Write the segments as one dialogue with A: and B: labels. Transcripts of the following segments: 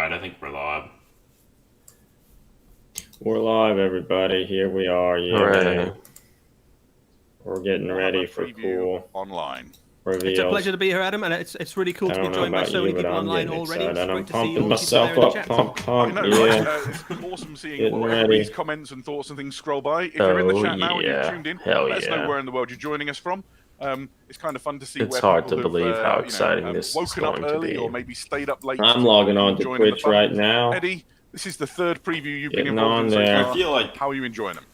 A: Right, I think we're live.
B: We're live, everybody. Here we are. Yeah,
C: All right.
B: man. We're getting ready for
D: Preview
B: cool
D: Online.
B: reveals.
E: It's a pleasure to be here, Adam, and it's really cool
B: I
E: to be
B: don't know
E: joined by
B: about
E: so
B: you,
E: many
B: but
E: people
B: I'm
E: online
B: getting
E: already.
B: excited.
E: It's
B: I'm
E: great to see all
B: pumping
E: the people there
B: myself
E: in the
B: up.
E: chat.
B: Pump.
D: I know,
B: Yeah.
D: right? It's awesome seeing
B: Getting
D: what
B: ready.
D: everybody's comments and thoughts and things scroll by. If you're in the chat now and you've tuned in,
C: Hell
D: let us know
C: yeah.
D: where in the world you're joining us from. It's kind of fun to see
C: It's
D: where
C: hard
D: people
C: to believe
D: have,
C: how exciting this is
D: woken up
C: going to
D: early
C: be.
D: or maybe stayed up late.
B: I'm logging on to
D: joining the
B: Twitch
D: fun.
B: right now.
D: Eddie, this is the third preview you've been
B: Getting
D: involved
B: on
D: in so
B: there.
D: far.
A: I feel like
D: How are you enjoying them?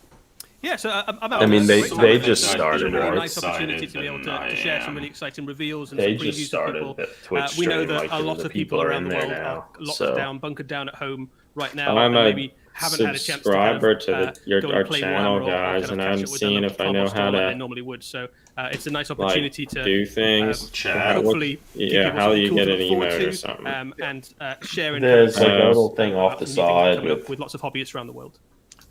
E: Yeah, so
C: I mean, they
E: great
C: just
E: time.
C: started,
E: It's a really
C: right?
E: nice opportunity to be able to share some really exciting reveals and some previews of people.
C: Twitch
E: We know
C: stream,
E: that a lot of people around the world are locked down, bunkered down at home right now,
B: I'm
E: and
B: a
E: maybe haven't had a chance to kind
B: subscriber
E: of,
B: to our channel, guys, and I'm seeing if I know how
E: like they
B: to
E: normally would. So it's a nice opportunity to
B: do things.
A: chat.
E: hopefully
B: Yeah, how do you
E: cool
B: get
E: to
B: an
E: look forward
B: emote or
E: to,
B: something?
E: and sharing.
C: There's
E: kind
C: like
E: of
C: a little thing off the
E: some new things
C: side
E: coming up with lots of hobbyists around the world.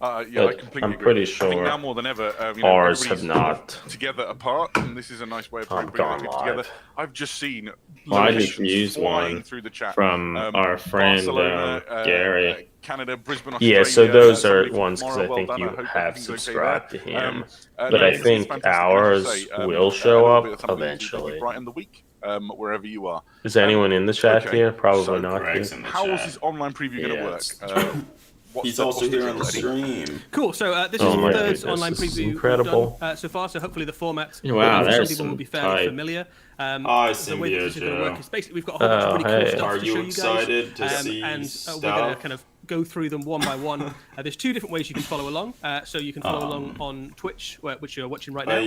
D: Yeah, I completely
C: I'm
D: agree.
C: pretty
D: I think
C: sure
D: now more than ever,
C: ours have
D: everybody's
C: not
D: together apart, and this is a nice way of bringing
C: gone
D: people
C: live.
D: together. I've just seen
B: Well, I just
D: locations
B: used
D: flying
B: one
D: through the chat
B: from our friend
D: Barcelona,
B: Gary.
D: Canada, Brisbane, Australia.
C: Yeah, so those are
D: somebody from
C: ones because
D: tomorrow.
C: I think
D: Well done.
C: you
D: I hope
C: have
D: everything's okay
C: subscribed to
D: there.
C: him.
D: No,
C: But I
D: it's
C: think
D: fantastic. And as
C: ours
D: you say,
C: will
D: a
C: show
D: little bit
C: up
D: of something to
C: eventually.
D: brighten the week, wherever you are.
C: Is anyone in the chat
D: okay,
C: here? Probably
D: so
C: not.
A: Greg's
C: Here.
A: in the
D: How is
A: chat.
D: this online preview going to work?
A: He's also here on the
D: deal, Eddie?
A: stream.
E: Cool. So this
C: Oh
E: is the
C: my
E: third
C: goodness,
E: online
C: this is
E: preview
C: incredible.
E: we've done so far. So hopefully the format
B: Wow,
E: for some
B: there's
E: people will be
B: some
E: fairly
B: type.
E: familiar.
A: Hi,
E: The way that this is going to
A: Symbiote.
E: work is basically we've got a whole bunch of really cool
C: hey.
E: stuff
A: Are
E: to
A: you
E: show you guys,
A: excited to see
E: and
A: stuff?
E: we're going to kind of go through them one by one. There's two different ways you can follow along. So you can follow along on Twitch, which you're watching right now.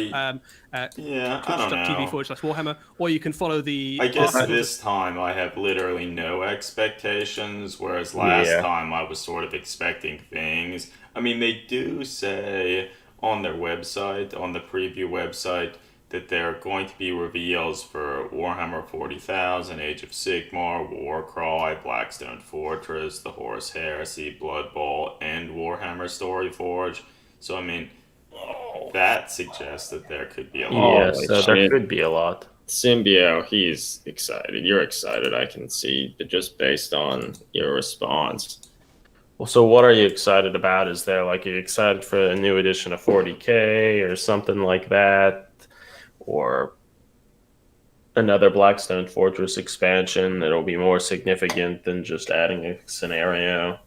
A: Yeah, I don't know.
E: Twitch.tv/Warhammer, or you can follow the.
A: I guess this time I have literally no expectations, whereas last time I was sort of expecting things. I mean, they do say on their website, on the preview website, that there are going to be reveals for Warhammer 40,000, Age of Sigmar, Warcry, Blackstone Fortress, The Horus Heresy, Blood Bowl, and Warhammer Storyforge. So, I mean, that suggests that there could be a lot.
C: Yeah, so there could be a lot.
B: Symbio, he's excited. You're excited, I can see, but just based on your response.
C: Well, so what are you excited about? Is there are you excited for a new edition of 40K or something like that? Or another Blackstone Fortress expansion that'll be more significant than just adding a scenario?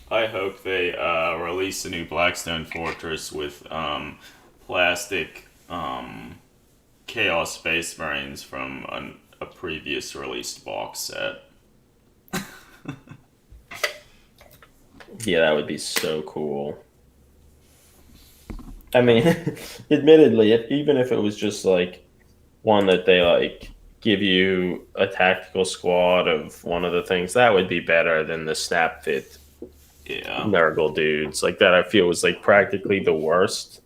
A: I hope they release a new Blackstone Fortress with plastic Chaos Space Marines from a previous released box set.
C: Yeah, that would be so cool. I mean, admittedly, even if it was just one that they give you a tactical squad of one of the things, that would be better than the snap fit Nurgle dudes. That I feel was practically the worst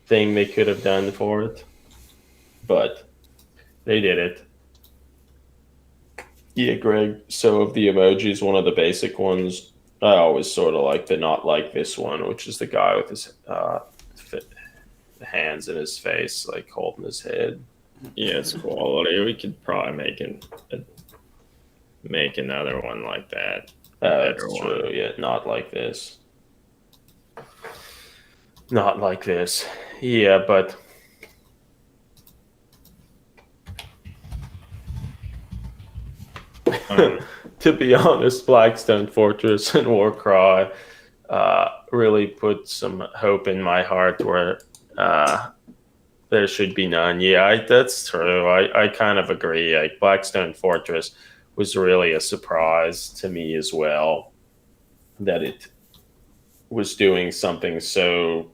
C: thing they could have done for it. But they did it. Yeah, Greg. So of the emojis, one of the basic ones, I always sort of like the not like this one, which is the guy with his hands in his face, holding his head.
B: Yeah, it's quality. We could probably make another one like that.
C: That's true. Yeah, not like this. Not like this. Yeah, but to be honest, Blackstone Fortress and Warcry really put some hope in my heart where there should be none. Yeah, that's true. I kind of agree. Blackstone Fortress was really a surprise to me as well, that it was doing something so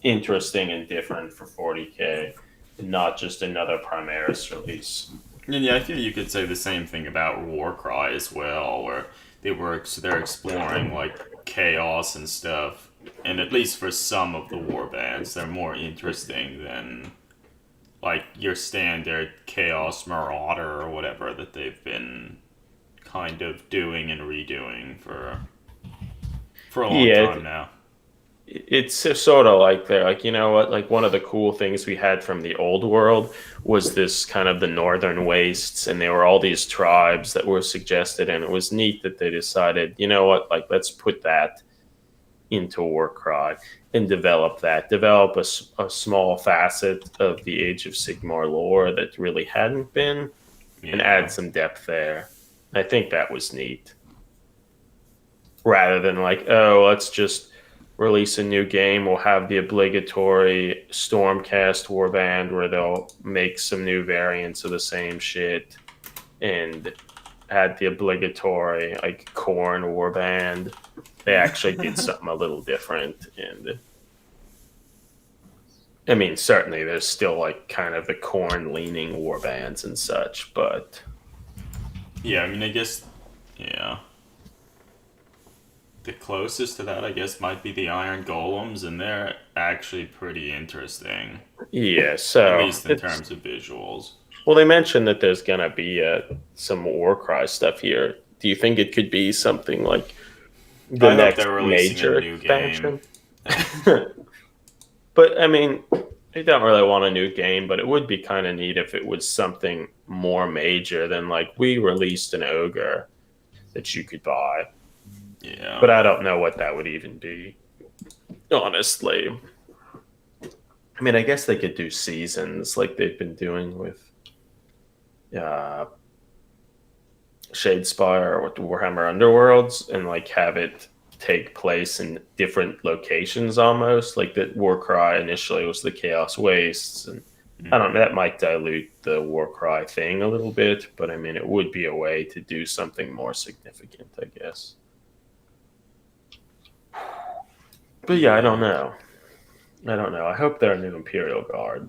C: interesting and different for 40K, and not just another Primaris release.
A: And yeah, I feel you could say the same thing about Warcry as well, where they're exploring chaos and stuff, and at least for some of the warbands, they're more interesting than your standard Chaos Marauder or whatever that they've been kind of doing and redoing for a long time now.
C: it's sort of like they're like, you know what, like one of the cool things we had from the old world was this kind of the northern wastes, and there were all these tribes that were suggested, and it was neat that they decided, you know what, like let's put that into Warcry and develop a small facet of the Age of Sigmar lore that really hadn't been, and add some depth there. I think that was neat. Rather than like, oh, let's just release a new game, we'll have the obligatory Stormcast warband where they'll make some new variants of the same shit, and add the obligatory like Khorne warband. They actually did something a little different, and I mean, certainly there's still like kind of the Khorne leaning warbands and such, but
A: yeah, I mean, I guess, yeah. The closest to that, I guess, might be the Iron Golems, and they're actually pretty interesting.
C: Yeah, so
A: at least in terms of visuals.
C: Well, they mentioned that there's gonna be some Warcry stuff here. Do you think it could be something like the next major expansion? But I mean, they don't really want a new game, but it would be kind of neat if it was something more major than like we released an ogre that you could buy.
A: Yeah.
C: But I don't know what that would even be, honestly. I mean, I guess they could do seasons like they've been doing with Shadespire or with Warhammer Underworlds, and like have it take place in different locations almost. Like that Warcry initially was the Chaos Wastes, and I don't know, that might dilute the Warcry thing a little bit, but I mean, it would be a way to do something more significant, I guess. But yeah, I don't know. I hope they're a new Imperial Guard.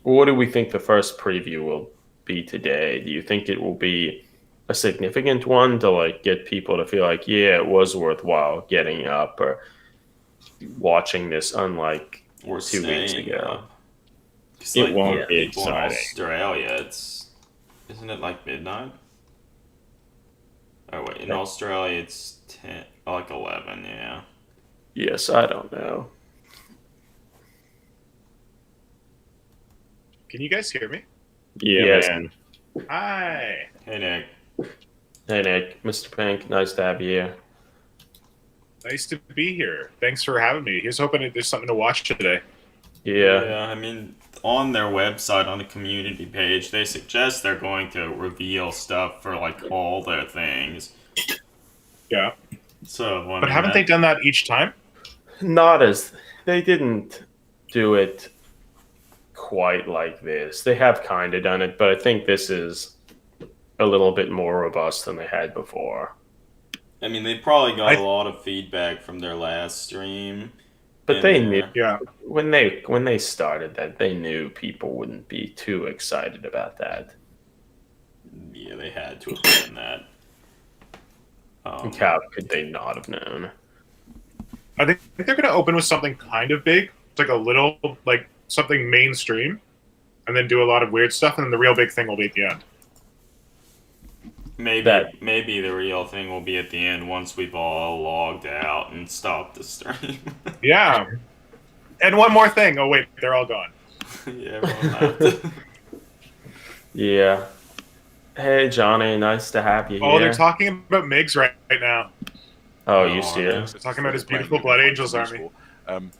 C: What do we think the first preview will be today? Do you think it will be a significant one to like get people to feel like, yeah, it was worthwhile getting up or watching this, unlike 2 weeks ago?
B: It won't be
A: exciting. In Australia, isn't it like midnight? Oh wait, in Australia it's 10, like 11, yeah.
C: Yes, I don't know.
F: Can you guys hear me?
B: Yeah,
C: yes.
B: Man.
F: Hi.
A: Hey Nick.
C: Hey Nick, Mr. Pink, nice to have you here.
F: Nice to be here. Thanks for having me. Here's hoping there's something to watch today.
C: Yeah,
A: I mean, on their website, on the community page, they suggest they're going to reveal stuff for like all their things.
F: Yeah.
A: So,
F: but haven't they done that each time?
C: Not as they didn't do it quite like this. They have kind of done it, but I think this is a little bit more robust than they had before.
A: I mean, they probably got a lot of feedback from their last stream.
C: But they knew, when they started that, they knew people wouldn't be too excited about that.
A: Yeah, they had to have done that.
C: How could they not have known?
F: I think they're going to open with something kind of big. It's like a little, like something mainstream, and then do a lot of weird stuff, and then the real big thing will be at the end.
A: Maybe the real thing will be at the end once we've all logged out and stopped the stream.
F: Yeah. And one more thing. Oh, wait, they're all gone.
A: Yeah, everyone left.
C: Yeah. Hey, Johnny, nice to have you here.
F: Oh, they're talking about Migs right now.
C: Oh, you see it?
F: They're talking about his beautiful Blood Angels army.
D: And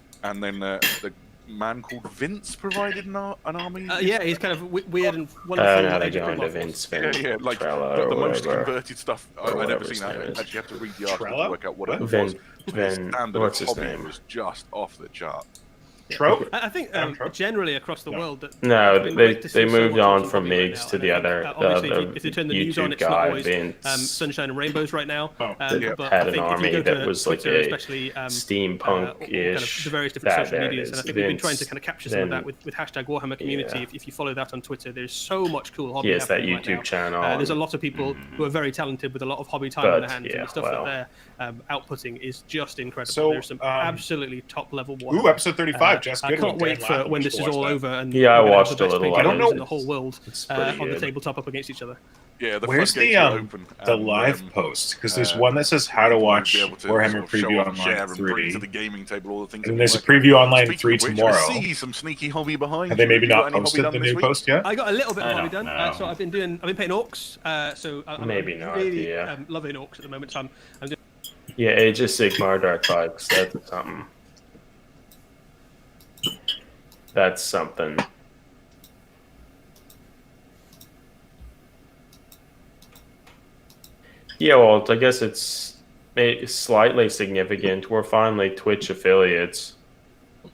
D: then the man called Vince provided an army.
E: Yeah, he's kind of weird and
C: one of the things. Go into Vince.
D: Yeah, like the most converted stuff I've ever seen. I actually have to read the article to work out what it was. His standard
C: what's his
D: hobby
C: name?
D: was just off the chart.
F: Trope?
E: I think generally across the world.
C: They moved on from Migs to the other
E: if they turn the news on,
C: YouTube
E: it's not
C: guy,
E: always
C: Vince.
E: sunshine and rainbows right now.
C: But
E: I
C: had an
E: think
C: army
E: if you go
C: that
E: to
C: was
E: Twitter,
C: like a
E: especially
C: steampunk-ish.
E: kind of the various different social medias, and I think we've been trying to kind of capture some of that with hashtag Warhammer Community.
C: Yeah.
E: If you follow that on Twitter, there's so much cool hobby.
C: He has that
E: happening
C: YouTube
E: right
C: channel.
E: There's a lot of people who are very talented with a lot of hobby time in their hands, and the stuff that they're outputting is just incredible.
F: So,
E: there's some absolutely top level.
F: Ooh, episode 35. 5, Jess.
E: I
F: Good
E: can't
F: one.
E: wait
F: Dan
E: for
F: Latham
E: when
F: should
E: this is
F: watch
E: all
F: that.
E: over and
C: Yeah, I
E: we're gonna have
C: watched
E: the
C: a
E: best
C: little
E: pay
C: of
F: it.
E: in the whole world
C: It's pretty
E: on the
C: good.
E: tabletop up against each other.
D: Yeah, the
F: Where's
D: floodgates
F: the
D: are open.
F: live post? Because there's one that says how to
D: people will
F: watch
D: be able to
F: Warhammer
D: sort of show
F: Preview
D: off and share
F: Online
D: and bring to
F: 3,
D: the gaming table all the things.
F: and
D: that
F: there's
D: we
F: a
D: like.
F: Preview Online
D: Speaking
F: 3
D: of which,
F: tomorrow.
D: I see some sneaky hobby behind
F: Have they
D: you.
F: maybe
D: Have you got
F: not
D: any hobby
F: posted
D: done
F: the
D: this
F: new
D: week?
F: post yet?
E: I got a little bit of
A: I
E: hobby
A: don't
E: done.
A: know.
E: So I've been playing orcs. I'm
C: Maybe not,
E: really
C: yeah.
E: loving orcs at the moment. So I'm doing.
C: Yeah, Age of Sigmar Dark Vikes. That's something. That's something. Yeah, well, I guess it's slightly significant. We're finally Twitch affiliates.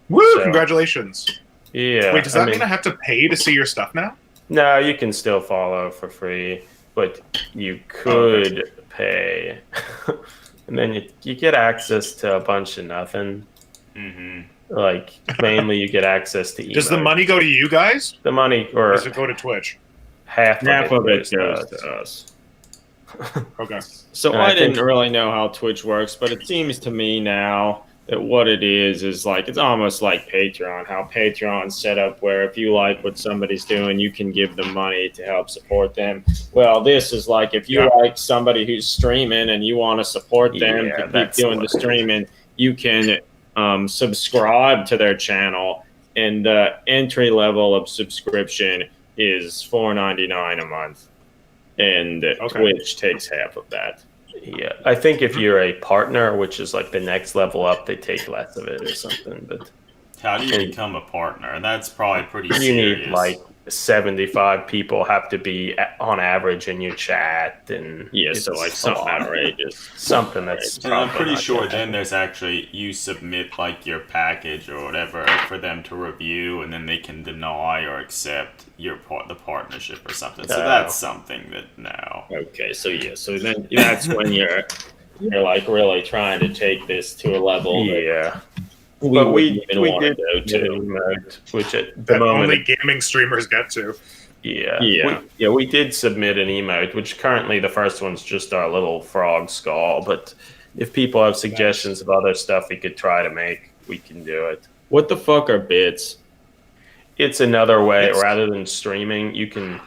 F: Woo!
C: So-
F: Congratulations.
C: Yeah.
F: Wait, does that mean I have to pay to see your stuff now?
C: No, you can still follow for free, but you could pay. And then you get access to a bunch of nothing.
A: Mm-hmm.
C: Like, mainly you get access to email.
F: Does the money go to you guys?
C: The money,
F: Or
C: or
F: does it go to Twitch?
C: half
B: Half of it
C: goes
B: goes
C: to us.
B: to us.
F: Okay.
B: So
C: And
B: I
C: I
B: didn't
C: think-
B: really know how Twitch works, but it seems to me now that what it is like it's almost like Patreon. How Patreon's set up, where if you like what somebody's doing, you can give them money to help support them. Well, this is like if you like somebody who's streaming and you want to support them
C: Yeah,
B: to keep
C: that's
B: doing
C: what
B: the
C: it is.
B: streaming, you can subscribe to their channel, and the entry level of subscription is $4.99 a month, and Twitch takes half of that.
C: Yeah, I think if you're a partner, which is like the next level up, they take less of it or something. But
A: How do you become a partner? That's probably pretty
C: you
A: serious.
C: need like 75 people have to be on average in your chat, and
B: Yeah,
C: it's
B: so like
C: a
B: something
C: lot.
B: outrageous.
C: Something that's
A: And I'm
C: probably
A: pretty
C: not
A: sure
C: gonna
A: then there's actually, you submit like your package or whatever for them to review, and then they can deny or accept the partnership or something. So
C: Oh.
A: that's something that now.
B: Okay, so yeah, so then that's when you're like really trying to take this to a level that
C: Yeah,
B: we
C: but
B: wouldn't even
C: we
B: want to
C: did
B: go
C: get an
B: to.
C: emote, which at the
F: That
C: moment,
F: only gaming streamers get to.
B: Yeah.
C: we did submit an emote, which currently the first one's just our little frog skull. But if people have suggestions of other stuff we could try to make, we can do it.
B: What the fuck are bits?
C: It's another way,
F: It's-
C: rather than streaming, you can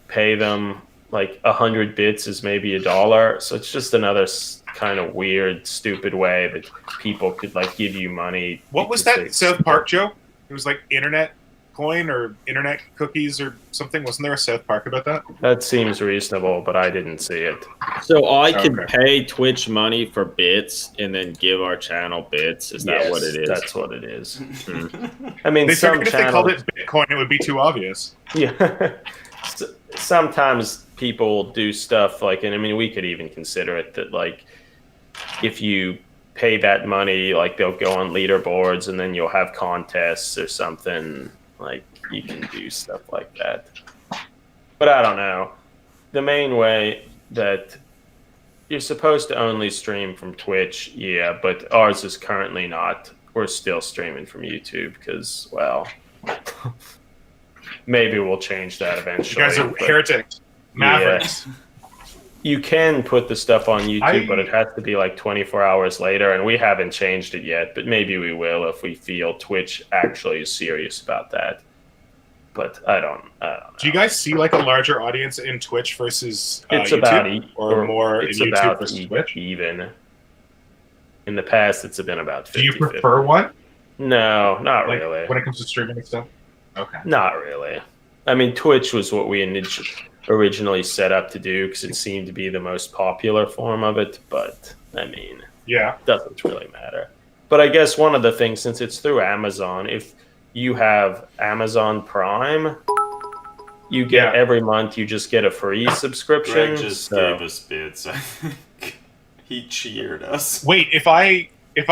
C: pay them like 100 bits is maybe $1. So it's just another kind of weird, stupid way that people could like give you money.
F: What was
C: because
F: that
C: they-
F: South Park joke? It was like internet coin or internet cookies or something. Wasn't there a South Park about that?
C: That seems reasonable, but I didn't see it.
B: So I could
F: Okay.
B: pay Twitch money for bits and then give our channel bits. Is that
C: Yes,
B: what it is?
C: That's what it is.
B: Hmm.
C: I mean,
F: They
C: some
F: figured if they called
C: channels.
F: it Bitcoin, it would be too obvious.
C: Yeah. Sometimes people do stuff like, and I mean, we could even consider it that, like, if you pay that money, like, they'll go on leaderboards and then you'll have contests or something. Like, you can do stuff like that. But I don't know. The main way that you're supposed to only stream from Twitch, yeah, but ours is currently not. We're still streaming from YouTube because, well, maybe we'll change that
F: You
C: eventually.
F: guys are
C: but
F: heretics. Mavericks.
C: you can put the stuff on YouTube, but it has to be like 24 hours later, and we haven't changed it yet, but maybe we will if we feel Twitch actually is serious about that. But I don't know.
F: Do you guys see like a larger audience in Twitch versus
C: It's
F: YouTube?
C: about
F: or more in
C: it's
F: YouTube
C: about
F: versus Twitch?
C: even. In the past, it's been about 50-50.
F: Do you prefer one?
C: No, not
F: Like,
C: really.
F: when it comes to streaming and stuff? Okay.
C: Not really. I mean, Twitch was what we originally set up to do because it seemed to be the most popular form of it. But, I mean,
F: Yeah.
C: it doesn't really matter. But I guess one of the things, since it's through Amazon, if you have Amazon Prime, you get every month, you just get a free subscription.
A: Greg just
C: so-
A: gave us bits. I think he cheered us.
F: Wait, if I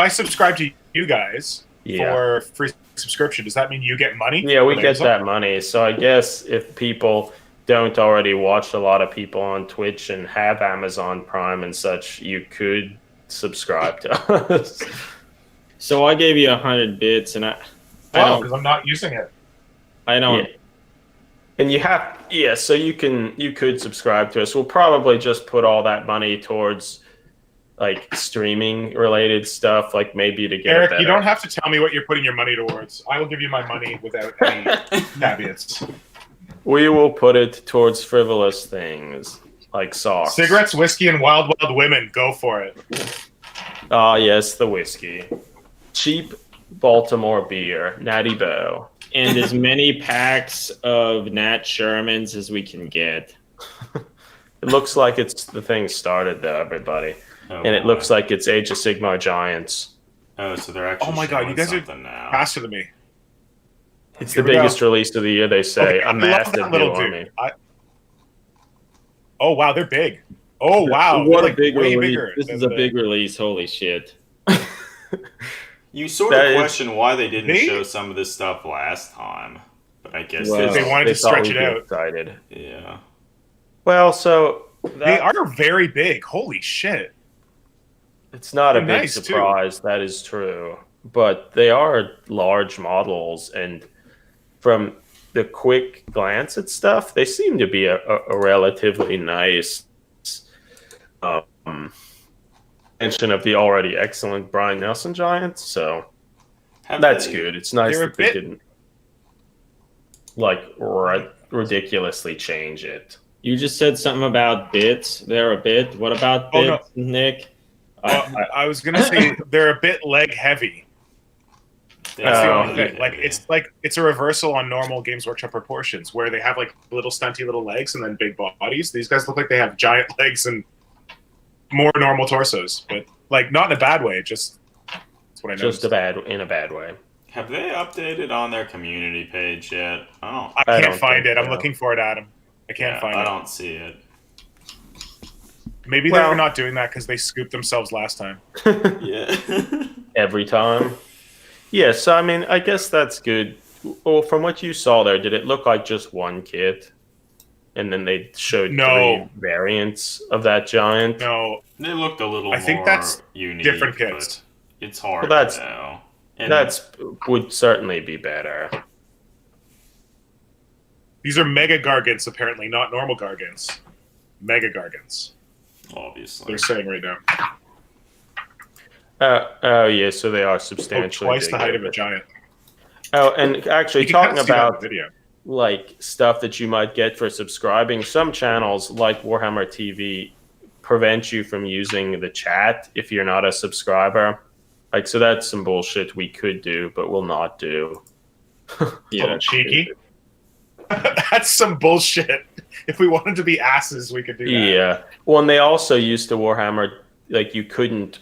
F: subscribe to you guys
C: Yeah.
F: for free subscription, does that mean you get money?
C: Yeah, we
F: from
C: get
F: Amazon?
C: that money. So I guess if people don't already watch a lot of people on Twitch and have Amazon Prime and such, you could subscribe to us.
B: So I gave you 100 bits, and I
F: Oh,
B: don't.
F: because I'm not using it.
B: I don't.
C: Yeah. And you have, so you could subscribe to us. We'll probably just put all that money towards like streaming related stuff, like maybe to get
F: Eric,
C: a better...
F: you don't have to tell me what you're putting your money towards. I will give you my money without any caveats.
C: We will put it towards frivolous things like socks.
F: Cigarettes, whiskey, and wild, wild women. Go for it.
C: Ah, yes, the whiskey. Cheap Baltimore beer, Natty Boh.
B: And as many packs of Nat Shermans as we can get.
C: It looks like it's the thing started, though, everybody.
A: Oh,
C: and it looks like it's Age of Sigmar Giants.
A: Oh, so they're actually
F: Oh my god, you guys are
A: now.
F: faster than me.
C: It's
F: Here
C: the
F: we
C: biggest
F: go.
C: release of the year, they say.
F: Okay, I
C: A
F: love
C: massive
F: that
C: new
F: little
C: army.
F: dude. Oh wow, they're big. Oh wow,
B: What
F: they're
B: a big
F: way
B: release.
F: bigger.
B: This
F: than
B: is a
F: the-
B: big release. Holy shit.
A: You sort
C: That
A: of
C: is-
A: question why they didn't
F: Me?
A: show some of this stuff last time, but I guess
B: Well,
F: They wanted to
C: thought
F: stretch
C: we'd
F: it
C: be
F: out.
C: Excited.
A: yeah.
C: Well, so
F: They are very big. Holy shit.
C: it's not a
F: They're
C: big
F: nice, too.
C: surprise. That is true. But they are large models, and from the quick glance at stuff, they seem to be a relatively nice extension of the already excellent Brian Nelson Giants. So that's good. It's nice
F: they're a
C: that they
F: bit-
C: didn't ridiculously change it.
B: You just said something about bits. They're a bit. What about
F: Oh, no.
B: bits, Nick?
F: I was gonna say they're a bit leg heavy. That's the only thing. Like it's a reversal on normal Games Workshop proportions, where they have like little stunty little legs and then big bodies. These guys look like they have giant legs and more normal torsos, but like not in a bad way. Just that's what I noticed.
C: Just in a bad way.
A: Have they updated on their community page yet?
F: I
C: I
F: can't
C: don't
F: find
C: think
F: it. I'm
C: so.
F: looking for it, Adam. I can't find
A: I
F: it.
A: don't see it.
F: Maybe
C: Well-
F: they're not doing that because they scooped themselves last time.
A: Yeah.
C: Every time. Yeah, so I mean, I guess that's good. Well, from what you saw there, did it look like just one kit? And then they showed
F: No.
C: 3 variants of that giant?
F: No,
A: They looked a little
F: I think
A: more
F: that's
A: unique.
F: different kits.
A: but It's hard
C: Well, that's-
A: to know. And
C: That's would certainly be better.
F: these are mega gargants apparently, not normal gargants. Mega gargants.
A: obviously.
F: They're saying right now.
C: Oh, yeah, so they are
F: Oh,
C: substantially
F: twice the height of
C: bigger.
F: a giant.
C: Oh, and actually,
F: You can kind
C: talking
F: of see that in
C: about
F: the video.
C: like stuff that you might get for subscribing, some channels like Warhammer TV prevent you from using the chat if you're not a subscriber. Like, so that's some bullshit we could do, but will not do.
B: Yeah,
F: Oh, cheeky. That's some bullshit. If we wanted to be asses, we could do that.
C: Yeah. Well, and they also used to Warhammer, like you could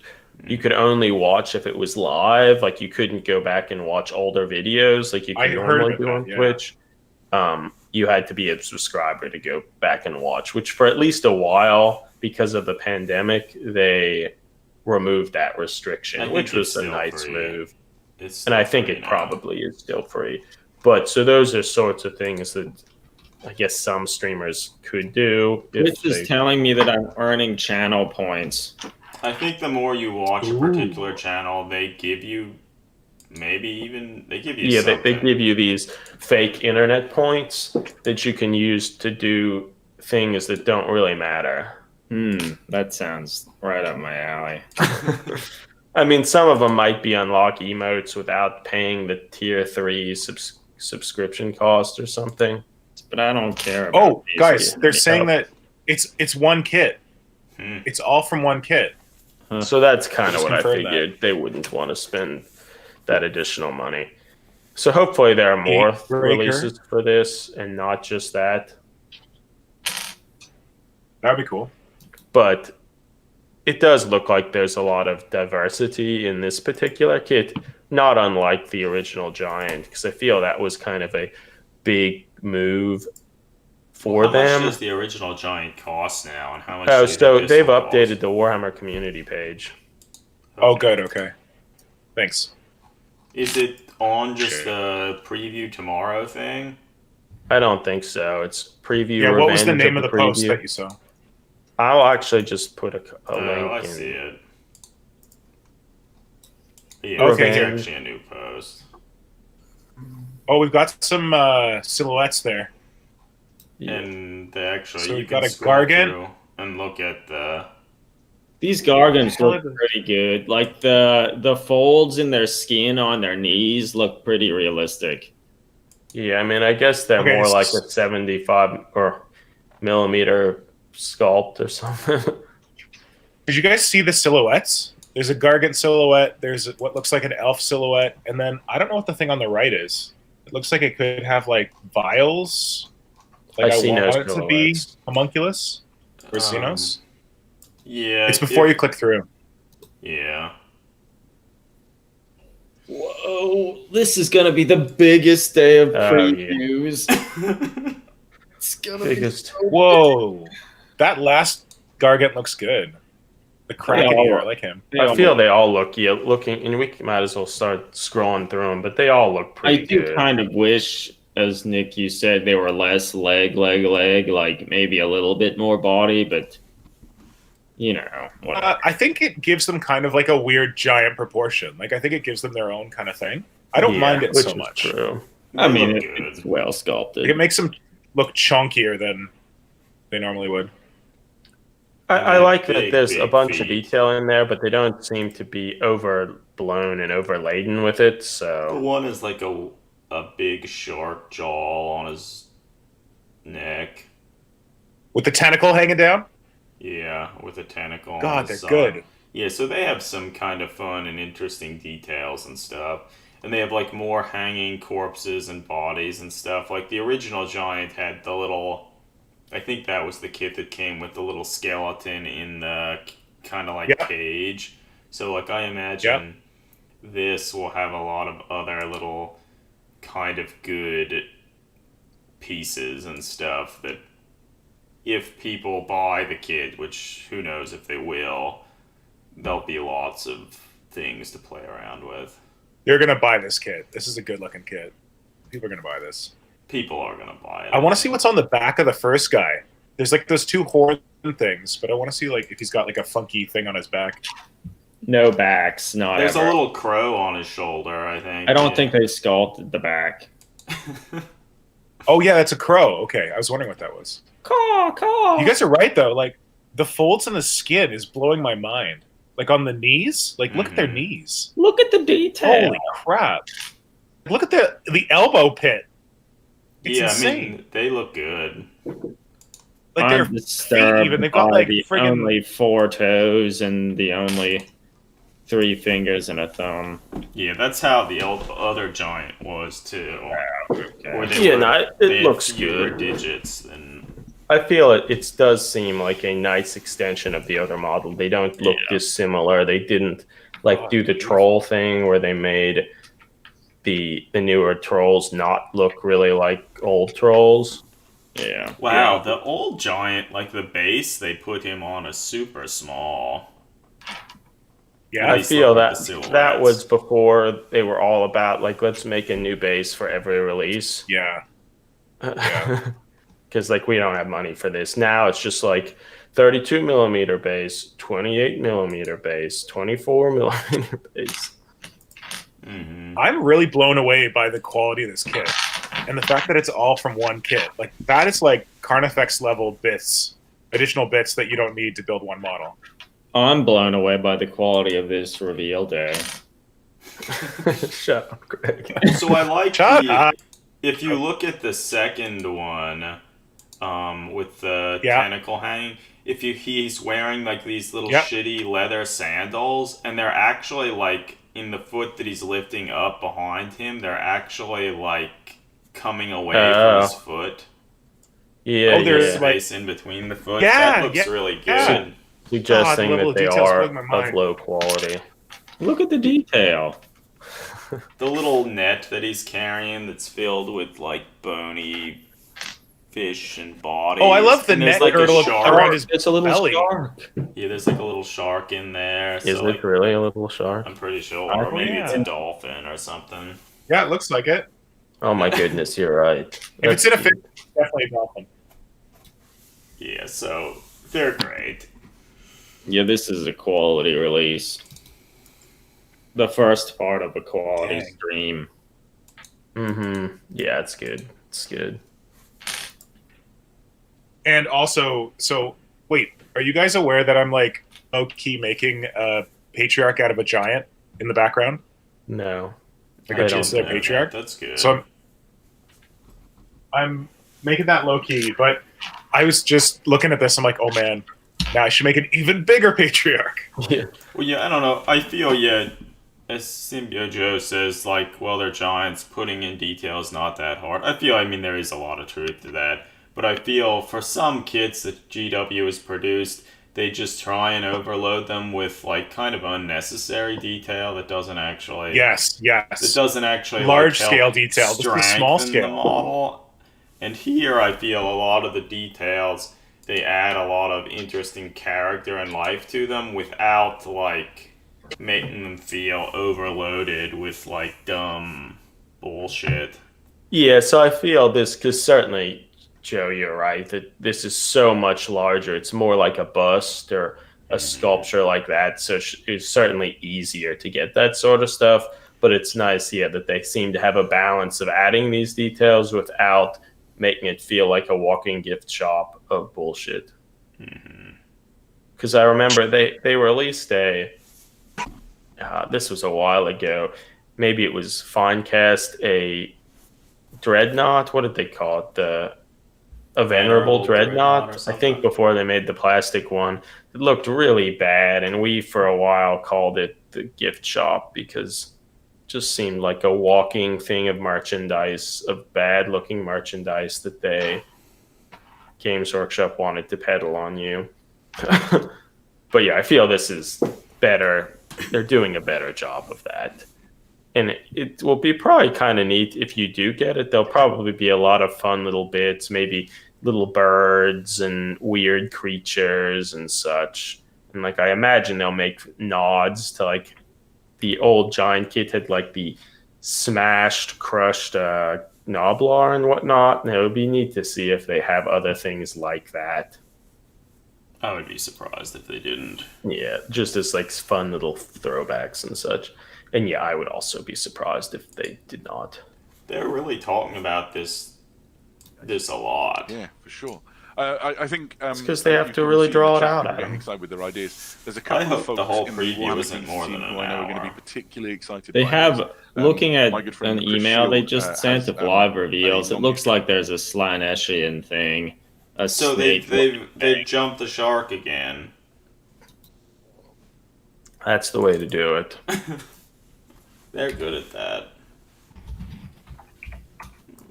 C: only watch if it was live. Like you couldn't go back and watch older videos like you
F: I
C: could
F: heard
C: normally
F: about
C: do
F: that,
C: on
F: yeah.
C: Twitch. You had to be a subscriber to go back and watch, which for at least a while, because of the pandemic, they removed that
A: I
C: restriction,
A: think
C: which
A: it's
C: was a
A: still
C: nice
A: free.
C: move.
A: It's
C: And I
A: still
C: think
A: free
C: it
A: now.
C: probably is still free. But so those are sorts of things that I guess some streamers could do. if
B: Twitch is
C: they-
B: telling me that I'm earning channel points.
A: I think the more you watch a particular channel, they give you they give you
C: Yeah, they
A: something.
C: give you these fake internet points that you can use to do things that don't really matter.
B: That sounds right up my alley.
C: I mean, some of them might be unlock emotes without paying the tier 3 subscription cost or something.
B: But I don't care about
F: Oh,
B: these
F: guys,
B: kids.
F: they're saying that it's one kit.
A: Hmm.
F: It's all from one kit.
C: So that's kind of
F: Just
C: what I
F: confirm
C: figured. They wouldn't want to spend that additional money. So hopefully there are more
F: Gatebreaker.
C: releases for this and not just that.
F: That'd be cool.
C: But it does look like there's a lot of diversity in this particular kit, not unlike the original Giant, because I feel that was kind of a big move for
A: How
C: them.
A: much does the original Giant cost now, and how much?
C: Oh,
A: do you
C: so
A: think this
C: they've
A: will
C: updated
A: cost?
C: the Warhammer community page.
F: Oh, good. Okay. Thanks.
A: Is it on just the preview tomorrow thing?
C: I don't think so. It's preview.
F: Yeah. What was the
C: Revenge
F: name of the post
C: preview.
F: that you saw?
C: I'll actually just put a
A: Oh,
C: link
A: I
C: in.
A: see it. Yeah,
F: Okay,
A: it's
F: here.
A: actually a new post.
F: Oh, we've got some silhouettes there.
C: Yeah.
A: And they actually
F: So
A: you
F: we've
A: can
F: got a
A: scroll
F: Gargant.
A: through and look at the
B: These Gargants look pretty good. Like the folds in their skin on their knees look pretty realistic.
C: Yeah, I mean, I guess they're more like a 75 or millimeter sculpt or something.
F: Did you guys see the silhouettes? There's a Gargant silhouette. There's what looks like an elf silhouette, and then I don't know what the thing on the right is. It looks like it could have like vials. Like I want it to be homunculus or Xenos.
A: Yeah,
F: it's before you click through.
A: Yeah.
B: Whoa! This is gonna be the biggest day of previews.
C: Yeah.
B: It's gonna be so
F: Whoa! That last Gargant looks good. The Kraken here, I like him.
C: I feel they all look looking, and we might as well start scrolling through them, but they all look pretty good.
B: I do kind of wish, as Nick, you said, they were less leg, like maybe a little bit more body, but you know, whatever.
F: I think it gives them kind of like a weird giant proportion. Like I think it gives them their own kind of thing. I don't mind it so much.
C: True.
B: I mean, it's well sculpted.
F: Like, it makes them look chunkier than they normally would.
C: I like that there's a bunch of detail in there, but they don't seem to be overblown and overladen with it. So
A: the one is like a big shark jaw on his neck,
F: with the tentacle hanging down.
A: Yeah, with a tentacle.
F: God, they're
A: side.
F: good.
A: Yeah, so they have some kind of fun and interesting details and stuff. And they have like more hanging corpses and bodies and stuff. Like the original Giant had the little, I think that was the kit that came with the little skeleton in the kind of like cage. So like I imagine this will have a lot of other little kind of good pieces and stuff that if people buy the kit, which who knows if they will, there'll be lots of things to play around with.
F: You're going to buy this kit. This is a good-looking kit. People are going to buy this.
A: People are going to buy it.
F: I want to see what's on the back of the first guy. There's like those two horn things, but I want to see like if he's got like a funky thing on his back.
B: No backs, not
A: There's
B: ever.
A: a little crow on his shoulder, I think.
B: I don't think they sculpted the back.
F: Oh, yeah, that's a crow. Okay, I was wondering what that was.
B: Caw.
F: You guys are right, though. Like, the folds in the skin is blowing my mind. Like, on the knees? Like, look at their knees.
B: Look at the detail.
F: Holy crap. Look at the elbow pit. It's insane.
A: I mean, they look good.
F: Like, their feet even. They've got, like, friggin'
B: only 4 toes and the only 3 fingers and a thumb.
A: Yeah, that's how the other Giant was, too.
C: Okay. It looks good.
A: Digits than...
C: I feel it does seem like a nice extension of the other model. They don't look dissimilar. They didn't do the troll thing where they made the newer trolls not look really like old trolls.
B: Yeah.
A: Wow, the old Giant, like the base, they put him on a super small.
F: Yeah,
C: I feel that was before they were all about let's make a new base for every release.
F: Yeah.
C: Because we don't have money for this. Now it's just 32 millimeter base, 28 millimeter base, 24 millimeter base.
A: Mm-hmm.
F: I'm really blown away by the quality of this kit. And the fact that it's all from one kit. Like, that is Carnifex level bits, additional bits that you don't need to build one model.
B: I'm blown away by the quality of this reveal day.
C: Shut up, Greg.
A: So I like if you look at the second one, with the tentacle hanging, he's wearing these little shitty leather sandals, and they're actually in the foot that he's lifting up behind him, they're actually coming away from his foot.
C: Yeah,
A: there's space in between the foot. That looks really good.
F: Yeah.
C: Suggesting that they are of low quality.
B: Look at the detail.
A: The little net that he's carrying that's filled with bony fish and bodies.
F: Oh, I love the net girdle around his belly.
B: It's a little shark.
A: Yeah, there's a little shark in there.
C: Is it really a little shark?
A: I'm pretty sure. Or maybe it's a dolphin or something.
F: Yeah, it looks like it.
C: Oh my goodness, you're right.
F: If it's in a fish, it's definitely a dolphin.
A: Yeah, so they're great.
B: Yeah, this is a quality release. The first part of a quality stream.
C: Mm-hmm. Yeah, it's good. It's good.
F: And also, wait, are you guys aware that I'm low key making a patriarch out of a giant in the background?
C: No.
F: Like a their patriarch.
A: That's good.
F: So I'm making that low key, but I was just looking at this. I'm like, oh man, now I should make an even bigger patriarch.
C: Yeah.
A: Well, yeah, I don't know. I feel, as Symbio Joe says, like, well, they're giants. Putting in detail is not that hard. I mean, there is a lot of truth to that. But I feel for some kits that GW has produced, they just try and overload them with, like, kind of unnecessary detail that doesn't actually...
F: Yes.
A: It doesn't actually,
F: large-scale detail. The small scale.
A: The model. And here, I feel a lot of the details, they add a lot of interesting character and life to them without, like, making them feel overloaded with, like, dumb bullshit.
C: Yeah, so I feel this, because certainly, Joe, you're right, that this is so much larger. It's more like a bust or a sculpture like that, so it's certainly easier to get that sort of stuff, but it's nice, that they seem to have a balance of adding these details without making it feel like a walking gift shop of bullshit. Because I remember they released this was a while ago, maybe it was Finecast, a Dreadnought, what did they call it? A Venerable Dreadnought, I think, before they made the plastic one. It looked really bad, and we for a while called it the gift shop because it just seemed like a walking thing of merchandise, of bad looking merchandise that Games Workshop wanted to peddle on you. But yeah, I feel this is better. They're doing a better job of that. And it will be probably kind of neat if you do get it. There'll probably be a lot of fun little bits, maybe little birds and weird creatures and such. And like I imagine they'll make nods to like the old giant kit had like the smashed, crushed Noblar and whatnot. And it would be neat to see if they have other things like that.
A: I would be surprised if they didn't.
C: Yeah, just as like fun little throwbacks and such. And yeah, I would also be surprised if they did not.
A: They're really talking about this a lot.
D: Yeah, for sure. I think
C: it's because they have to really draw it out.
D: Getting excited with their ideas. There's a couple of folks
A: the whole
D: in
A: preview
D: the
A: isn't more than an
D: I know
A: hour.
D: are going to be particularly excited.
B: They have
D: this.
B: looking at
D: My good friend
B: an
D: Chris
B: email they
D: Shield,
B: just sent
D: has,
B: of live
D: a
B: reveals. It looks like there's a Slaneshian thing.
A: So they've jumped the shark again.
C: That's the way to do it.
A: They're good at that.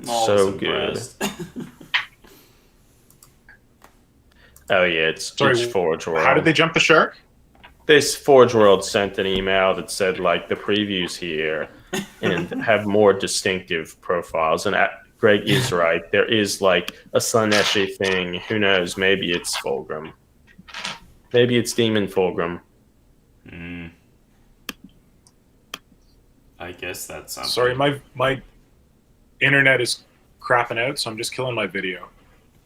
C: So good. Oh yeah, it's Forge World.
F: How did they jump the shark?
C: This Forge World sent an email that said like the previews here and have more distinctive profiles. And Greg is right. There is like a Slaneshi thing. Who knows? Maybe it's Fulgrim. Maybe it's Demon Fulgrim.
A: I guess that's something.
F: Sorry, my internet is crapping out, so I'm just killing my video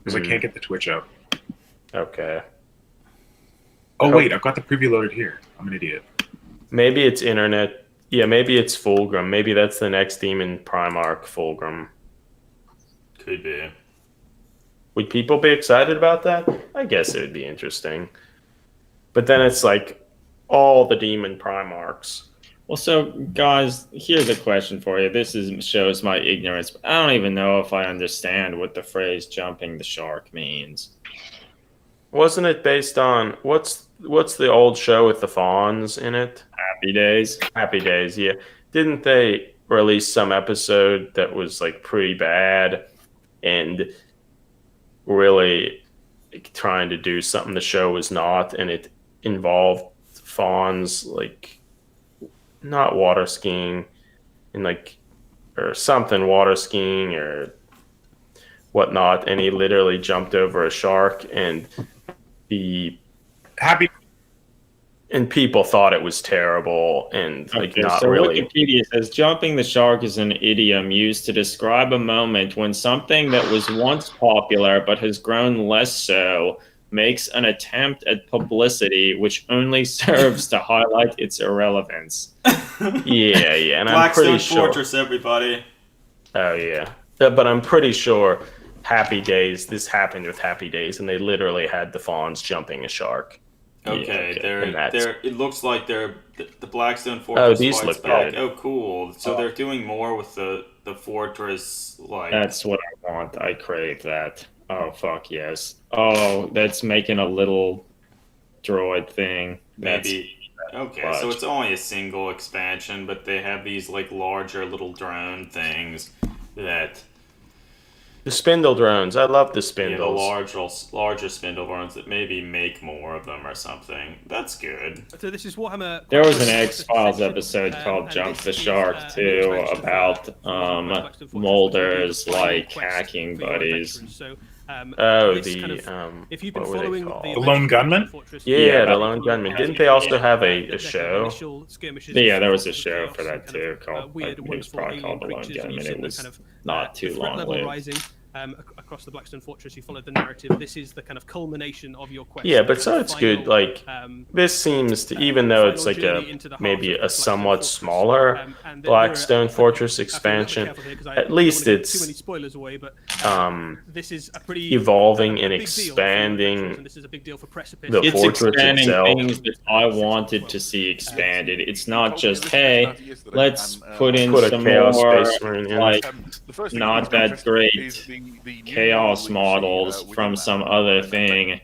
F: because I can't get the Twitch out.
C: Okay.
F: Oh wait, I've got the preview loaded here. I'm an idiot.
C: Maybe it's internet. Yeah, maybe it's Fulgrim. Maybe that's the next Demon Primarch Fulgrim.
A: Could be.
C: Would people be excited about that? I guess it would be interesting. But then it's like all the Demon Primarchs.
B: Well, so guys, here's a question for you. This shows my ignorance, but I don't even know if I understand what the phrase "jumping the shark" means.
C: Wasn't it based on what's the old show with the fawns in it?
B: Happy Days.
C: Happy Days, yeah. Didn't they release some episode that was like pretty bad and really trying to do something the show was not, and it involved fawns like not water skiing and like or something water skiing or whatnot, and he literally jumped over a shark and people thought it was terrible and like not so really.
B: Wikipedia says jumping the shark is an idiom used to describe a moment when something that was once popular but has grown less so makes an attempt at publicity which only serves to highlight its irrelevance.
C: Yeah, and
A: Blackstone
C: I'm pretty sure.
A: Fortress, everybody.
C: Oh yeah, but I'm pretty sure Happy Days. This happened with Happy Days, and they literally had the fawns jumping a shark.
A: Okay,
C: okay.
A: they're. It looks like they're the Blackstone Fortress.
C: Oh, these
A: fights
C: look
A: back.
C: good.
A: Oh, cool. So they're doing more with the fortress. Like
B: That's what I want. I crave that. Oh fuck yes. Oh, that's making a little droid thing.
A: maybe. Okay, so it's only a single expansion, but they have these like larger little drone things that.
C: The spindle drones. I love the
A: Yeah,
C: spindles.
A: the larger spindle drones that maybe make more of them or something. That's good.
E: So this is Warhammer.
B: There was an X-Files episode called Jump the Shark too about molders like hacking buddies.
E: So,
C: if
E: you've been following
F: the Lone Gunman?
C: Yeah, the Lone Gunman. Didn't they also have a show?
B: Yeah, there was a show for that too called. It was probably called the Lone Gunman. It was not too long lived.
E: Across the Blackstone Fortress, you followed the narrative. This is the kind of culmination of your quest.
C: Yeah, but so it's good. Like this seems to, even though it's like maybe a somewhat smaller Blackstone Fortress expansion, at least it's
E: this is a pretty
C: evolving and expanding
E: this is a big deal for Precipice.
C: the
B: It's
C: fortress
B: expanding
C: itself.
B: things that I wanted to see expanded. It's not just hey, let's put in
C: Put a
B: some
C: Chaos
B: more
C: Space Marine in.
B: like not that great chaos models from some other thing,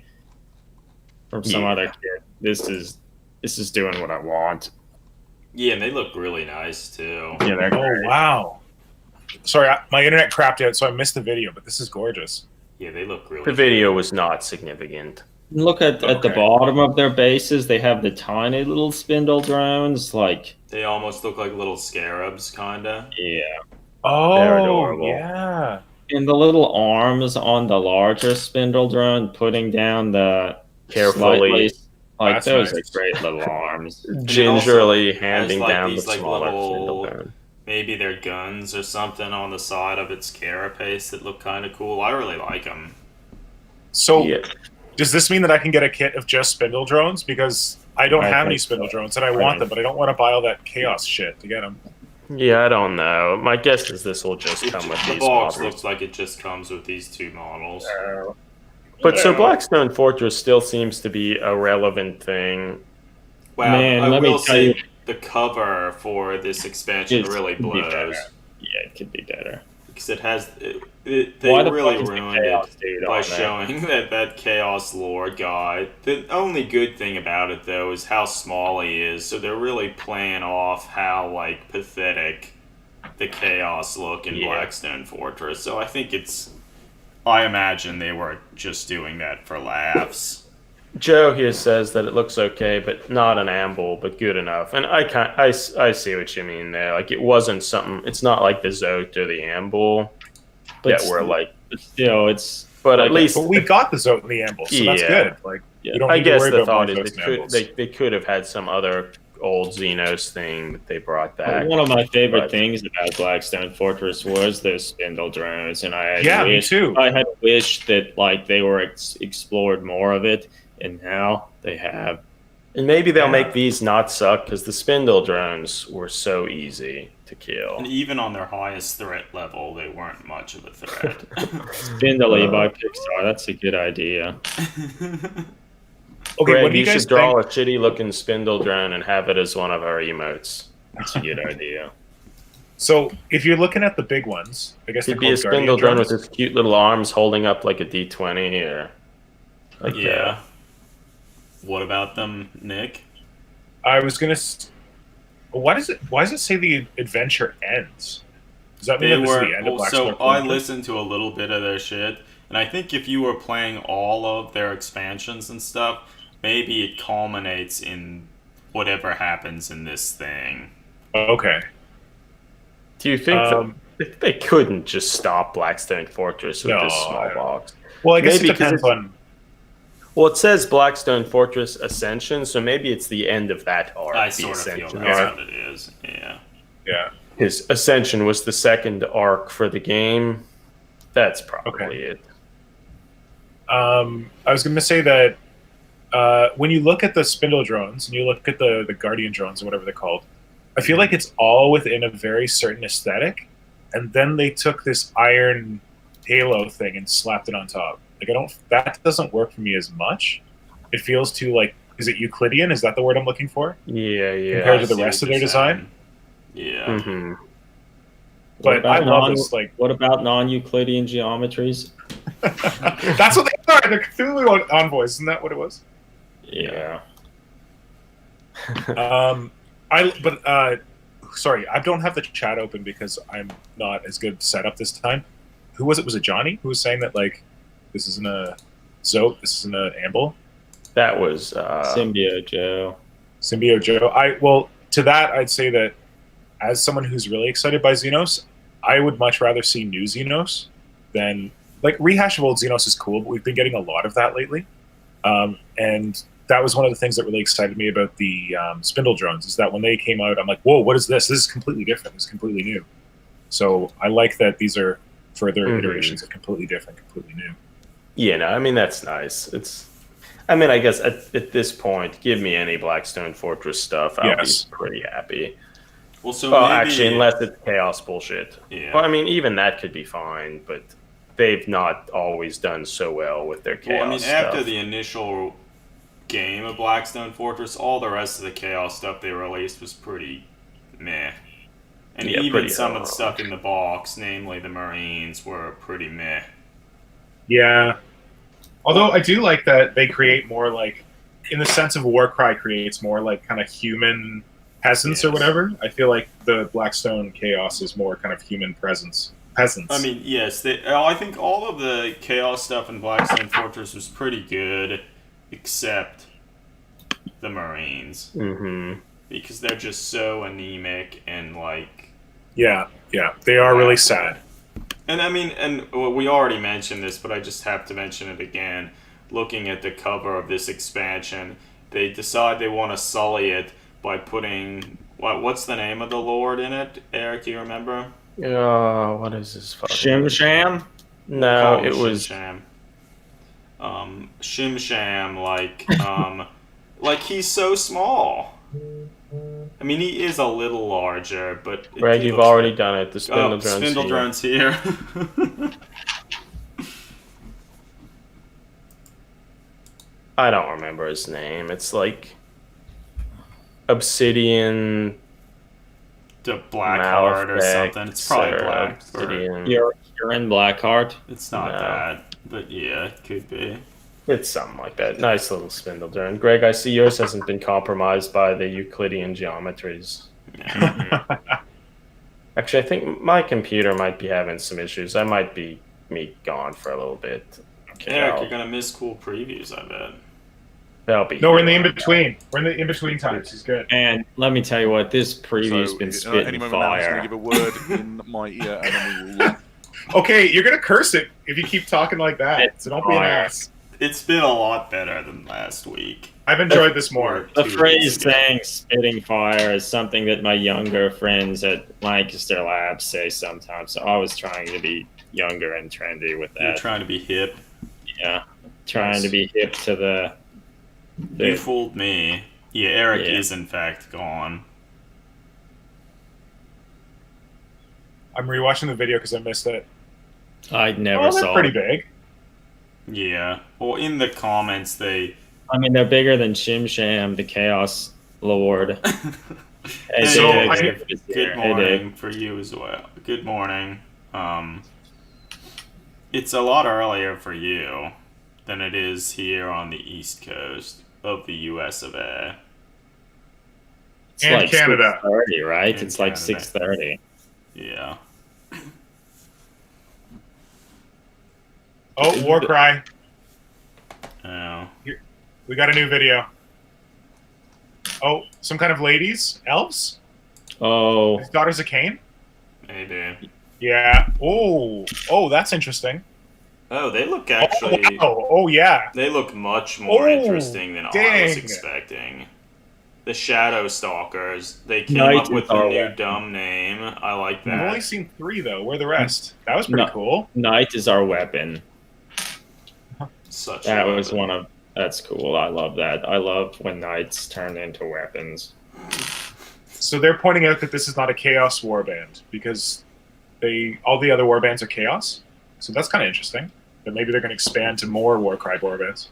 B: from some other kid. This is doing what I want.
A: Yeah, and they look really nice too.
B: Yeah, they're great.
F: Oh wow! Sorry, my internet crapped out, so I missed the video. But this is gorgeous.
A: Yeah, they look really.
C: The video was not significant.
B: Look at the bottom of their bases. They have the tiny little spindle drones. Like
A: they almost look like little scarabs, kinda.
B: Yeah.
F: Oh,
C: they're adorable.
F: Yeah.
B: And the little arms on the larger spindle drone, putting down the
C: Carefully.
B: like those
F: nice.
B: are great little arms.
C: Gingerly handing
A: like
C: down the
A: these, like,
C: smaller
A: little-
C: spindle drone.
A: Maybe they're guns or something on the side of its carapace that look kind of cool. I really like them.
F: So,
C: Yeah.
F: does this mean that I can get a kit of just spindle drones? Because I don't have any spindle drones, and I want them, but I don't want to buy all that chaos shit to get them.
C: Yeah, I don't know. My guess is this will just come with
A: The
C: these
A: box
C: models.
A: looks like it just comes with these two models.
C: But so Blackstone Fortress still seems to be a relevant thing.
A: Well,
B: Man,
A: I
B: let me
A: will
B: tell
A: say
B: you-
A: the cover for this expansion really
B: could be better.
A: blows.
B: Yeah, it could be better.
A: Because it has.
B: Why
A: They
B: the
A: really
B: fuck is the
A: ruined
B: Chaos
A: it
B: dude
A: by
B: on there?
A: showing that Chaos Lord guy. The only good thing about it, though, is how small he is. So they're really playing off how, like, pathetic the Chaos look in Blackstone Fortress. So I think it's. I imagine they were just doing that for laughs.
C: Joe here says that it looks okay, but not an amble, but good enough. And I see what you mean there. Like it wasn't something. It's not like the Zote or the amble that were like.
B: But still, it's.
C: But
B: like
C: at least
F: But we got the Zote and the Amble, so that's good. Like, you don't
C: I
F: need to
C: guess
F: worry
C: the
F: about
C: thought
F: more
C: is
F: Zotes and Ambles.
C: they could have had some other old Xenos thing that they brought back.
B: One of my favorite things about Blackstone Fortress was those spindle drones, and I had
F: me too.
B: I had wished that like they were explored more of it, and now they have.
C: And maybe they'll make these not suck because the spindle drones were so easy to kill.
A: And even on their highest threat level, they weren't much of a threat.
B: Spindly by Pixar. That's a good idea.
F: Okay,
C: Greg,
F: what do you
C: you
F: guys
C: should draw
F: think?
C: a shitty-looking spindle drone and have it as one of our emotes.
B: That's a good idea.
F: So, if you're looking at the big ones, I guess
C: It'd
F: they're
C: be a
F: called
C: spindle
F: Guardian
C: drone with
F: drones.
C: his cute little arms holding up like a D20 or like
A: Yeah. What about them, Nick?
F: I was gonna. Why does it say the adventure ends? Does that mean
A: They
F: that this
A: were.
F: is the end of
A: Well,
F: Blackstone
A: so I
F: Fortress?
A: listened to a little bit of their shit, and I think if you were playing all of their expansions and stuff, maybe it culminates in whatever happens in this thing.
F: Okay.
C: Do you think that they couldn't just stop Blackstone Fortress with this small box?
F: Well, I guess
C: Maybe
F: it depends
C: 'cause
F: on.
C: Well, it says Blackstone Fortress Ascension, so maybe it's the end of that arc.
A: I
C: the
A: sort of feel
C: Ascension
A: that's
C: arc.
A: what it is. Yeah.
F: Yeah.
C: His Ascension was the second arc for the game. That's probably it.
F: I was going to say that when you look at the spindle drones and you look at the Guardian drones or whatever they're called, I feel like it's all within a very certain aesthetic, and then they took this iron halo thing and slapped it on top. Like that doesn't work for me as much. It feels too like is it Euclidean? Is that the word I'm looking for?
C: Yeah, yeah.
F: Compared to the rest of their design?
A: Yeah.
C: Mm-hmm.
F: But I love this. Like,
B: what about non-Euclidean geometries?
F: that's what they are. They're Cthulhu envoys. Isn't that what it was?
B: Yeah.
F: Sorry, I don't have the chat open because I'm not as good set up this time. Who was it? Was it Johnny who was saying that like this isn't a Zote, this isn't an Amble?
C: That was
B: Symbio Joe.
F: Symbio Joe. To that I'd say that as someone who's really excited by Xenos, I would much rather see new Xenos than like rehash of old Xenos is cool, but we've been getting a lot of that lately. And that was one of the things that really excited me about the spindle drones is that when they came out, I'm like, whoa, what is this? This is completely different. This is completely new. So I like that these are further iterations of completely different, completely new.
C: Yeah, no, I mean, that's nice. I guess at this point, give me any Blackstone Fortress stuff. I'll be pretty happy.
A: Well,
C: actually, unless it's chaos bullshit.
A: Yeah.
C: Well, I mean, even that could be fine, but they've not always done so well with their chaos stuff.
A: After the initial game of Blackstone Fortress, all the rest of the chaos stuff they released was pretty meh. And even some of the stuff in the box, namely the Marines, were pretty meh.
F: Yeah. Although I do like that they create more like, in the sense of Warcry creates more like kind of human peasants or whatever. I feel like the Blackstone Chaos is more kind of human peasants.
A: I mean, yes. I think all of the chaos stuff in Blackstone Fortress was pretty good, except the Marines.
C: Mm-hmm.
A: Because they're just so anemic and like...
F: Yeah, they are really sad.
A: And I mean, we already mentioned this, but I just have to mention it again. Looking at the cover of this expansion, they decide they want to sully it by putting... What's the name of the Lord in it? Eric, do you remember?
C: What is this fucking...
B: Shim Sham?
C: No, it was...
A: Shim Sham, like he's so small. I mean, he is a little larger, but...
C: Greg, you've already done it. The Spindle Drone's
A: Spindle Drone's here.
C: I don't remember his name. It's like... Obsidian...
A: The Blackheart or something. It's probably Black.
B: You're in Blackheart?
A: It's not that, but yeah, it could be.
C: It's something like that. Nice little spindle drone. Greg, I see yours hasn't been compromised by the Euclidean geometries.
A: Yeah.
C: Actually, I think my computer might be having some issues. I might be gone for a little bit.
A: Okay, Eric, you're gonna miss cool previews, I bet.
C: That'll be.
F: No, we're in the in-between. We're in the in-between times. He's good.
B: And let me tell you what, this preview's been spitting
D: any moment
B: fire.
D: now, I'm going to give a word in my ear, and then we will...
F: Okay, you're gonna curse it if you keep talking like that. So don't be an ass.
A: It's been a lot better than last week.
F: I've enjoyed this more.
B: The phrase saying spitting fire is something that my younger friends at Lancaster Labs say sometimes. So I was trying to be younger and trendy with that.
A: You're trying to be hip.
B: Yeah. Trying to be hip to the...
A: You fooled me. Yeah, Eric is in fact gone.
F: I'm rewatching the video because I missed it.
B: I never saw
F: pretty big.
A: Yeah. Well, in the comments, they're
B: bigger than Shim Sham, the Chaos Lord.
A: Good morning for you as well. Good morning. It's a lot earlier for you than it is here on the East Coast of the US of A.
B: It's
F: and
B: like
F: Canada.
B: 6:30, right?
A: And
B: it's like
A: Canada.
B: 6:30.
A: Yeah.
F: Oh, Warcry.
A: Oh.
F: We got a new video. Oh, some kind of ladies? Elves?
B: Oh.
F: His daughters of Cain?
A: Maybe.
F: Yeah. Oh, that's interesting.
A: Oh, they look actually...
F: Oh, yeah.
A: They look much more interesting than I was
F: dang.
A: expecting. The Shadow Stalkers. They came
B: Night
A: up with
B: is
A: a
B: our
A: new
B: weapon.
A: dumb name. I like
F: I've only
A: that.
F: seen 3, though. Where are the rest? That was pretty cool.
B: Night is our weapon.
A: Such
B: That
A: a
B: was
A: weapon.
B: one of... That's cool. I love that. I love when knights turn into weapons.
F: So they're pointing out that this is not a Chaos warband because all the other warbands are Chaos. So that's kind of interesting. But maybe they're going to expand to more Warcry warbands.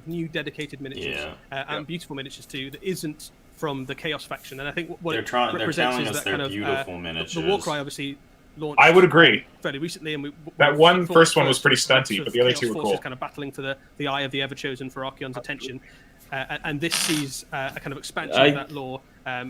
E: of new dedicated miniatures and beautiful miniatures too that isn't from the Chaos faction. And I think what it represents is that kind of
A: beautiful miniatures.
E: The Warcry obviously launched.
F: I would agree.
E: Fairly recently, and
F: that first one was pretty stunty, but the other two were cool.
E: Kind of battling for the eye of the Everchosen for Archeon's attention, and this sees a kind of expansion of that lore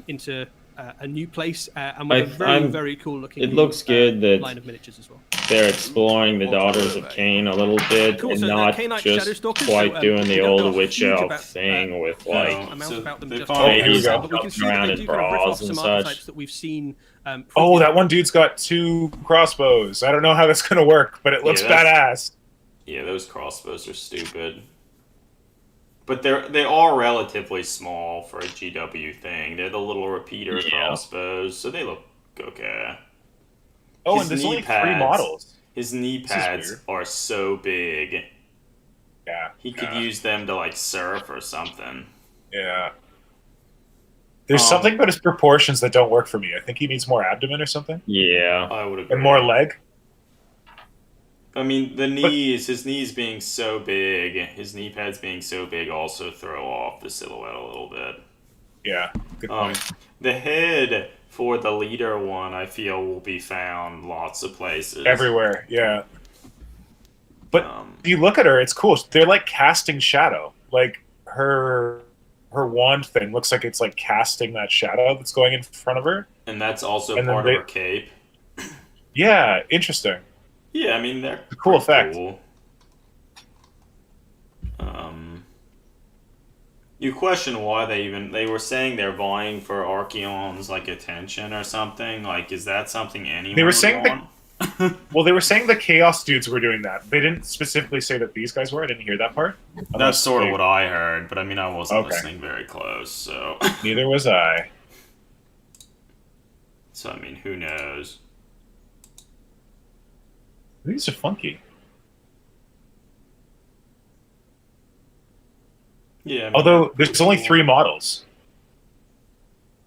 E: into a new place and with a very, very cool looking.
B: It looks good that
E: line of miniatures as well.
B: They're exploring the Daughters of Cain a little bit and not just quite doing the old witch elf thing with like
E: ladies
B: jumping around in bras and such.
E: That we've seen.
F: That one dude's got 2 crossbows. I don't know how that's going to work, but it looks badass.
A: Yeah, those crossbows are stupid. But they are relatively small for a GW thing. They're the little repeater crossbows, so they look okay.
F: Oh, and there's only 3 models.
A: His knee pads are so big.
F: Yeah.
A: He could use them to, like, surf or something.
F: Yeah. There's something about his proportions that don't work for me. I think he needs more abdomen or something.
B: Yeah.
A: I would agree.
F: And more leg.
A: I mean, his knees being so big, his knee pads being so big also throw off the silhouette a little bit.
F: Yeah, good point.
A: The head for the leader one, I feel, will be found lots of places.
F: Everywhere, yeah. But if you look at her, it's cool. They're like casting shadow. Like her wand thing looks like it's like casting that shadow that's going in front of her.
A: And that's also part of her cape.
F: Yeah, interesting.
A: Yeah, I mean, they're
F: a cool effect.
A: Cool. You question why they were saying they're vying for Archeon's like attention or something. Like, is that something anyone
F: they were saying
A: want?
F: Well, they were saying the Chaos dudes were doing that. They didn't specifically say that these guys were. I didn't hear that part.
A: That's sort of what I heard, but I mean, I wasn't listening very close, so.
F: Neither was I.
A: So, I mean, who knows?
F: These are funky.
A: Yeah. I mean,
F: although there's only 3 models.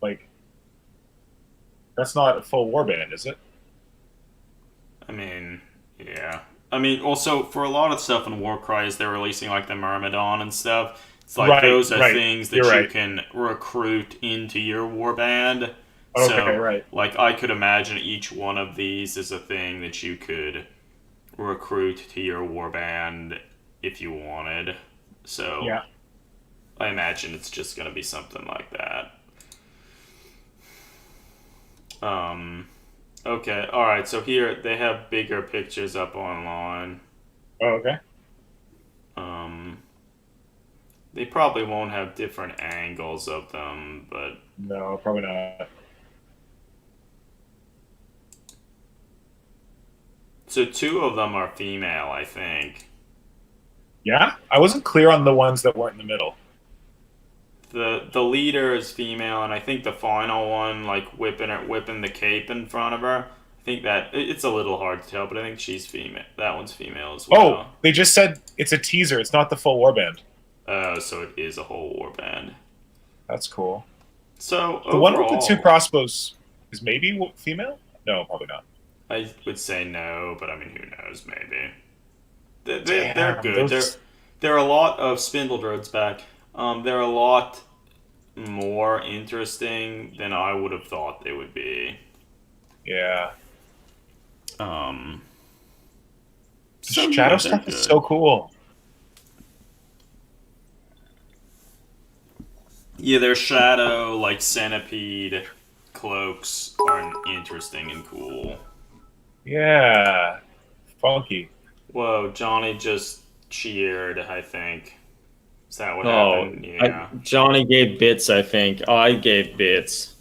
F: Like, that's not a full warband, is it?
A: I mean, yeah. I mean, also, for a lot of stuff in Warcry, they're releasing, like, the Myrmidon and stuff. It's like, those are things that you can recruit into your warband.
F: Okay,
A: so, like, I could imagine each one of these is a thing that you could recruit to your warband if you wanted. So,
F: yeah.
A: I imagine it's just going to be something like that. Okay, alright, so here they have bigger pictures up online.
F: Oh, okay.
A: They probably won't have different angles of them, but...
F: No, probably not.
A: So 2 of them are female, I think.
F: Yeah? I wasn't clear on the ones that weren't in the middle.
A: The leader is female, and I think the final one, like, whipping the cape in front of her, I think that... It's a little hard to tell, but I think she's female. That one's female as well.
F: Oh, they just said it's a teaser. It's not the full warband.
A: Oh, so it is a whole warband.
F: That's cool.
A: So,
F: the one with the 2 crossbows is maybe female? No, probably not.
A: I would say no, but I mean, who knows? Maybe. They're good. There are a lot of Spindle Droids back. They're a lot more interesting than I would have thought they would be.
F: Yeah.
A: So
F: shadow stuff is so cool.
A: Yeah, their shadow, like centipede cloaks are interesting and cool.
F: Yeah. Funky.
B: Whoa,
A: Johnny just cheered, I think. Is that what happened? Yeah.
B: Johnny gave bits, I think. Oh, I gave bits.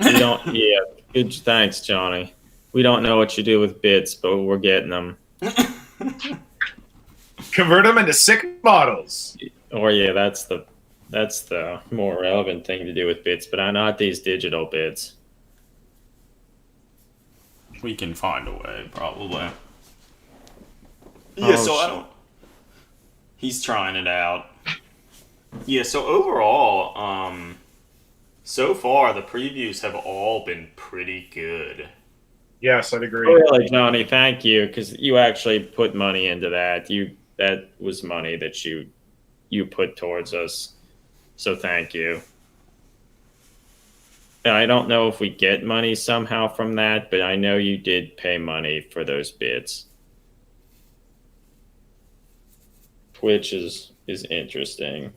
B: We don't. Yeah. Good. Thanks, Johnny. We don't know what you do with bits, but we're getting them.
F: Convert them into sick models.
B: Or yeah, that's the more relevant thing to do with bits, but not these digital bits.
A: We can find a way, probably. Yeah, so I don't... He's trying it out. Yeah, so overall, so far, the previews have all been pretty good.
F: Yes, I'd agree.
B: Really, Johnny, thank you, because you actually put money into that. That was money that you you put towards us. So thank you. And I don't know if we get money somehow from that, but I know you did pay money for those bits. Which is interesting.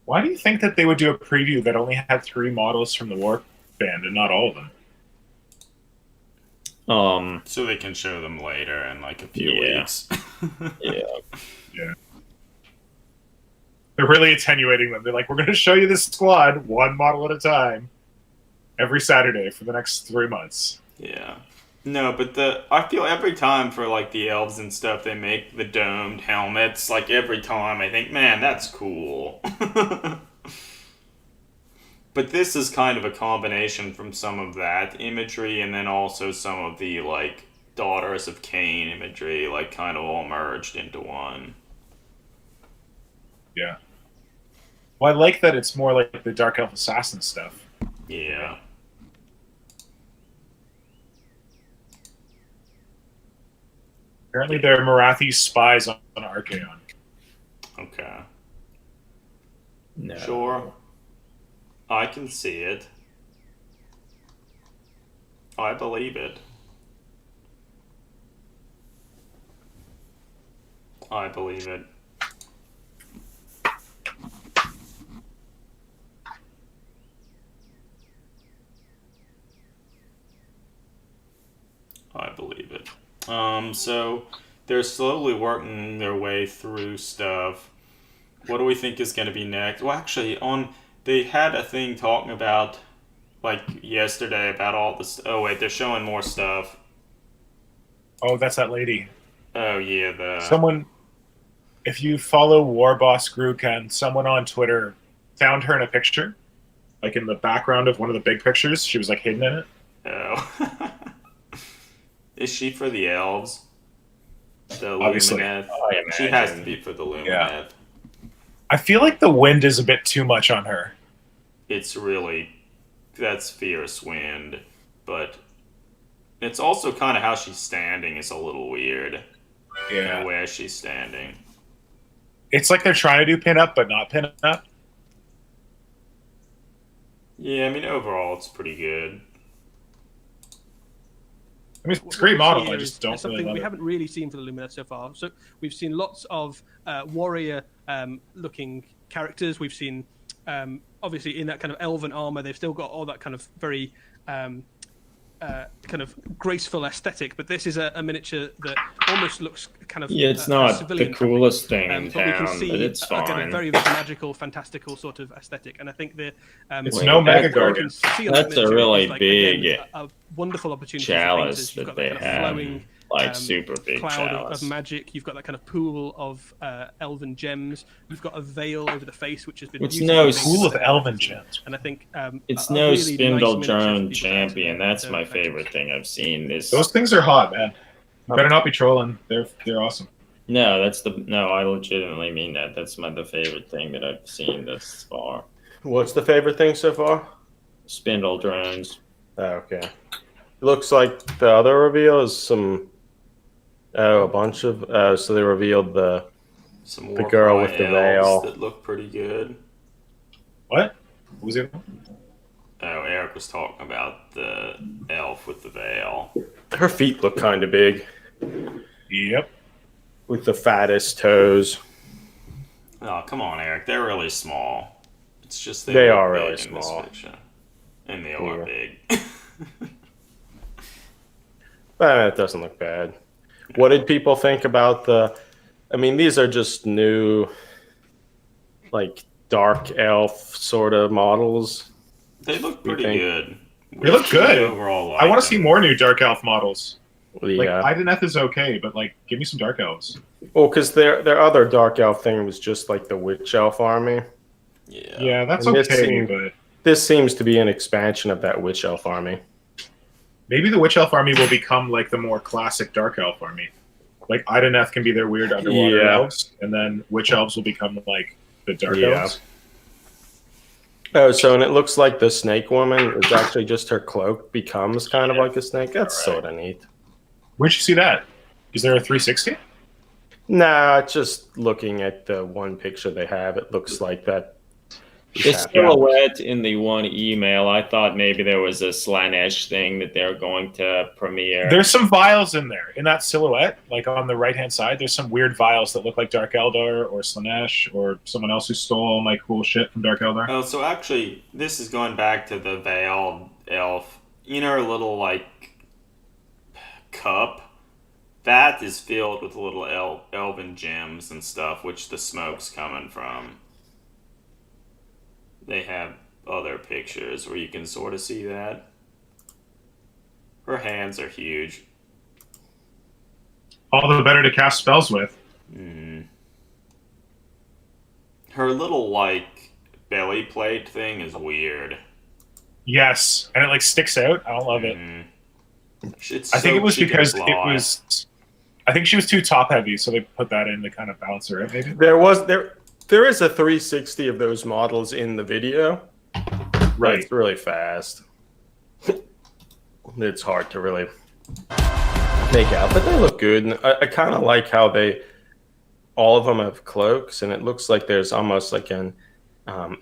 F: Why do you think that they would do a preview that only had 3 models from the War Band and not all of them?
A: So they can show them later in like a few weeks.
B: Yeah.
F: They're really attenuating them. They're like, we're going to show you this squad 1 model at a time every Saturday for the next 3 months.
A: Yeah. No, but I feel every time for like the elves and stuff, they make the domed helmets. Like every time, I think, man, that's cool. But this is kind of a combination from some of that imagery and then also some of the like Daughters of Cain imagery, like kind of all merged into one.
F: Yeah. Well, I like that it's more like the Dark Elf Assassin stuff.
A: Yeah.
F: Apparently they're Marathi spies on Archaon.
A: Okay.
B: No.
A: Sure. I can see it. I believe it. I believe it. I believe it. So they're slowly working their way through stuff. What do we think is going to be next? Well, actually, they had a thing talking about, like, yesterday about all this. Oh, wait, they're showing more stuff.
F: Oh, that's that lady.
A: Oh, yeah,
F: Someone, if you follow War Boss Grukan, someone on Twitter found her in a picture, like in the background of one of the big pictures. She was, like, hidden in it.
A: Oh. Is she for the elves? The
F: Obviously.
A: Lumineth? She has to be for the Lumineth.
F: Yeah. I feel like the wind is a bit too much on her.
A: It's really... That's fierce wind. But it's also kind of how she's standing is a little weird.
F: Yeah.
A: Where she's standing.
F: It's like they're trying to do pin-up, but not pin-up.
A: Yeah, I mean, overall, it's pretty good.
F: I mean, it's a great model. I just don't
E: something
F: really love
E: we
F: it.
E: haven't really seen for the Lumineth so far. So we've seen lots of warrior-looking characters. We've seen, obviously, in that kind of elven armor, they've still got all that kind of very kind of graceful aesthetic. But this is a miniature that almost looks kind of
B: it's not the coolest thing in
E: but we can
B: town,
E: see
B: but it's fine.
E: a kind of very, very magical, fantastical sort of aesthetic. And I think the
F: it's no Mega Guardian.
B: That's a really big
E: a wonderful opportunity
B: chalice
E: for
B: that
E: painters.
B: they
E: You've got that
B: have,
E: flowing,
B: like super big
E: cloud
B: chalice.
E: of magic. You've got that kind of pool of elven gems. You've got a veil over the face, which has been
B: It's no
F: pool of elven gems.
E: And I think
B: it's
E: a
B: no
E: really
B: spindle
E: nice miniature
B: drone
E: for people to
B: champion. That's
E: so
B: my
E: effective.
B: favorite thing I've seen.
F: Those things are hot, man. You better not be trolling. They're awesome.
B: No, I legitimately mean that. That's the favorite thing that I've seen thus far.
C: What's the favorite thing so far?
B: Spindle drones.
C: Oh, okay. It looks like the other reveal is a bunch of. So they revealed the girl with the veil
A: that look pretty good.
F: What was it?
A: Oh, Eric was talking about the elf with the veil.
C: Her feet look kind of big.
F: Yep.
C: With the fattest toes.
A: Oh, come on, Eric. They're really small. It's just
C: they
A: look
C: are
A: big
C: really
A: in
C: small.
A: This picture. And they are big.
C: It doesn't look bad. What did people think about these are just new, like, dark elf sort of models.
A: They look pretty good.
F: They look good.
A: Overall,
F: I want to see more new Dark Elf models.
C: Yeah.
F: Like, Ideneth is okay, but, like, give me some Dark Elves.
C: Well, because their other Dark Elf thing was just, like, the Witch Elf army.
F: Yeah, that's
C: And
F: okay, but...
C: This seems to be an expansion of that Witch Elf army.
F: Maybe the Witch Elf army will become, like, the more classic Dark Elf army. Like, Ideneth can be their weird underwater elves, and then Witch Elves will become, like, the Dark Elves.
C: Oh, so and it looks like the Snake Woman is actually just her cloak becomes kind of like a snake. That's sort of neat.
F: Where'd you see that? Is there a 360?
C: Nah, just looking at the one picture they have, it looks like that.
B: The silhouette in the one email, I thought maybe there was a Slanesh thing that they're going to premiere.
F: There's some vials in there in that silhouette, like on the right-hand side. There's some weird vials that look like Dark Eldar or Slanesh or someone else who stole all my cool shit from Dark Eldar.
A: Oh, so actually, this is going back to the veiled elf. You know, her little like cup. That is filled with little elven gems and stuff, which the smoke's coming from. They have other pictures where you can sort of see that. Her hands are huge.
F: All the better to cast spells with.
A: Her little, like, belly plate thing is weird.
F: Yes, and it, like, sticks out. I don't love it.
A: I
F: think it was because it was... I think she was too top-heavy, so they put that in to kind of balance her out, maybe?
C: There is a 360 of those models in the video.
F: Right.
C: It's really fast. It's hard to really make out, but they look good. And I kind of like how all of them have cloaks, and it looks like there's almost like an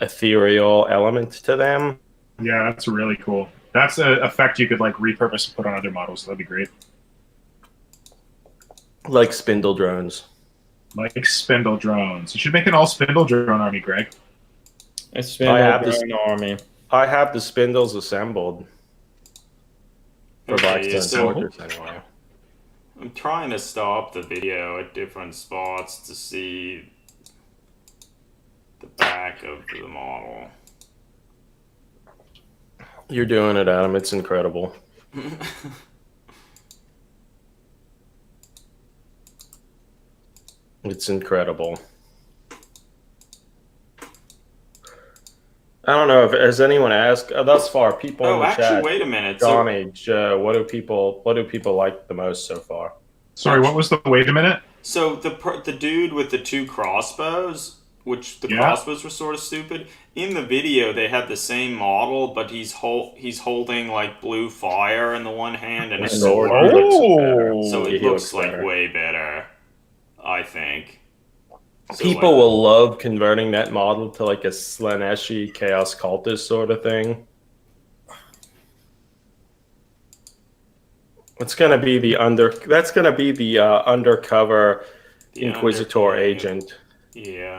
C: ethereal element to them.
F: Yeah, that's really cool. That's an effect you could like repurpose and put on other models. That'd be great.
C: Like spindle drones.
F: Like spindle drones. You should make an all spindle drone army, Greg.
B: A spindle drone army.
C: I have the spindles assembled. For Blackstone Fortress, anyway.
A: I'm trying to stop the video at different spots to see the back of the model.
C: You're doing it, Adam. It's incredible. It's incredible. I don't know if has anyone asked thus far. People in the chat.
A: Wait a minute,
C: Johnny, Joe, what do people like the most so far?
F: Sorry, what was the wait a minute?
A: So the dude with the two crossbows, which the crossbows were sort of stupid. In the video, they have the same model, but he's holding like blue fire in the one hand and a sword. So it looks like way better, I think.
C: People will love converting that model to like a Slaneshi Chaos Cultist sort of thing. It's gonna be the undercover Inquisitor agent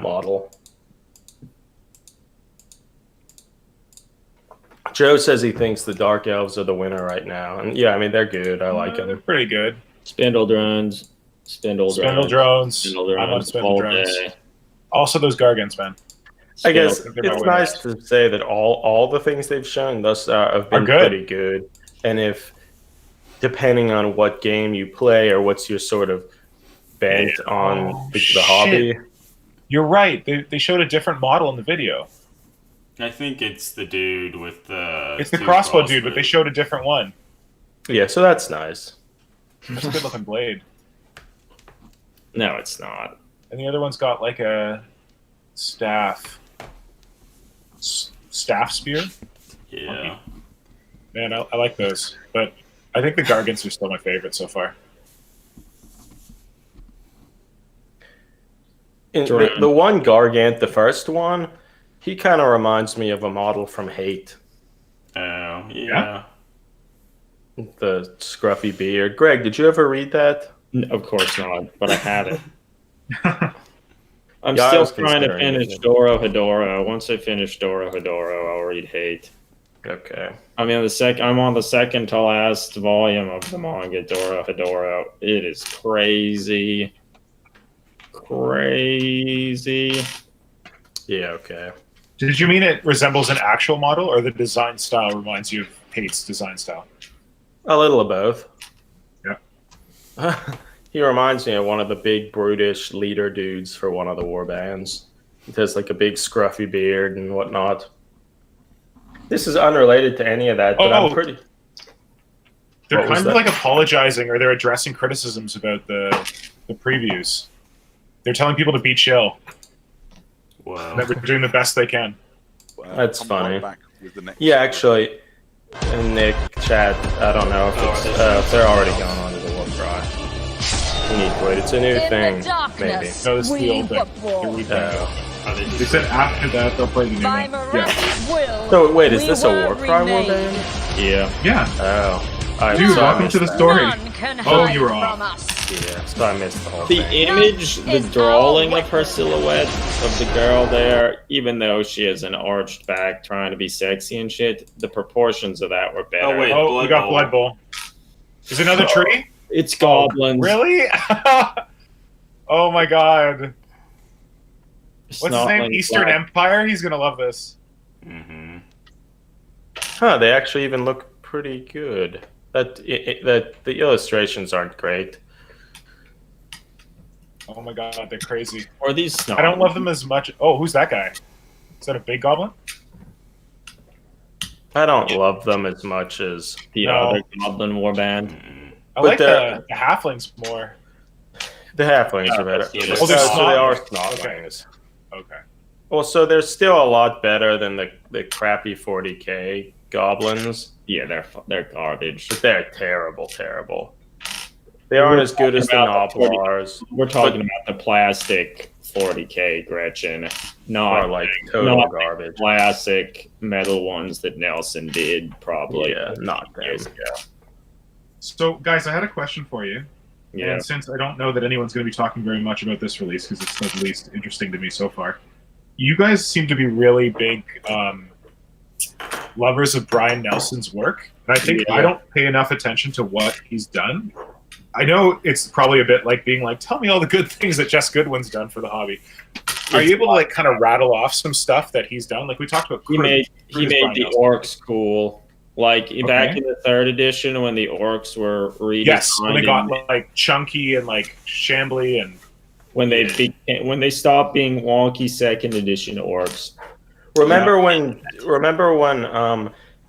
C: model. Joe says he thinks the Dark Elves are the winner right now, and yeah, I mean they're good. I like them.
F: They're pretty good.
B: Spindle drones. Spindle drones.
F: I love spindle drones. Also, those Gargants, man.
C: I guess it's nice to say that all the things they've shown thus have been pretty good. And if, depending on what game you play or what's your sort of bent on the hobby.
F: You're right. They showed a different model in the video.
A: I think it's the dude with the...
F: It's the crossbow dude, but they showed a different one.
C: Yeah, so that's nice.
F: That's a good-looking blade.
B: No, it's not.
F: And the other one's got like a staff spear.
A: Yeah.
F: Man, I like those. But I think the Gargants are still my favorite so far.
C: The one Gargant, the first one, he kind of reminds me of a model from Hate.
A: Oh, yeah.
C: The scruffy beard. Greg, did you ever read that?
B: Of course not, but I had it. I'm still trying to finish Doro Hedoro. Once I finish Doro Hedoro, I'll read Hate.
C: Okay.
B: I'm on the second to last volume of the manga Doro Hedoro. It is crazy. Crazy.
C: Yeah, okay.
F: Did you mean it resembles an actual model, or the design style reminds you of Hate's design style?
C: A little of both.
F: Yeah.
C: He reminds me of one of the big brutish leader dudes for one of the war bands. He has like a big scruffy beard and whatnot. This is unrelated to any of that, but I'm pretty...
F: They're kind of like apologizing, or they're addressing criticisms about the previews. They're telling people to be chill.
A: Wow.
F: That we're doing the best they can.
C: That's funny. Yeah, actually, in Nick chat, I don't know if it's they're already going on to the war cry. you need to wait. It's a new
G: In
C: thing,
G: the darkness,
F: No, this is the
G: we
F: old thing.
G: were
F: The
G: born.
F: replay. They said after that they'll play the new
G: By
F: one.
G: miraculous will,
C: So wait, is
G: we
C: this a
G: were
C: Warcry
G: remade.
C: warband?
B: Yeah.
C: Oh. I
F: Dude,
C: so I
F: welcome
C: missed
F: to the
C: that.
F: story.
G: None can
F: Oh,
G: hide
F: you were
G: from
F: off.
G: us.
C: Yeah, so I missed the whole
B: The
C: thing.
B: image, the
G: It's
B: drawing
G: our
B: of her silhouette of the girl there, even though she has an arched back trying to be sexy and shit, the proportions of that were better.
A: Oh, wait.
F: Oh,
A: Blood
F: we got
A: Bowl.
F: Blood Bowl. Is it another tree?
B: It's goblins.
F: Really? Oh my god. What's his name?
B: Snotling
F: Eastern
B: black.
F: Empire? He's gonna love this.
A: Mm-hmm.
C: Huh, they actually even look pretty good. That the illustrations aren't great.
F: Oh my god, they're crazy.
B: Or these snot.
F: I don't love them as much. Oh, who's that guy? Is that a big goblin?
C: I don't love them as much as
B: The
F: No.
B: other goblin warband.
F: I
C: But
F: like
C: they're-
F: the halflings more.
C: the halflings are better.
A: Yeah,
F: Oh, they're
C: So they are
F: snotlings.
C: snotlings.
F: Okay.
C: Well, so they're still a lot better than the crappy 40k goblins,
B: Yeah, they're garbage.
C: but they're terrible. They aren't as good as the
B: about the 40.
C: Noblars,
B: We're talking about the plastic 40k Gretchen, not
C: or like total
B: not
C: garbage.
B: classic metal ones that Nelson did probably
C: Yeah, not them.
B: years ago.
F: So, guys, I had a question for you.
B: Yeah.
F: And since I don't know that anyone's going to be talking very much about this release because it's the least interesting to me so far, you guys seem to be really big lovers of Brian Nelson's work. And I think
B: Yeah.
F: I don't pay enough attention to what he's done. I know it's probably a bit like being like, tell me all the good things that Jess Goodwin's done for the hobby. Are you able to like kind of rattle off some stuff that he's done? Like we talked about.
B: He
F: Crew.
B: made
F: Crew's Brian
B: the
F: Nelson.
B: orcs cool. Like back
F: Okay.
B: in the 3rd edition when the orcs were redesigned.
F: Yes, when they got
B: and
F: like chunky and like shambly and
B: when they stopped being wonky 2nd edition orcs.
C: Remember when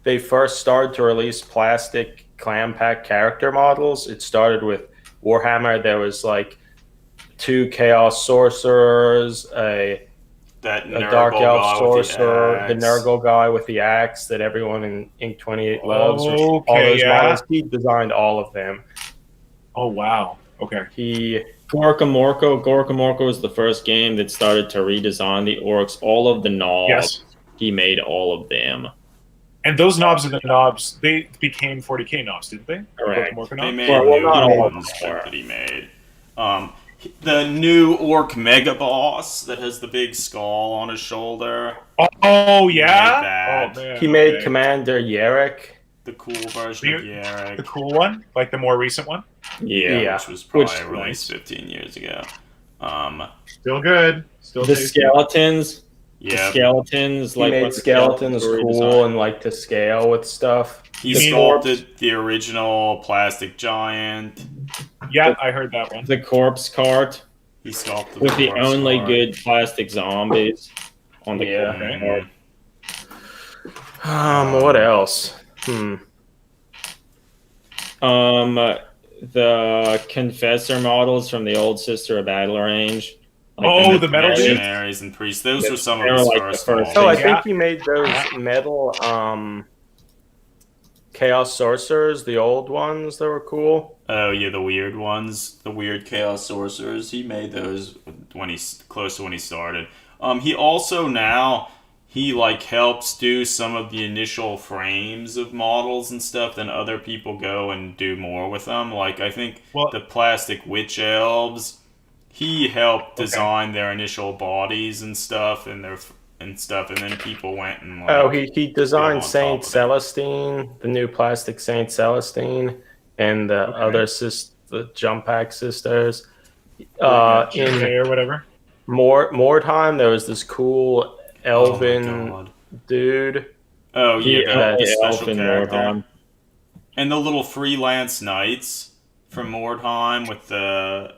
C: they first started to release plastic clam pack character models? It started with Warhammer. There was like 2 Chaos Sorcerers, a Dark Elf Sorcerer, the Nurgle guy with the axe that everyone in Ink 28 loves. All
F: Okay,
C: those
F: yeah.
C: models. He designed all of them.
F: oh wow, okay.
C: He
B: Gorkamorko was the first game that started to redesign the orcs. All of the knobs,
F: Yes.
B: he made all of them.
F: And those knobs are the knobs. They became 40k knobs, didn't they?
B: Correct.
F: More
A: They
F: knobs?
A: made
B: Well,
A: new
B: not all of
A: ones
B: them.
A: that he made. The new orc mega boss that has the big skull on his shoulder.
F: Oh
A: He
F: yeah.
A: made that.
F: Oh man.
C: he made
F: okay.
C: Commander Yerrick.
A: The cool version of
F: The
A: Yarrick,
F: cool one, like the more recent one.
B: Yeah.
A: which was probably
B: Which-
A: released 15 years ago.
F: Still good. Still
B: The
F: tasty.
B: skeletons. The
A: Yeah,
B: skeletons.
C: He
B: Like
C: made
B: what the
C: skeletons
B: were
C: cool
B: redesigned.
C: and like to scale with stuff.
A: he
F: You mean-
A: sculpted the original plastic giant.
F: Yeah, I heard that one.
B: The corpse cart
A: He sculpted
B: with the
A: corpse
B: only
A: cart.
B: good plastic zombies on the
C: Yeah.
B: corpse cart.
C: What else?
B: The Confessor models from the old Sister of Battle Range.
F: Oh, the metal dudes?
A: Missionaries and priests. Those
B: Yeah,
A: were some
B: they
A: of
B: were
A: his
B: like the
A: first
B: first
A: models.
C: Oh, I
F: Yeah.
C: think he made those metal Chaos Sorcerers, the old ones that were cool.
A: Oh yeah, the weird ones, the weird chaos sorcerers. He made those when he's close to when he started. He also now he like helps do some of the initial frames of models and stuff. Then other people go and do more with them. Like I think
F: Well-
A: the plastic witch elves. He helped design their initial bodies and stuff, and then people went and like.
C: Oh, he designed
A: on
C: Saint
A: top of it.
C: Celestine, the new plastic Saint Celestine, and the other the Jump Pack sisters. In
F: or whatever.
C: Mordheim, there was this cool elven
A: Oh my God.
C: dude.
A: Oh yeah, the special
B: Elfin
A: character.
B: Mordheim.
A: And the little freelance knights from Mordheim with the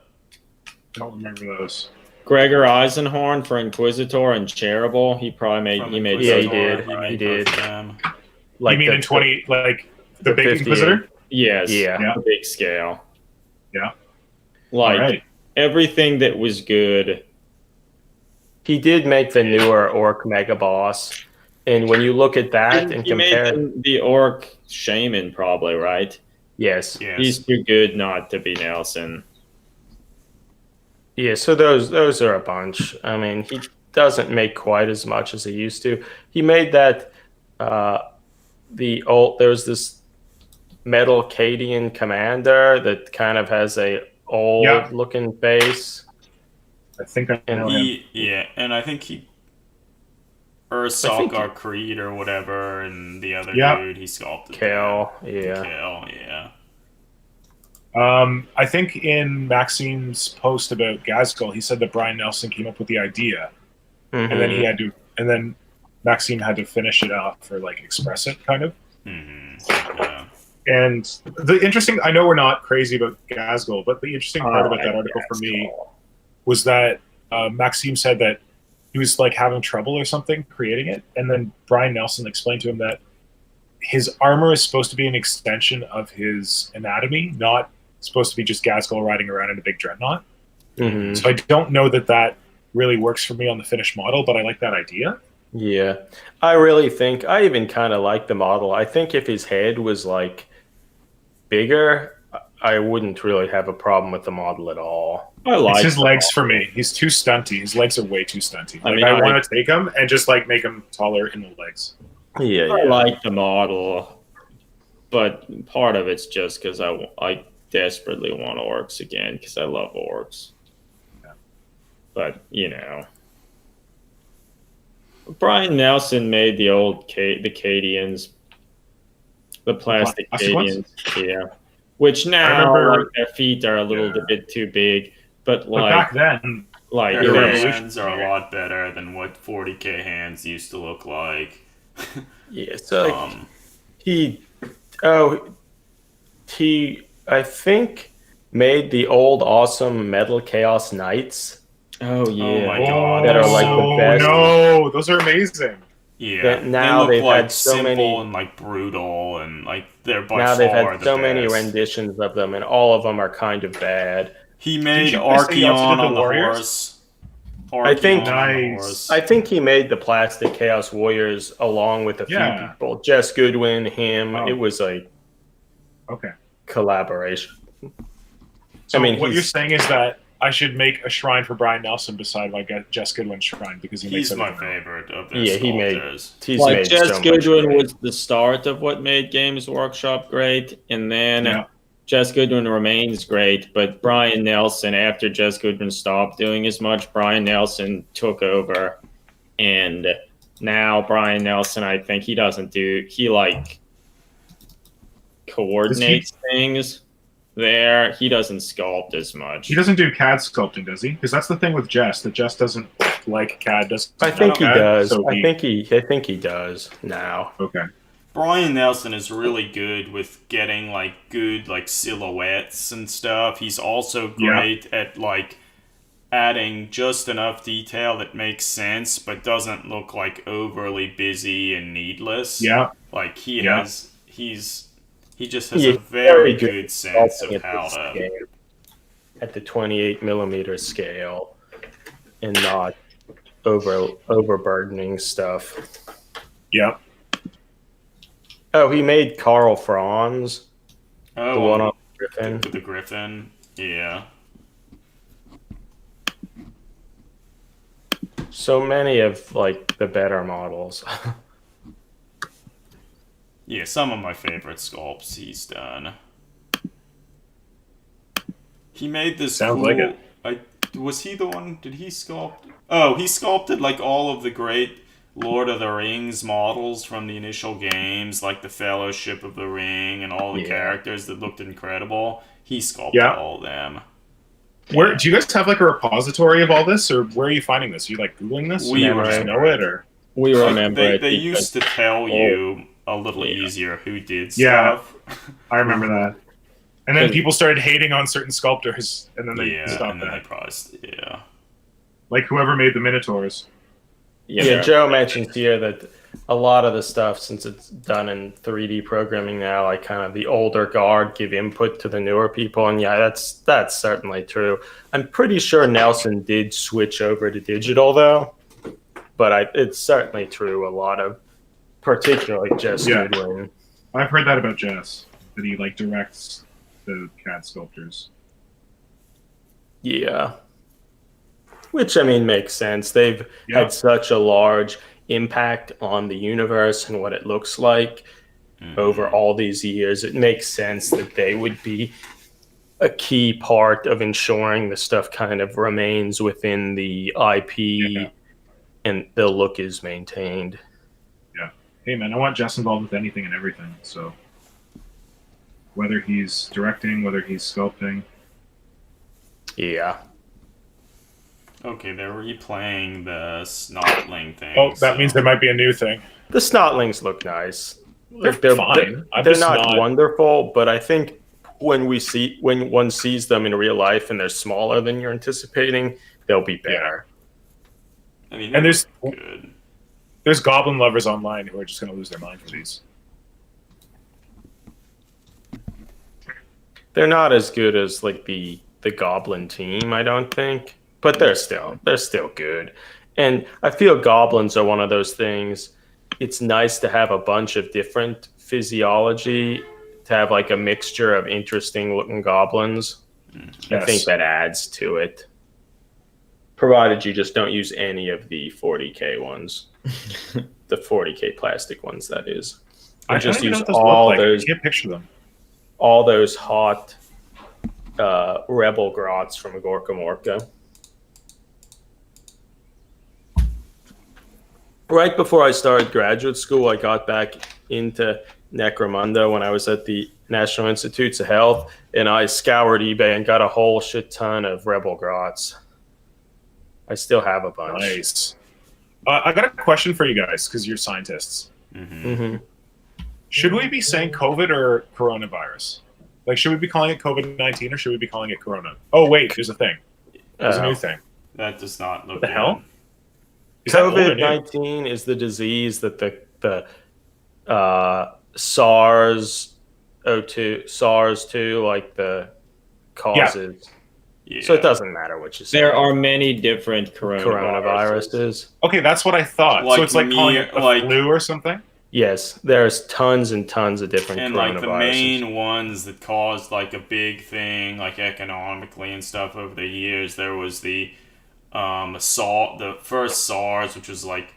F: Don't remember those.
B: Gregor Eisenhorn for Inquisitor and Cherubble. He probably made.
A: from
B: He made.
C: Yeah, he
A: Inquisitor.
C: did.
A: made
C: He
A: both
C: did.
A: of them.
C: Like
F: you mean
C: the-
F: in 20, like the
C: the
F: big
C: 58.
F: Inquisitor?
B: Yes.
C: Yeah.
B: The big scale.
F: Yeah.
B: Like
F: Alright.
B: everything that was good.
C: He did make the newer Orc Mega Boss, and when you look at that and
B: He made
C: compare,
B: the orc shaman probably right.
C: yes,
A: Yes.
B: He's too good not to be Nelson.
C: Yeah, so those are a bunch. I mean, he doesn't make quite as much as he used to. He made that there's this metal Cadian commander that kind of has a old looking face.
F: I think I know him.
A: And I think he Ursalkar Creed or whatever, and the other dude he sculpted.
C: Kale,
A: yeah.
F: I think in Maxime's post about Gazgul, he said that Brian Nelson came up with the idea, and then Maxime had to finish it off or like express it, kind of.
A: Yeah.
F: And the interesting, I know we're not crazy about Gazgul, but the interesting part about that article for me was that Maxime said that he was like having trouble or something creating it, and then Brian Nelson explained to him that his armor is supposed to be an extension of his anatomy, not supposed to be just Gazgul riding around in a big dreadnought. So I don't know that really works for me on the finished model, but I like that idea.
C: Yeah, I really think I even kind of like the model. I think if his head was like bigger, I wouldn't really have a problem with the model at all.
F: It's his legs for me. He's too stunty. His legs are way too stunty. Like, I want to take him and just like make him taller in the legs.
C: Yeah,
B: I like the model, but part of it's just because I desperately want orcs again because I love orcs.
F: Yeah.
B: But Brian Nelson made the old the Cadians, the plastic Cadians, which now their feet are a little bit too big. But
F: back then,
A: their hands are a lot better than what 40k hands used to look like.
C: Yeah, so he I think made the old awesome Metal Chaos Knights.
B: Oh yeah!
A: Oh my god!
C: That are like the best.
F: No, those are amazing.
A: Yeah,
C: now
A: they
C: they've
A: look like
C: had so
A: simple
C: many
A: and like brutal, and like they're by
C: now
A: far
C: they've had
A: the
C: so
A: best.
C: many renditions of them, and all of them are kind of bad.
A: He made Archeon on the horse.
C: I think he made the Plastic Chaos Warriors along with a few people. Jess Goodwin, him. It was a collaboration.
F: So what you're saying is that I should make a shrine for Brian Nelson beside my Jess Goodwin shrine because
A: he's my favorite of their
B: Jess Goodwin was the start of what made Games Workshop great, and then Jess Goodwin remains great, but Brian Nelson, after Jess Goodwin stopped doing as much, Brian Nelson took over, and now Brian Nelson, I think he like coordinates things there. He doesn't sculpt as much.
F: He doesn't do CAD sculpting, does he? Because that's the thing with Jess, that Jess doesn't like CAD.
C: I think he does. I think he does now.
F: Okay.
A: Brian Nelson is really good with getting like good like silhouettes and stuff. He's also great at like adding just enough detail that makes sense but doesn't look like overly busy and needless.
F: Yeah.
A: Like he just has a very good sense of how to
C: at the 28mm scale and not overburdening stuff.
F: Yep.
C: Oh, he made Carl Franz.
A: Oh,
C: the one on the Griffin.
A: The Griffin, yeah.
C: So many of like the better models.
A: Yeah, some of my favorite sculpts he's done. He made this
F: Sounds like it.
A: Was he the one? Did he sculpt? Oh, he sculpted like all of the great Lord of the Rings models from the initial games, like the Fellowship of the Ring and all the characters that looked incredible. He sculpted all of them.
F: Where do you guys have like a repository of all this, or where are you finding this? Are you like Googling this?
A: We
F: just know it, or
B: we remember it.
A: They used to tell you a little easier who did stuff.
F: I remember that. And then people started hating on certain sculptors, and then they stopped
A: and then they probably
F: like whoever made the Minotaurs.
C: Yeah, Joe mentioned here that a lot of the stuff, since it's done in 3D programming now, like kind of the older guard give input to the newer people, and that's certainly true. I'm pretty sure Nelson did switch over to digital though, but it's certainly true. A lot of, particularly Jess Goodwin.
F: I've heard that about Jess, that he like directs the CAD sculptors.
C: Yeah. Which, I mean, makes sense. They've had such a large impact on the universe and what it looks like over all these years. It makes sense that they would be a key part of ensuring the stuff kind of remains within the IP and the look is maintained.
F: Yeah. Hey, man, I want Jess involved with anything and everything. So whether he's directing, whether he's sculpting.
C: Yeah.
A: Okay, they're replaying the Snotling thing.
F: Oh, that means there might be a new thing.
C: The Snotlings look nice.
F: They're fine.
C: They're not wonderful, but I think when one sees them in real life and they're smaller than you're anticipating, they'll be better.
A: I mean,
F: and
A: good.
F: There's goblin lovers online who are just going to lose their mind for these.
C: They're not as good as like the goblin team, I don't think. But they're still good. And I feel goblins are one of those things. It's nice to have a bunch of different physiology, to have like a mixture of interesting looking goblins. Yes. I think that adds to it. Provided you just don't use any of the 40K ones. The 40K plastic ones, that is.
F: I
C: just use
F: all those. I can't picture them.
C: All those hot rebel grots from Gorka Morka. Right before I started graduate school, I got back into Necromunda when I was at the National Institutes of Health, and I scoured eBay and got a whole shit ton of Rebel Grots. I still have a bunch.
F: Nice. I got a question for you guys, because you're scientists. Should we be saying COVID or coronavirus? Like, should we be calling it COVID-19 or should we be calling it Corona? Oh, wait, there's a thing. There's a new thing.
A: That does not look
F: What the hell?
C: COVID-19 is the disease that the SARS-2, like the causes. Yeah. So it doesn't matter what you say.
B: There are many different coronaviruses.
F: Okay, that's what I thought. So it's like calling it the flu or something?
C: Yes, there's tons and tons of different coronaviruses.
A: And like the main ones that caused like a big thing, like economically and stuff over the years, there was the first SARS, which was like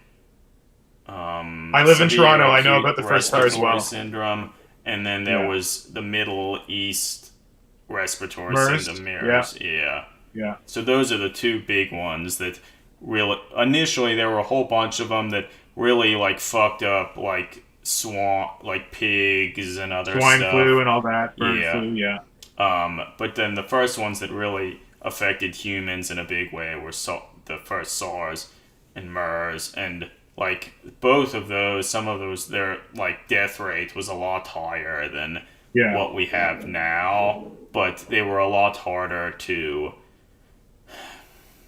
F: I live in Toronto. I know about the first SARS as well.
A: Syndrome, and then there was the Middle East respiratory syndrome, MERS. Yeah. So those are the two big ones that really. Initially, there were a whole bunch of them that really like fucked up like pigs and other
F: swine
A: stuff.
F: flu and all that. Bird flu.
A: But then the first ones that really affected humans in a big way were the first SARS and MERS, and like both of those, some of those, their like death rate was a lot higher than what we have now, but they were a lot harder to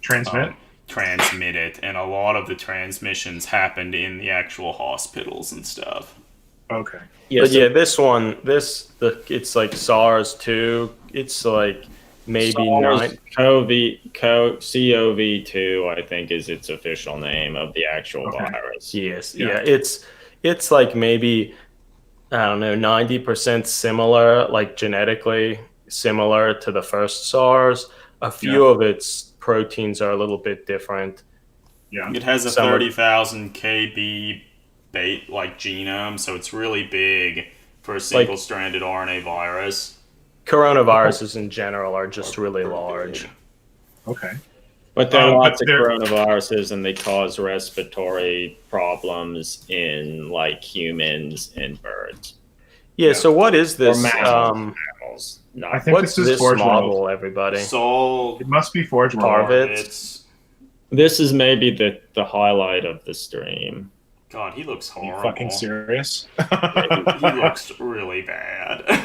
A: transmit it, and a lot of the transmissions happened in the actual hospitals and stuff.
F: Okay.
C: This one, it's like SARS-2. It's like maybe CoV-2, I think, is its official name of the actual virus. Yes. Yeah. It's like maybe, I don't know, 90% similar, like genetically similar to the first SARS. A few of its proteins are a little bit different.
A: Yeah. It has a 30,000 kb genome, so it's really big for a single-stranded RNA virus.
C: Coronaviruses in general are just really large.
F: Okay.
B: But there are lots of coronaviruses, and they cause respiratory problems in like humans and birds.
C: Yeah. So what is this?
B: Mammals.
F: I think
C: what's this model, everybody?
F: It must be Forge World.
B: This is maybe the highlight of the stream.
A: God, he looks horrible.
F: Are you fucking serious?
A: He looks really bad.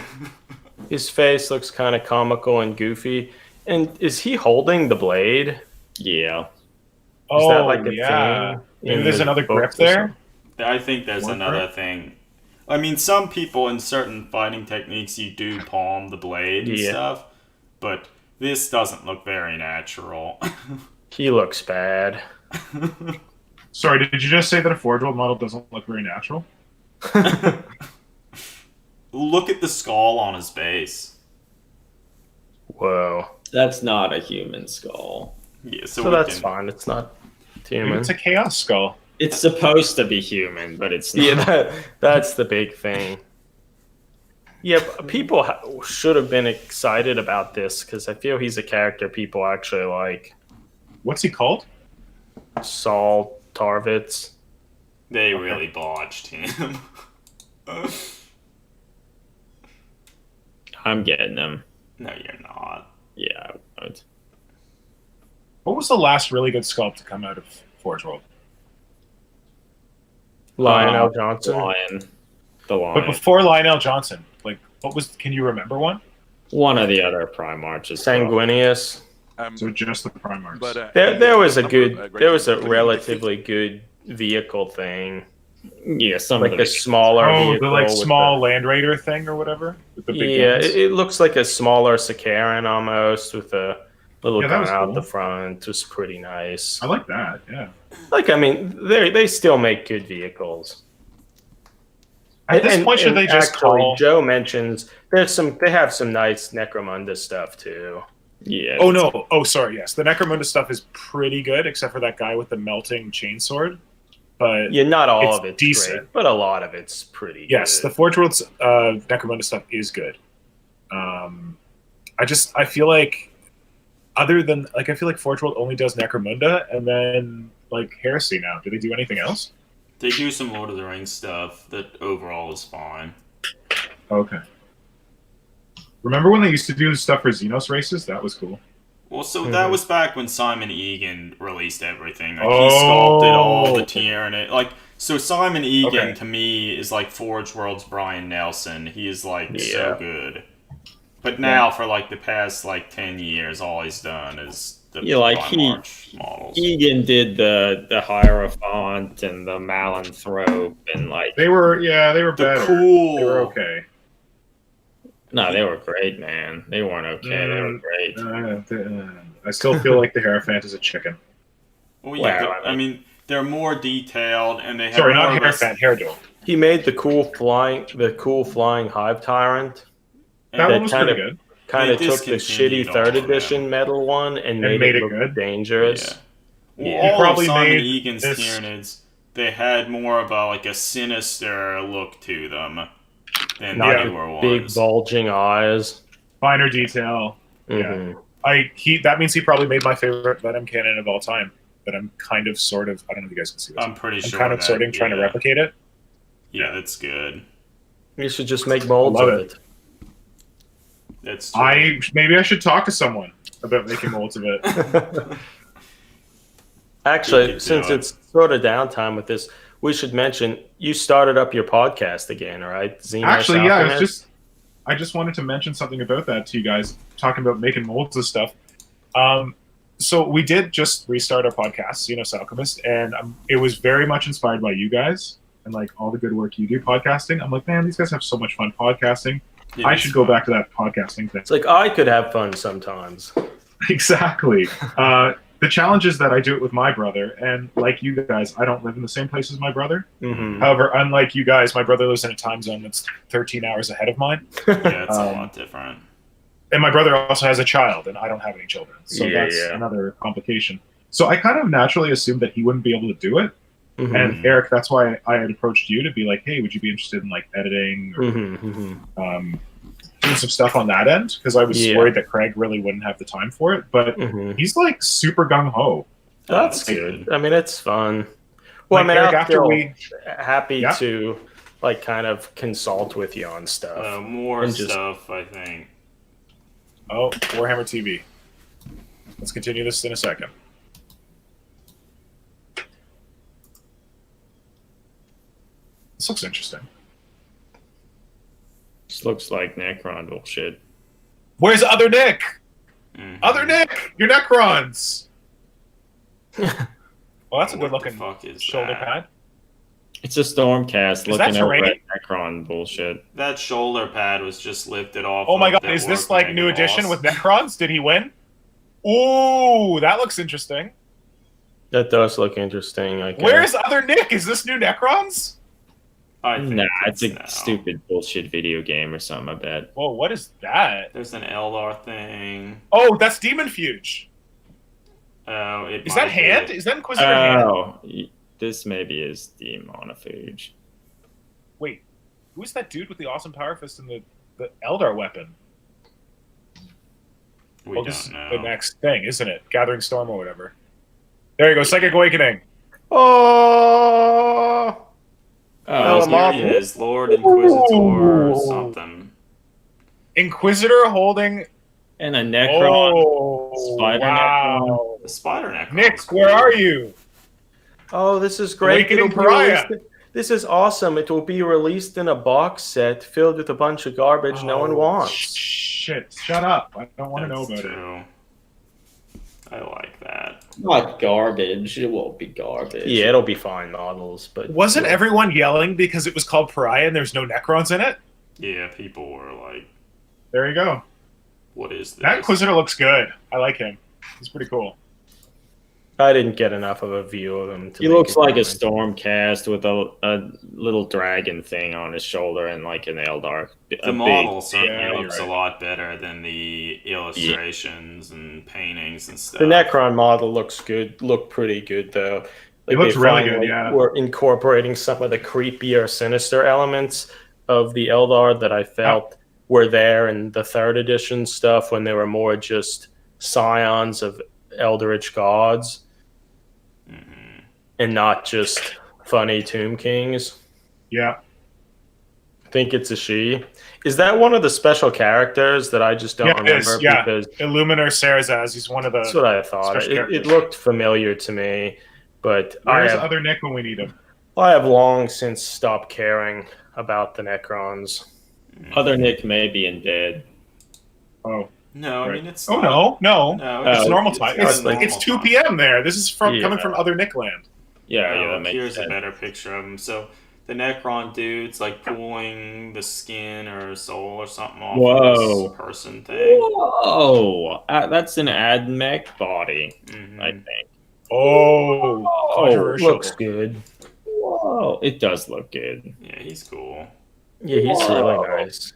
C: His face looks kind of comical and goofy. And is he holding the blade?
B: Yeah.
C: Is that like a thing?
F: Maybe there's another grip there?
A: I think there's another thing. I mean, some people in certain fighting techniques, you do palm the blade and stuff. But this doesn't look very natural.
C: He looks bad.
F: Sorry, did you just say that a Forge World model doesn't look very natural?
A: Look at the skull on his base.
C: Whoa.
B: That's not a human skull.
A: Yeah,
C: so that's fine. It's not human.
F: It's a Chaos Skull.
B: It's supposed to be human, but it's not.
C: Yeah, that's the big thing. Yeah, people should have been excited about this because I feel he's a character people actually like.
F: What's he called?
C: Saul Tarvitz.
A: They really botched him.
B: I'm getting him.
A: No, you're not.
B: Yeah, I would.
F: What was the last really good sculpt to come out of Forge World?
C: Lionel Johnson.
B: The Lion.
F: But before Lionel Johnson, like, what was? Can you remember one?
B: One of the other Primarchs.
C: Sanguinius.
F: So just the Primarchs.
D: But
C: There was a relatively good vehicle thing.
B: Yeah, some
C: like
B: of
C: a smaller
F: the
C: vehicle.
F: like small Land Raider thing or whatever. With the big guns.
C: It looks like a smaller Sakaran almost with a little gun out
F: cool.
C: the front. It was pretty nice.
F: I like that. Yeah.
C: Like I mean, they still make good vehicles.
F: At this point, should they just call?
C: Joe mentions they have some nice Necromunda stuff too.
B: Yeah.
F: Oh no! Oh, sorry. Yes, the Necromunda stuff is pretty good, except for that guy with the melting chainsword. But
C: yeah, not all of it's
F: decent,
C: great, but a lot of it's pretty.
F: Yes,
C: good.
F: the Forge World's Necromunda stuff is good. I feel like, other than I feel like Forge World only does Necromunda, and then like Heresy now. Do they do anything else?
A: They do some Lord of the Rings stuff that overall is fine.
F: Okay. Remember when they used to do stuff for Xenos races? That was cool.
A: Well, so that was back when Simon Egan released everything. Like, he sculpted all the Tyranid. Like, so Simon Egan, to me, is like Forge World's Brian Nelson. He is, like, so good. But now, for, like, the past, 10 years, all he's done is the March models.
B: Egan did the Hierophant and the Malanthrope, and,
F: They were better.
A: Cool.
F: They were okay.
B: No, they were great, man. They weren't okay. They were great.
F: I still feel like the Hierophant is a chicken.
A: Well, yeah, I mean, they're more detailed, and they have
F: Sorry, not Hierophant, Hairdo.
C: He made the cool flying Hive Tyrant.
F: That one was pretty good.
C: Kind of took the shitty third edition metal one and made it look
F: good.
C: Dangerous.
A: Yeah. Well, all of Simon Egan's Tyranids, they had more of a sinister look to them than the newer ones.
C: Big bulging eyes.
F: Finer detail.
C: Mm-hmm.
F: Yeah. That means he probably made my favorite Venom cannon of all time. But I'm kind of I don't know if you guys can see this.
A: I'm pretty sure.
F: I'm kind of trying to replicate it.
A: Yeah, that's good.
C: You should just make molds of it.
A: That's true.
F: Maybe I should talk to someone about making molds of it.
C: Actually, since it's sort of downtime with this, we should mention you started up your podcast again, right?
F: Actually, yeah, I just wanted to mention something about that to you guys, talking about making molds of stuff. So we did just restart our podcast, Xenos Alchemist, and it was very much inspired by you guys and all the good work you do podcasting. I'm like, man, these guys have so much fun podcasting. I should go back to that podcasting thing.
C: It's like I could have fun sometimes.
F: Exactly. The challenge is that I do it with my brother, and like you guys, I don't live in the same place as my brother.
C: Mm-hmm.
F: However, unlike you guys, my brother lives in a time zone that's 13 hours ahead of mine.
A: Yeah, it's a lot different.
F: And my brother also has a child, and I don't have any children. So that's another complication. So I kind of naturally assumed that he wouldn't be able to do it. Mm-hmm. And Eric, that's why I had approached you to be like, hey, would you be interested in editing or doing some stuff on that end? Because I was worried that Craig really wouldn't have the time for it. But he's super gung ho.
C: That's good. I mean, it's fun. Well,
F: Eric,
C: I'm still happy to kind of consult with you on stuff.
A: More stuff, I think.
F: Oh, Warhammer TV. Let's continue this in a second. This looks interesting.
B: This looks like Necron bullshit.
F: Where's Other Nick? Mm-hmm. Other Nick! Your Necrons! Well, that's a good-looking shoulder pad.
B: It's a Stormcast looking over at Necron bullshit.
A: That shoulder pad was just lifted off.
F: Oh my god, is this new edition with Necrons? Did he win? Ooh, that looks interesting.
C: That does look interesting.
F: Where's Other Nick? Is this new Necrons?
B: Nah, it's a stupid bullshit video game or something, I bet.
F: Whoa, what is that?
A: There's an Eldar thing.
F: Oh, that's Demon Fuge. Is that Hand? Is that Inquisitor Hand?
B: Oh, this maybe is the monophage.
F: Wait, who's that dude with the awesome Power Fist and the Eldar weapon?
A: We
F: this
A: don't know.
F: is the next thing, isn't it? Gathering Storm or whatever. There you go, Psychic Awakening.
C: Oh,
A: Here he is, Lord Inquisitor or something.
F: Inquisitor holding...
B: And a Necron.
F: Spider Necron.
A: The Spider Necron.
F: Nick, where are you?
C: Oh, this is great.
F: Awakening Pariah.
C: This is awesome. It will be released in a box set filled with a bunch of garbage no one wants.
F: Shit, shut up. I don't want to know about it.
A: I like that.
B: Not garbage. It won't be garbage.
C: Yeah, it'll be fine models. But
F: wasn't everyone yelling because it was called Pariah and there's no Necrons in it?
A: Yeah, people were like...
F: There you go.
A: What is this?
F: That Inquisitor looks good. I like him. He's pretty cool.
C: I didn't get enough of a view of him.
B: He looks like a Stormcast with a little dragon thing on his shoulder and like an Eldar.
A: The model certainly looks a lot better than the illustrations and paintings and stuff.
C: The Necron model looks good. Looked pretty good though.
F: It looks really good. Yeah,
C: we're incorporating some of the creepier, sinister elements of the Eldar that I felt were there in the 3rd edition stuff when they were more just scions of eldritch gods. And not just funny Tomb Kings.
F: Yeah.
C: I think it's a she. Is that one of the special characters that I just don't remember?
F: Yeah,
C: because
F: Illuminor Sarazaz. He's one of the...
C: That's what I thought. It looked familiar to me, but
F: Where's other Nick when we need him?
C: I have long since stopped caring about the Necrons.
B: Other Nick may be in bed.
F: Oh.
A: No, I mean, it's...
F: Oh, no. It's normal time. It's 2 p.m. there. This is coming from Other Nick land.
B: Yeah, that makes
A: here's
B: sense.
A: a better picture of him. So the Necron dude's like pulling the skin or soul or something off of this person thing.
B: Whoa! That's an Admech body, I think.
F: Oh, controversial.
C: Looks good.
B: Whoa! It does look good.
A: Yeah, he's cool.
C: Yeah, he's really nice.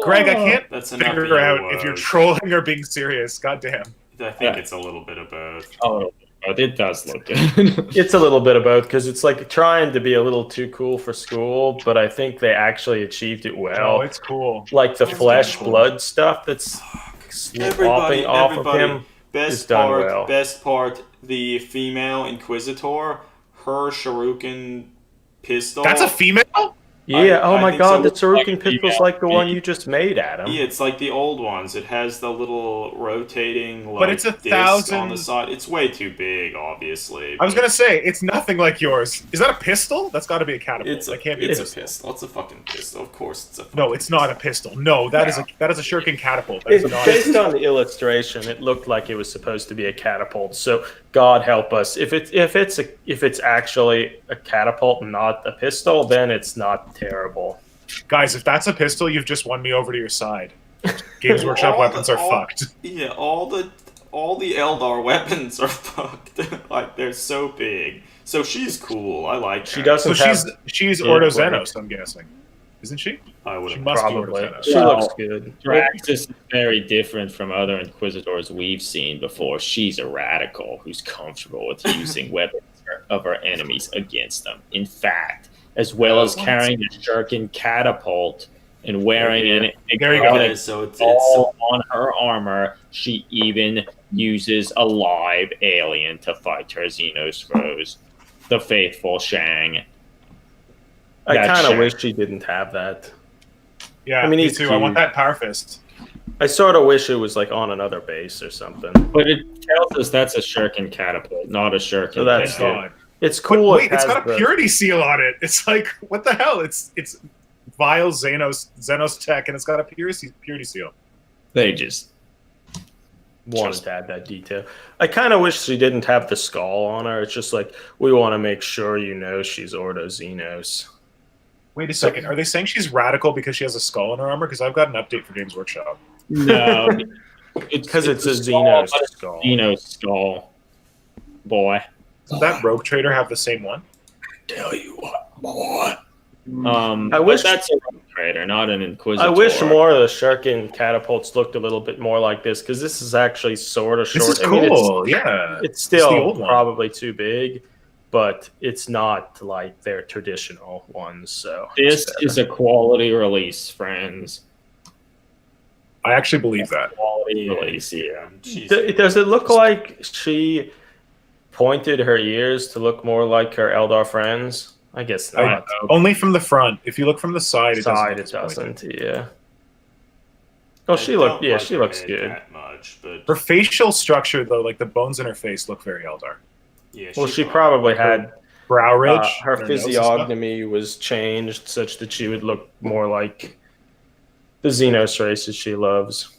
F: Greg, I can't figure out if you're
A: was.
F: trolling or being serious. Goddamn.
A: I think it's a little bit of both.
B: Oh, it does look good.
C: It's a little bit of both because it's like trying to be a little too cool for school, but I think they actually achieved it well.
F: Oh, it's cool.
C: Like the flesh blood stuff that's slopping off of him is done well.
A: Best part, the female Inquisitor, her Shuriken pistol.
F: That's a female?
C: Yeah, oh my god, the
A: so.
C: Shuriken pistol's like the one you just made, Adam.
A: Yeah, it's like the old ones. It has the little rotating
F: but it's
A: disc on the side. It's way too big, obviously.
F: I was gonna say, it's nothing like yours. Is that a pistol? That's gotta be a catapult. It's a
A: pistol. It's a fucking pistol. Of course it's a
F: No, it's not a pistol. No, that is a Shuriken catapult. That is not
C: based on the illustration, it looked like it was supposed to be a catapult. So God help us. If it's actually a catapult and not a pistol, then it's not terrible.
F: Guys, if that's a pistol, you've just won me over to your side. Games Workshop weapons are fucked.
A: Yeah, all the Eldar weapons are fucked. Like they're so big. So she's cool. I like her.
C: She doesn't.
F: So she's Ordo Xenos, I'm guessing, isn't she?
A: I would have
C: probably. She looks good.
B: Drax is very different from other Inquisitors we've seen before. She's a radical who's comfortable with using weapons of her enemies against them. In fact, as well as carrying a Shuriken catapult and wearing an
A: it's
B: on her armor, she even uses a live alien to fight her Xenos foes, the faithful Shang.
C: I kind of wish she didn't have that.
F: Yeah, I mean, me too. I want that Power Fist.
C: I sort of wish it was like on another base or something.
B: But it tells us that's a Shuriken catapult, not a Shuriken.
C: So that's good. It's cool.
F: But wait, it's got a purity seal on it. It's like, what the hell? It's Vile Xenos tech, and it's got a purity seal.
B: They just
C: wanted to add that detail. I kind of wish she didn't have the skull on her. It's just like, we want to make sure she's Ordo Xenos.
F: Wait a second. Are they saying she's radical because she has a skull in her armor? Because I've got an update for Games Workshop.
B: No.
C: Because it's a Xenos skull.
B: Xenos skull. Boy.
F: Does that Rogue Trader have the same one?
C: Tell you what, boy.
B: I wish that's a Rogue infiltrator, not an inquisitor.
C: I wish more of the shuriken catapults looked a little bit more like this, because this is actually sort of short.
F: This is cool. Yeah,
C: it's still
F: the old one.
C: probably too big, but it's not like their traditional ones. So
B: this is a quality release, friends.
F: I actually believe that.
B: Quality release, yeah.
C: Does it look like she pointed her ears to look more like her Eldar friends? I guess not.
F: Only from the front. If you look from the side,
C: it doesn't. Yeah. Oh, she looks good.
A: That much, but
F: her facial structure, though, like the bones in her face, look very Eldar.
A: Yeah.
C: Well, she probably had
F: brow ridge.
C: Her physiognomy was changed such that she would look more like the Xenos races she loves.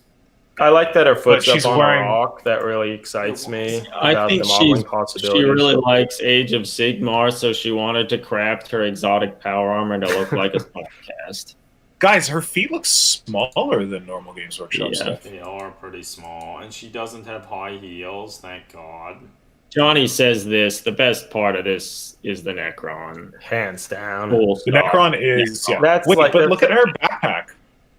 C: I like that her foot's up on a rock. That really excites me.
B: I think she really likes Age of Sigmar, so she wanted to craft her exotic power armor to look like a podcast.
F: Guys, her feet look smaller than normal Games Workshop stuff.
A: They are pretty small, and she doesn't have high heels, thank God.
B: Johnny says this, the best part of this is the Necron.
C: Hands down.
F: The Necron is,
C: That's
F: Wait,
C: like
F: but look at her backpack.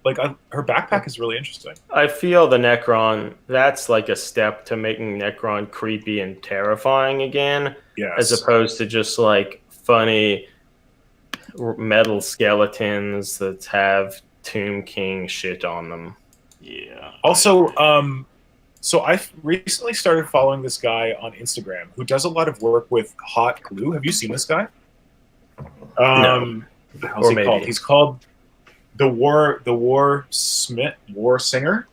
F: Like, her backpack is really interesting.
C: I feel the Necron, that's like a step to making Necron creepy and terrifying again.
F: Yes.
C: As opposed to just like funny metal skeletons that have Tomb King shit on them.
A: Yeah.
F: Also, so I've recently started following this guy on Instagram who does a lot of work with hot glue. Have you seen this guy?
C: No.
F: How's he called? He's called the War Singer.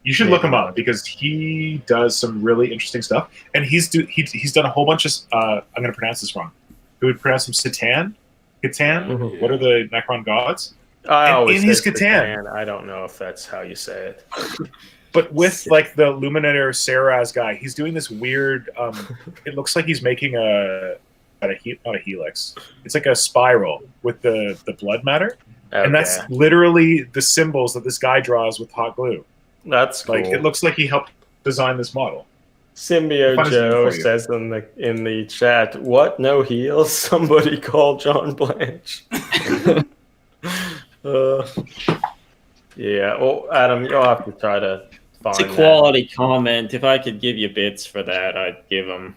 F: You should look him up because he does some really interesting stuff, and he's done a whole bunch of I'm going to pronounce this wrong. Who would pronounce him Catan?
C: Mm-hmm.
F: What are the Necron gods?
C: In
F: his Catan.
C: I don't know if that's how you say it.
F: But with like the Luminator Saraz guy, he's doing this weird. It looks like he's making not a helix. It's like a spiral with the blood matter. Okay. And that's literally the symbols that this guy draws with hot glue.
C: That's cool.
F: Like, it looks like he helped design this model.
C: Symbio Joe says in the chat, "What? No heels? Somebody call John Blanche." Yeah. Well, Adam, you'll have to try to find.
B: It's a quality comment. If I could give you bits for that, I'd give them.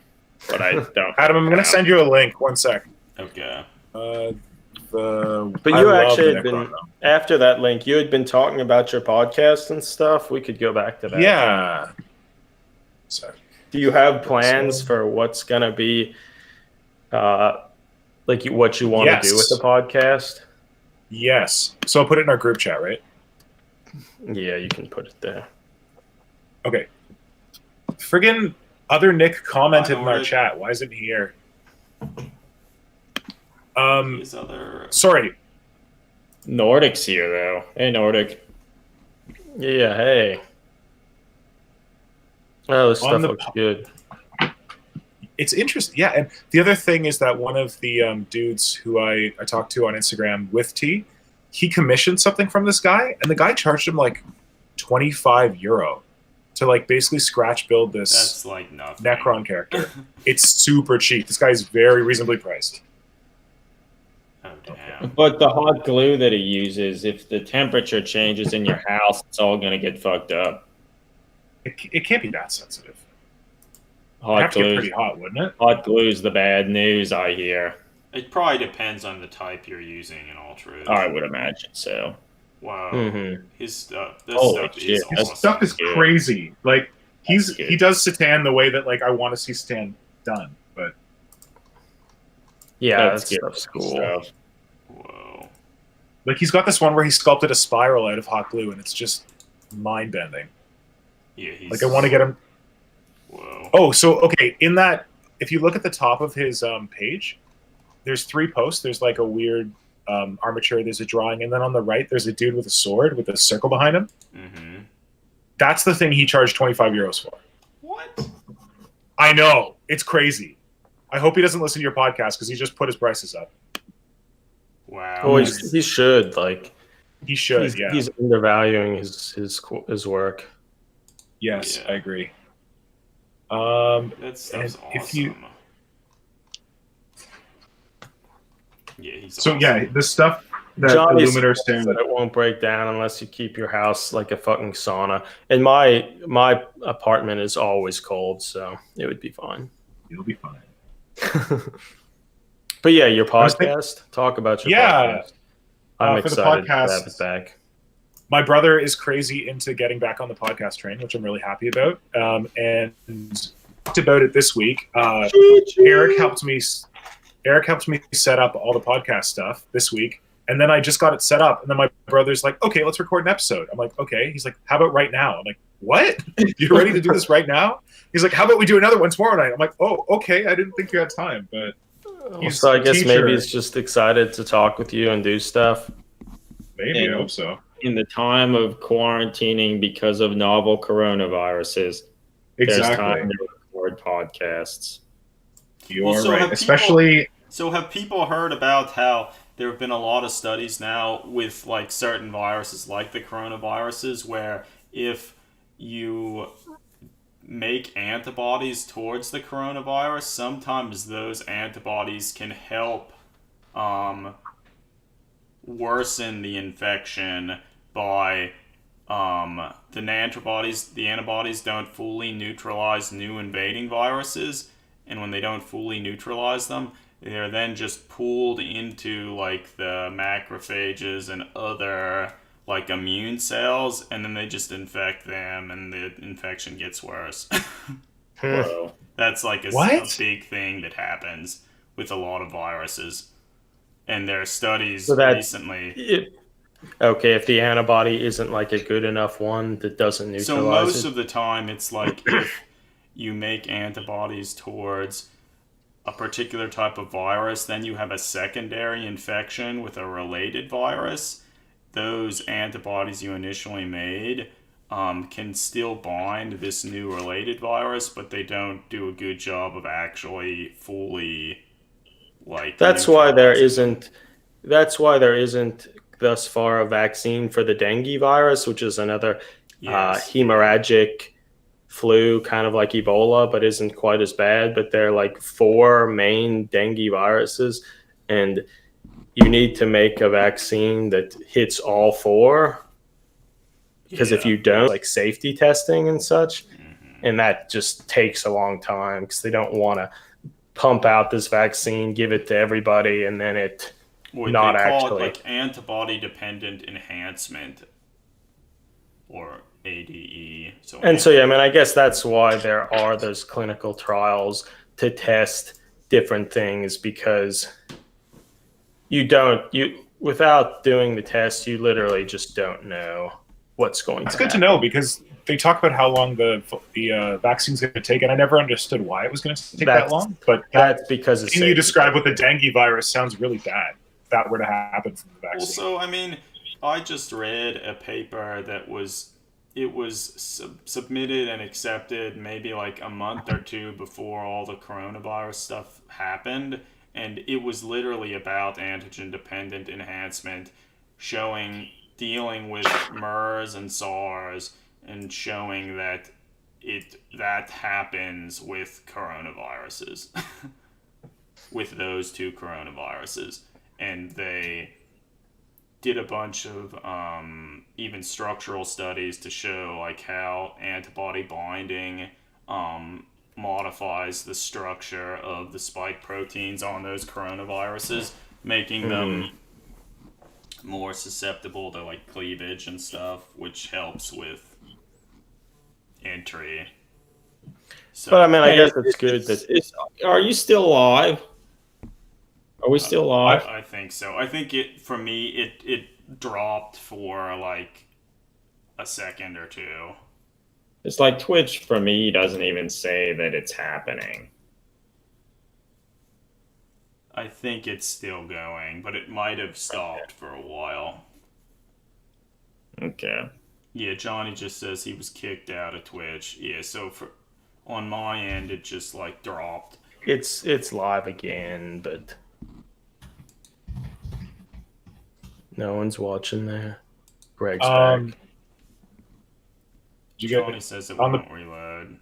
B: But I don't.
F: Adam, I'm going to send you a link. 1 sec.
A: Okay.
C: But you actually had been after that link. You had been talking about your podcast and stuff. We could go back to that.
F: Yeah. Sorry.
C: Do you have plans for what's gonna be, like what you want to do with the podcast?
F: Yes. So I'll put it in our group chat, right?
C: Yeah, you can put it there.
F: Okay. Friggin' other Nick commented in our chat. Why isn't he here? Sorry.
B: Nordic's here though. Hey, Nordic.
C: Yeah. Hey. Oh, this stuff looks good.
F: It's interesting. Yeah, and the other thing is that one of the dudes who I talked to on Instagram with T, he commissioned something from this guy, and the guy charged him like €25 to like basically scratch build this
A: That's like nothing.
F: Necron character. It's super cheap. This guy is very reasonably priced.
A: Oh, damn.
B: But the hot glue that he uses, if the temperature changes in your house, it's all going to get fucked up.
F: It can't be that sensitive.
B: Hot
F: glue pretty hot, wouldn't it?
B: Hot glue's the bad news, I hear.
A: It probably depends on the type you're using in all truth.
B: I would imagine so.
A: Wow.
C: Mm-hmm.
A: His stuff.
B: Is
A: awesome.
F: His stuff is crazy. Like he does Satan the way that like I want to see Satan done, but
C: yeah, that stuff's cool.
B: Stuff.
A: Whoa.
F: Like he's got this one where he sculpted a spiral out of hot glue, and it's just mind bending.
A: Yeah,
F: like I want to get him.
A: Whoa.
F: Oh, so okay, in that, if you look at the top of his page, there's 3 posts. There's like a weird armature. There's a drawing, and then on the right, there's a dude with a sword with a circle behind him.
A: Mm-hmm.
F: That's the thing he charged €25 for.
A: What?
F: I know, it's crazy. I hope he doesn't listen to your podcast because he just put his prices up.
A: Wow.
C: Oh, he should like.
F: He should.
C: He's undervaluing his work.
F: Yes, I agree.
A: That stuff's awesome.
F: If you,
A: yeah, he's
F: so
A: awesome.
F: yeah, this stuff
C: Johnny
F: Illuminator
C: says
F: stand.
C: that it won't break down unless you keep your house like a fucking sauna. And my apartment is always cold, so it would be fine.
F: You'll be fine.
C: But yeah, your podcast. Talk about your podcast. I'm
F: for the
C: excited to
F: podcast,
C: have it back.
F: My brother is crazy into getting back on the podcast train, which I'm really happy about. And talked about it this week. Eric helped me set up all the podcast stuff this week. And then I just got it set up. And then my brother's like, okay, let's record an episode. I'm like, okay. He's like, how about right now? I'm like, what? You're ready to do this right now? He's like, how about we do another one tomorrow night? I'm like, oh, okay. I didn't think you had time. But
C: so I guess maybe he's just excited to talk with you and do stuff.
F: Maybe, I hope so.
B: In the time of quarantining because of novel coronaviruses, there's time to record podcasts.
F: You're right. Especially...
A: So have people heard about how there have been a lot of studies now with like certain viruses like the coronaviruses where if you make antibodies towards the coronavirus, sometimes those antibodies can help worsen the infection by the antibodies don't fully neutralize new invading viruses, and when they don't fully neutralize them, they're then just pulled into like the macrophages and other like immune cells, and then they just infect them, and the infection gets worse. So that's like a big thing that happens with a lot of viruses, and there are studies recently.
C: Okay, if the antibody isn't like a good enough one that doesn't neutralize
A: So most of the time, it's like if you make antibodies towards a particular type of virus, then you have a secondary infection with a related virus. Those antibodies you initially made can still bind this new related virus, but they don't do a good job of actually fully
C: That's why there isn't thus far a vaccine for the dengue virus, which is another hemorrhagic flu, kind of like Ebola, but isn't quite as bad. But they're like 4 main dengue viruses, and you need to make a vaccine that hits all 4. Because if you don't, like safety testing and such, and that just takes a long time because they don't want to pump out this vaccine, give it to everybody, and then it
A: they call it like antibody-dependent enhancement, or ADE. So
C: I guess that's why there are those clinical trials to test different things, because without doing the test, you literally just don't know what's going to happen.
F: It's good to know, because they talk about how long the vaccine's going to take, and I never understood why it was going to take that long. But
C: that's because
F: can you describe what the dengue virus sounds really bad if that were to happen from the vaccine?
A: Well, so I just read a paper that was submitted and accepted maybe like a month or 2 before all the coronavirus stuff happened, and it was literally about antigen-dependent enhancement, dealing with MERS and SARS, and showing that that happens with coronaviruses, with those 2 coronaviruses, and they did a bunch of even structural studies to show like how antibody binding modifies the structure of the spike proteins on those coronaviruses, making them more susceptible to like cleavage and stuff, which helps with entry. So,
C: but I guess it's good that
B: are you still live? Are we still live?
A: I think so. I think for me it dropped for like a second or 2.
B: It's like Twitch for me doesn't even say that it's happening.
A: I think it's still going, but it might have stopped for a while.
B: Okay.
A: Yeah, Johnny just says he was kicked out of Twitch. Yeah, so on my end it just like dropped.
C: It's live again, but no one's watching there. Greg's back.
A: Johnny says it won't reload.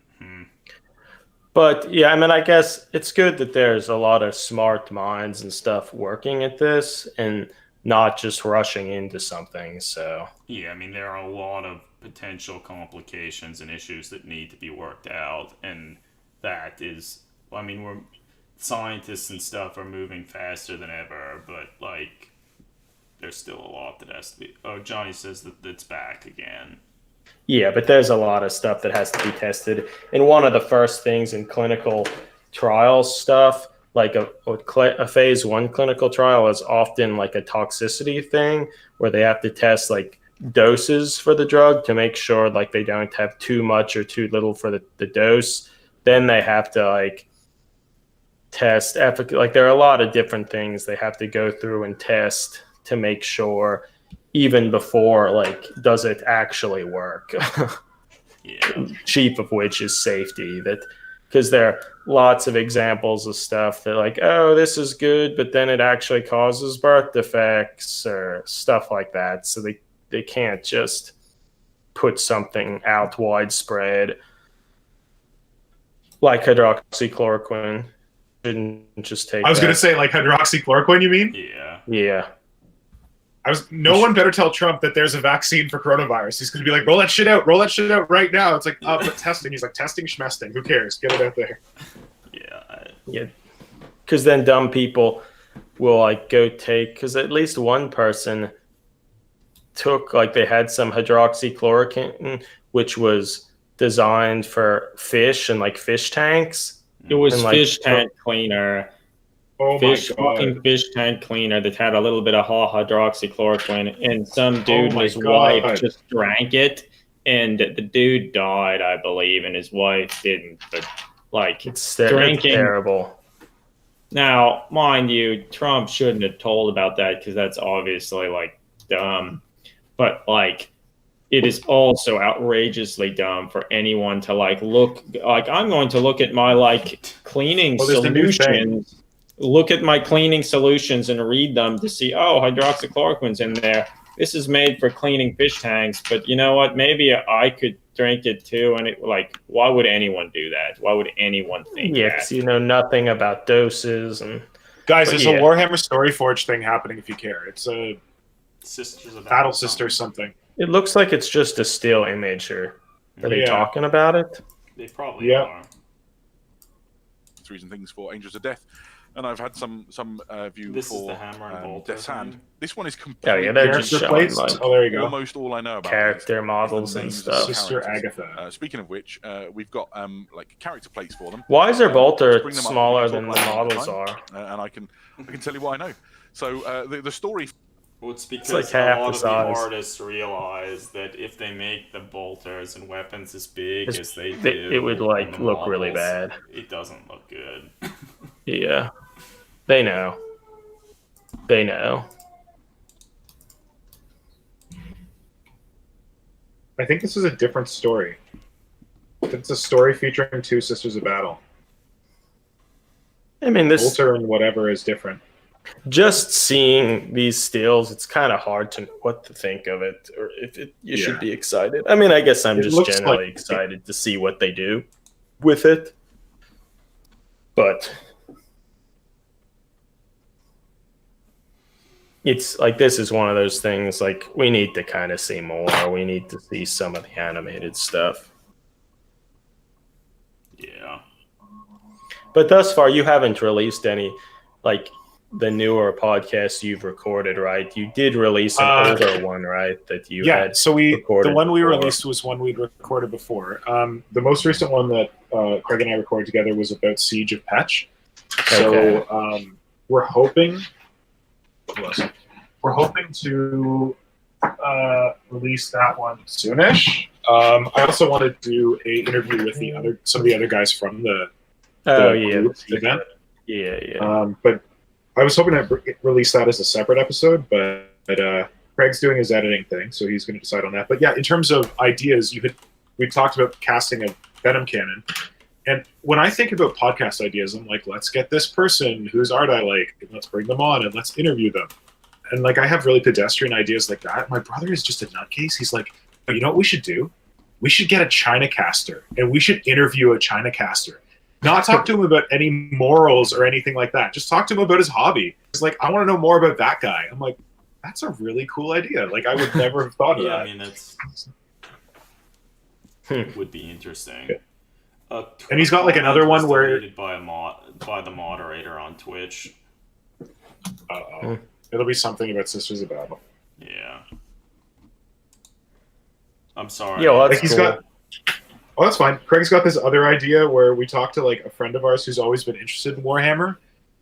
C: But yeah, I guess it's good that there's a lot of smart minds and stuff working at this, and not just rushing into something. So
A: yeah, I mean, there are a lot of potential complications and issues that need to be worked out, and that is, I mean, we're scientists and stuff are moving faster than ever, but like there's still a lot that has to be. Oh, Johnny says that it's back again.
C: yeah, but there's a lot of stuff that has to be tested. And one of the first things in clinical trials stuff, like a phase 1 clinical trial, is often like a toxicity thing where they have to test like doses for the drug to make sure like they don't have too much or too little for the dose. Then they have to like test efficacy. Like there are a lot of different things they have to go through and test to make sure, even before like, does it actually work?
A: Yeah.
C: Chief of which is safety. That because there are lots of examples of stuff that like, oh, this is good, but then it actually causes birth defects or stuff like that. So they can't just put something out widespread like hydroxychloroquine. Shouldn't just take.
F: I was going to say like hydroxychloroquine. You mean?
A: Yeah.
C: Yeah.
F: No one better tell Trump that there's a vaccine for coronavirus. He's going to be like, roll that shit out right now. It's like, but testing. He's like, testing schmesting. Who cares? Get it out there.
C: Yeah. Because then dumb people will like go take, because at least one person took, like they had some hydroxychloroquine, which was designed for fish and like fish tanks.
B: It was
C: and,
B: fish tank cleaner.
F: Oh
B: Fucking fish tank cleaner that had a little bit of hydroxychloroquine, and some dude and his wife just drank it, and the dude died, I believe, and his wife didn't. But like,
C: It's
B: drinking,
C: terrible.
B: Now, mind you, Trump shouldn't have told about that because that's obviously like dumb. But like, it is also outrageously dumb for anyone to like look like, I'm going to look at my like cleaning solutions. Look at my cleaning solutions and read them to see, oh, hydroxychloroquine's in there. This is made for cleaning fish tanks, but you know what? Maybe I could drink it too. And it like, why would anyone do that? Why would anyone think that?
C: Yeah, because you know nothing about doses and.
F: Guys, there's a Warhammer Storyforge thing happening. If you care, it's a
A: Sisters of
F: Battle Sister something.
C: It looks like it's just a still image. Or are they talking about it?
A: They probably are.
D: It's reason things for Angels of Death. And I've had some view
A: this
D: for
A: is the Hammer and Bolter
D: Death's Hand.
A: thing.
D: This one is completely
C: they're just showing like,
F: there you go.
D: Almost all I know about
C: character models and stuff.
F: Sister Agatha.
D: Speaking of which, we've got like character plates for them.
C: Why is their bolter
D: Bring them up
C: smaller
D: and
C: than the
D: talk about
C: models
D: them
C: are?
D: and I can tell you what I know. So the story.
A: Well, it's because
C: like half
A: a lot
C: the
A: of the
C: size.
A: artists realize that if they make the bolters and weapons as big as they do,
C: it would like
A: on the
C: look really
A: models,
C: bad.
A: It doesn't look good.
C: Yeah, they know. They know.
F: I think this is a different story. It's a story featuring two Sisters of Battle.
C: I mean, this
F: Bolter and whatever is different.
C: just seeing these stills, it's kind of hard to what to think of it, or if you should be excited. I mean, I guess I'm just generally excited to see what they do with it. But it's like, this is one of those things, like, we need to kind of see more. We need to see some of the animated stuff.
A: Yeah.
C: But thus far, you haven't released any, like, the newer podcasts you've recorded, right? You did release an older one, right? That you had
F: so the one we
C: before.
F: released was one we'd recorded before. The most recent one that Craig and I recorded together was about Siege of Petch. So we're hoping to release that one soonish. I also want to do a interview with some of the other guys from the event.
C: Yeah.
F: But I was hoping to release that as a separate episode, but Craig's doing his editing thing, so he's going to decide on that. But yeah, in terms of ideas, we talked about casting a Venom Cannon. And when I think about podcast ideas, I'm like, let's get this person whose art I like, and let's bring them on and let's interview them. And like, I have really pedestrian ideas like that. My brother is just a nutcase. He's like, oh, you know what we should do? We should get a China caster, and we should interview a China caster. Not talk to him about any morals or anything like that. Just talk to him about his hobby. It's like, I want to know more about that guy. I'm like, that's a really cool idea. Like, I would never have thought of that.
A: I mean, that's would be interesting.
F: Yeah. And he's got like another one where
A: by the moderator on Twitch.
F: It'll be something about Sisters of Battle.
A: Yeah. I'm sorry.
C: Yeah, well,
F: like he's got. Oh, that's fine. Craig's got this other idea where we talk to like a friend of ours who's always been interested in Warhammer,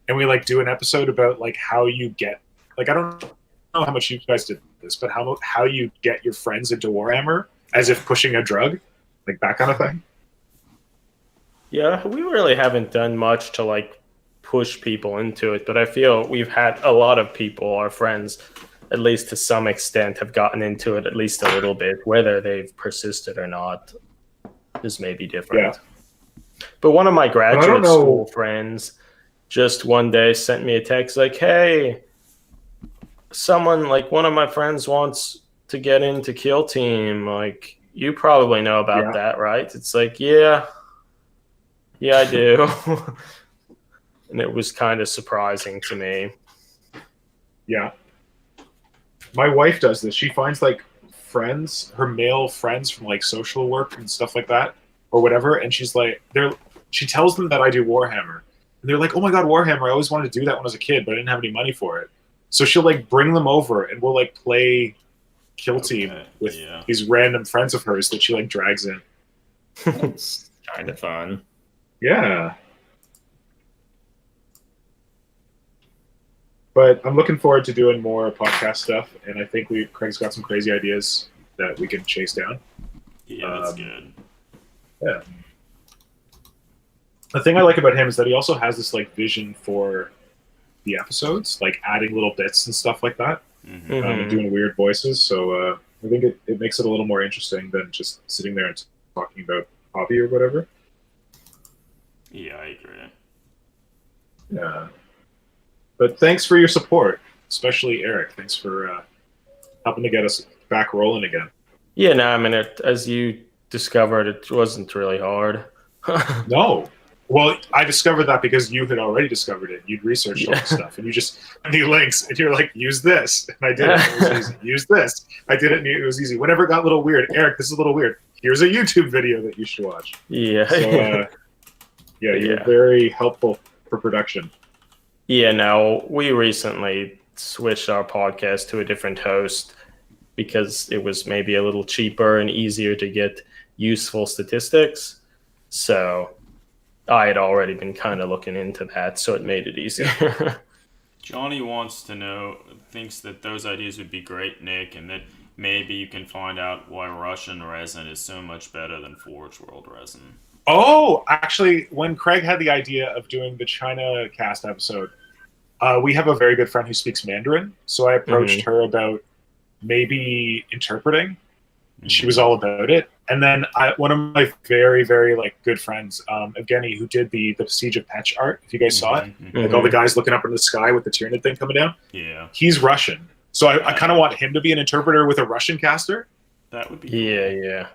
F: and we like do an episode about like how you get. Like, I don't know how much you guys did this, but how you get your friends into Warhammer as if pushing a drug, like that kind of thing.
C: Yeah, we really haven't done much to like push people into it, but I feel we've had a lot of people, our friends, at least to some extent, have gotten into it at least a little bit. Whether they've persisted or not is maybe different. Yeah. But one of my graduate school friends just one day sent me a text like, hey, someone, like one of my friends wants to get into Kill Team. Like, you probably know about that, right? It's like, yeah, I do. And it was kind of surprising to me.
F: Yeah. My wife does this. She finds like friends, her male friends from like social work and stuff like that or whatever. And she's like, she tells them that I do Warhammer. And they're like, oh my God, Warhammer. I always wanted to do that when I was a kid, but I didn't have any money for it. So she'll like bring them over and we'll like play Kill Team with these random friends of hers that she like drags in.
B: It's kind of fun.
F: Yeah. But I'm looking forward to doing more podcast stuff, and I think Craig's got some crazy ideas that we can chase down.
A: Yeah, that's good.
F: Yeah. The thing I like about him is that he also has this like vision for the episodes, like adding little bits and stuff like that, and doing weird voices. So I think it makes it a little more interesting than just sitting there and talking about hobby or whatever.
A: Yeah, I agree.
F: Yeah. But thanks for your support, especially Eric. Thanks for helping to get us back rolling again.
C: Yeah, no, I mean, as you discovered, it wasn't really hard.
F: No. Well, I discovered that because you had already discovered it. You'd researched all the stuff, and you just need links, and you're like, use this. And I did it. It was easy. Use this. I did it, and it was easy. Whenever it got a little weird, Eric, this is a little weird. Here's a YouTube video that you should watch.
C: Yeah.
F: So, you're very helpful for production.
C: Yeah, no, we recently switched our podcast to a different host because it was maybe a little cheaper and easier to get useful statistics. So I had already been kind of looking into that, so it made it easier.
A: Johnny wants to know, thinks that those ideas would be great, Nick, and that maybe you can find out why Russian resin is so much better than Forge World resin.
F: Oh, actually, when Craig had the idea of doing the China cast episode, we have a very good friend who speaks Mandarin. So I approached her about maybe interpreting. And she was all about it. And then one of my very, very like good friends, Evgeny, who did the Siege of Petch art, if you guys saw it, like all the guys looking up in the sky with the Tyranid thing coming down.
A: Yeah.
F: He's Russian. So I kind of want him to be an interpreter with a Russian caster.
A: That would be
C: cool. Yeah.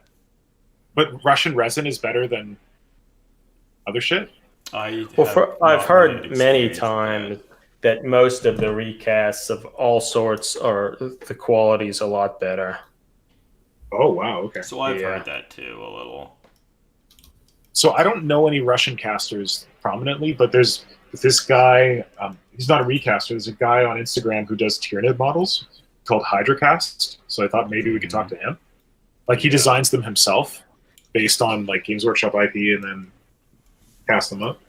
F: But Russian resin is better than other shit?
C: I've heard many times that most of the recasts of all sorts are the quality's a lot better.
F: Oh, wow, okay.
A: So I've heard that too, a little.
F: So I don't know any Russian casters prominently, but there's this guy, he's not a recaster, there's a guy on Instagram who does Tyranid models called Hydracast, so I thought maybe we could talk to him. Like, he designs them himself based on, like, Games Workshop IP and then cast them up.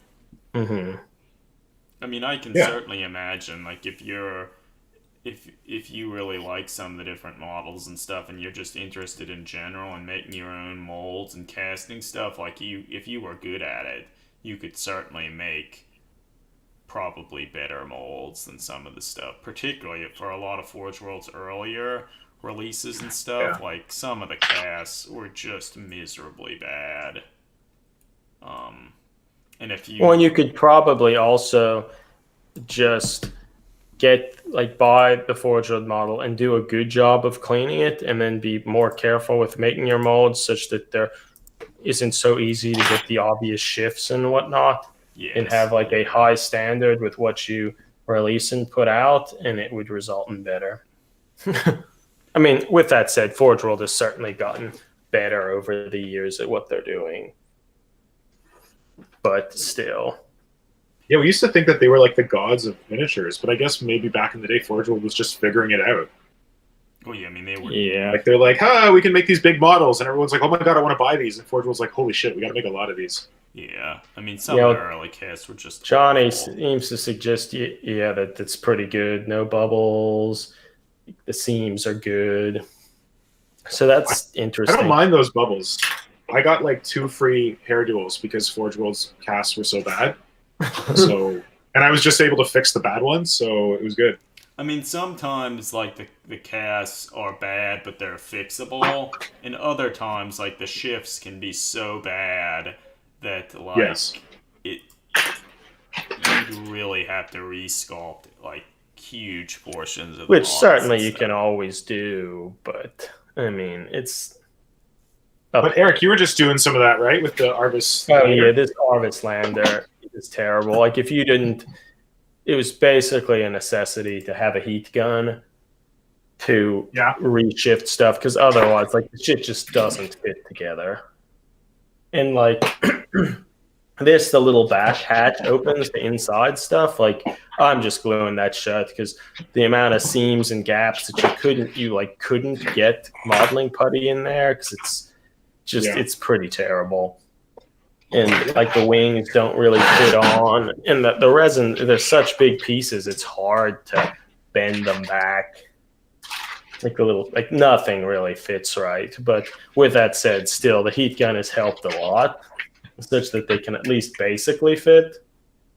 A: I mean, I can certainly imagine, like, if you really like some of the different models and stuff, and you're just interested in general and making your own molds and casting stuff, like, if you were good at it, you could certainly make probably better molds than some of the stuff, particularly for a lot of Forge World's earlier releases and stuff. Like, some of the casts were just miserably bad. And if you...
C: Well, you could probably also just buy the Forge World model and do a good job of cleaning it, and then be more careful with making your molds such that there isn't so easy to get the obvious shifts and whatnot. And have like a high standard with what you release and put out, and it would result in better. I mean, with that said, Forge World has certainly gotten better over the years at what they're doing. But still.
F: Yeah, we used to think that they were like the gods of miniatures, but I guess maybe back in the day, Forge World was just figuring it out.
A: Oh yeah, I mean they were.
B: Yeah.
F: Like they're like, we can make these big models, and everyone's like, oh my god, I want to buy these. And Forge World's like, holy shit, we got to make a lot of these.
A: Yeah, I mean some of the early casts were just.
C: Johnny
A: awful.
C: seems to suggest, that that's pretty good. No bubbles. The seams are good. So that's interesting.
F: I don't mind those bubbles. I got like 2 free hair duels because Forge World's casts were so bad. And I was just able to fix the bad ones, so it was good.
A: I mean, sometimes like the casts are bad, but they're fixable, and other times like the shifts can be so bad that like you really have to resculpt like huge portions of
C: which
A: the
C: certainly you can always do, but I mean it's.
F: But Eric, you were just doing some of that, right, with the Arvis?
C: Oh yeah, this Arvis Lander is terrible. Like if you didn't, it was basically a necessity to have a heat gun to reshift stuff because otherwise, like the shit just doesn't fit together. And like this, the little back hatch opens the inside stuff. Like I'm just gluing that shut because the amount of seams and gaps that you couldn't get modeling putty in there because it's pretty terrible. And like the wings don't really fit on, and the resin, they're such big pieces, it's hard to bend them back. Like nothing really fits right. But with that said, still the heat gun has helped a lot, such that they can at least basically fit.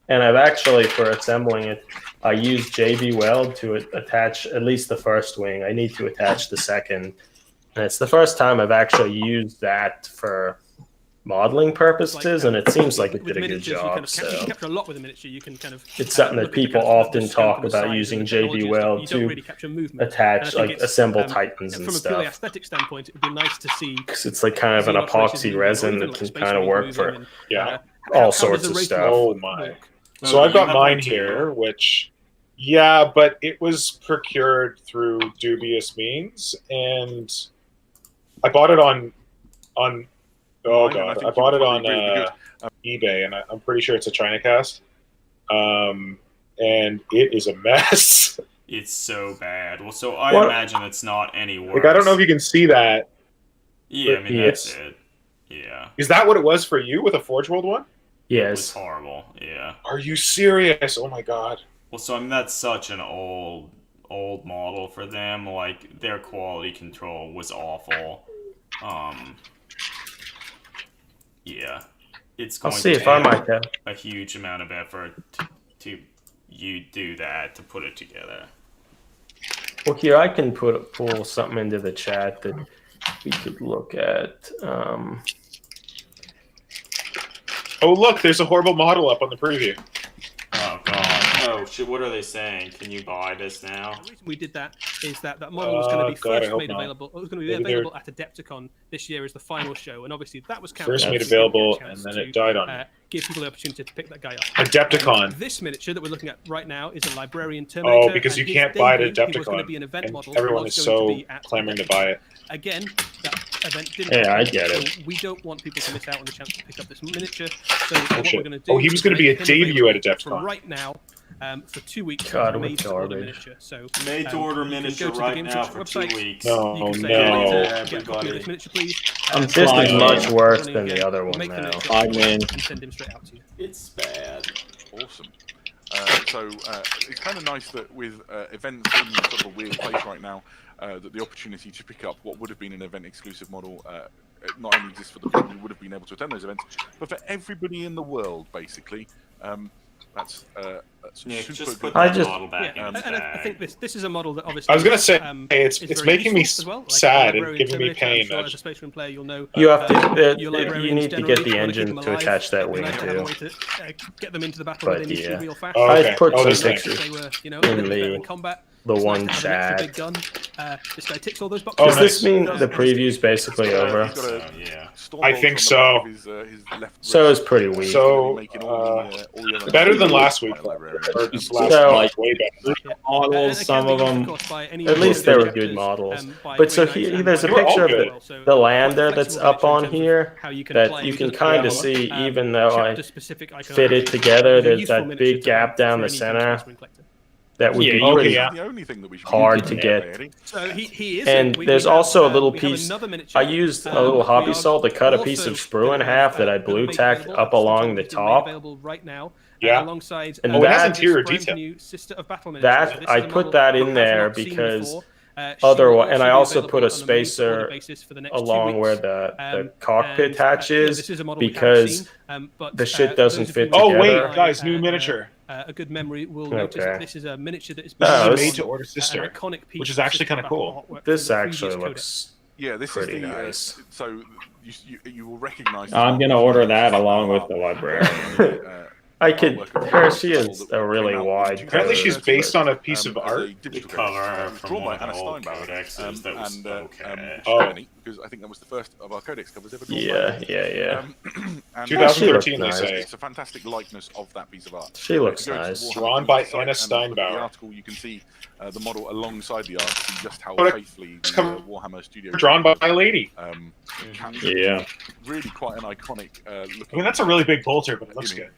C: And I've actually, for assembling it, I used JB Weld to attach at least the first wing. I need to attach the second. And it's the first time I've actually used that for modeling purposes, and it seems like it did a good job.
E: You capture a lot with a miniature. You can kind of.
C: It's something that people often talk about using JB Weld to attach, like assemble Titans and
E: stuff. From a purely aesthetic standpoint, it would be nice to see.
C: Because it's like kind of an epoxy resin that can kind of work for all sorts of stuff.
F: Oh my! So I've got mine here, which. Yeah, but it was procured through dubious means, and I bought it on oh god, I bought it on eBay, and I'm pretty sure it's a China cast, and it is a mess.
A: It's so bad. Well, so I imagine it's not any worse.
F: Like I don't know if you can see that.
A: Yeah, I mean that's it. Yeah.
F: Is that what it was for you with a Forge World one?
C: Yes.
A: It was horrible. Yeah.
F: Are you serious? Oh my god.
A: Well, so I mean that's such an old model for them. Like their quality control was awful. Yeah, it's going to take a huge amount of effort to you do that to put it together.
C: Well, here I can pull something into the chat that we could look at.
F: Oh look, there's a horrible model up on the preview.
A: Oh god. Oh shit, what are they saying? Can you buy this now?
E: The reason we did that is that model was going to be first made available. It was going to be available at Adepticon this year as the final show, and obviously that was
F: first made available, and then it died on.
E: Give people the opportunity to pick that guy up.
F: Adepticon.
E: This miniature that we're looking at right now is a Librarian Terminator.
F: Oh, because you can't buy it at Adepticon. And everyone is so clamoring to buy it.
E: Again, that event didn't.
C: Yeah, I get it.
E: So we don't want people to miss out on the chance to pick up this miniature. So what we're going to do?
F: Oh, he was going to be a debut at Adepticon.
E: Right now. For 2 weeks,
C: made
E: to order miniature. So
A: made to order miniature right now for 2 weeks.
C: No,
E: you can say, get a copy of this miniature, please.
C: This is much worse than the other one now.
E: And send him straight out to you.
A: It's bad.
D: Awesome. So it's kind of nice that with events in sort of a weird place right now, that the opportunity to pick up what would have been an event-exclusive model not only exists for the people who would have been able to attend those events, but for everybody in the world, basically. That's
A: just put
C: that
A: model back in
E: and
A: its
E: I think
A: bag.
E: this is a model that obviously
F: I was going to say it's making me sad and giving me pain.
E: As a Space Marine player, you'll know
C: you have to you need to get the engine to attach that wing too.
E: Get them into the battle in real fashion.
C: I put some pictures
E: they were, in combat.
C: the
E: It's
C: one
E: nice to have an extra
C: chat.
E: big gun. This guy ticks all those boxes.
C: Does
F: nice.
C: this mean the preview's basically over?
D: He's got a
A: yeah.
D: storm
F: I
D: bolt
F: think
D: on the
F: so.
D: back of his left
C: So
D: wrist.
C: it's pretty weak.
F: So,
D: Making all the other
F: better than last week.
D: librarian.
F: Or just
B: So,
F: last
B: like,
F: way better.
B: models, some of them.
C: At least they were good models. But so here, there's a
F: They were all
C: picture of
F: good.
C: the lander that's up on here that you can kind of see, even though I fit it together, there's that big gap down the center that would be
B: Yeah,
C: pretty
F: yeah.
D: The only thing that we should
C: hard
D: do
C: to
D: is
C: get.
D: Eddie.
E: So he is.
C: And
E: We
C: there's
E: have,
C: also a little
E: we have
C: piece.
E: another miniature.
C: I used a little hobby
E: we
C: saw to cut a piece
E: also
C: of sprue in
E: gonna
C: half that I
E: gonna
C: blue
E: make
C: tacked
E: available,
C: up
E: that's
C: along the
E: something that's made
C: top.
E: available right now,
F: Yeah.
E: alongside
C: And
F: Oh, it has
C: that-
F: interior
E: brand
F: detail.
E: new Sister of Battle miniature. So
C: That
E: this
C: I
E: is a
C: put
E: model
C: that
E: we
C: in
E: have
C: there
E: not seen
C: because
E: before. She
C: otherwise,
E: will
C: and I
E: be
C: also
E: available
C: put a
E: on a made-to-order
C: spacer
E: basis for the next 2
C: along where
E: weeks.
C: the cockpit
E: And,
C: hatch is
E: this is a model we haven't
C: because
E: seen, but,
C: the shit
E: for
C: doesn't
E: those of
C: fit
E: you who
F: Oh
C: together.
F: wait,
E: have
F: guys, new miniature.
E: a good memory will notice
C: Okay.
E: that this is a miniature that is
F: This
C: Oh,
F: is a
C: this-
F: made-to-order
E: an
F: sister.
E: iconic piece
F: which is
E: of
F: actually
E: Sister
F: kinda
E: Battle
F: cool.
E: artwork
C: This
E: from the
C: actually
E: previous
C: looks
D: Yeah, this
C: pretty
D: is the
C: nice.
D: so you will recognize.
B: I'm gonna order that along with the librarian.
C: I could. Her, she is a really wide.
F: Apparently she's
C: curve,
F: based
C: but-
F: on a piece of art.
A: The cover from one of the old codexes that was okay.
D: Because I think that was the first of our codex covers ever drawn.
C: Yeah, yeah, yeah.
D: And
F: 2013, they
C: nice.
F: say.
D: it's a fantastic likeness of that piece of art.
C: She looks
D: If you go to
C: nice.
D: Warhammer
F: Drawn by
D: website
F: Anna
D: and look at
F: Steinbauer.
D: The article, you can see the model alongside the art, to see just how
F: But
D: faithfully
F: it's
D: the Warhammer Studio
F: Drawn by a lady.
D: captured
B: Yeah.
D: really quite an iconic looking.
F: I mean, that's a really big bolter, but it looks good.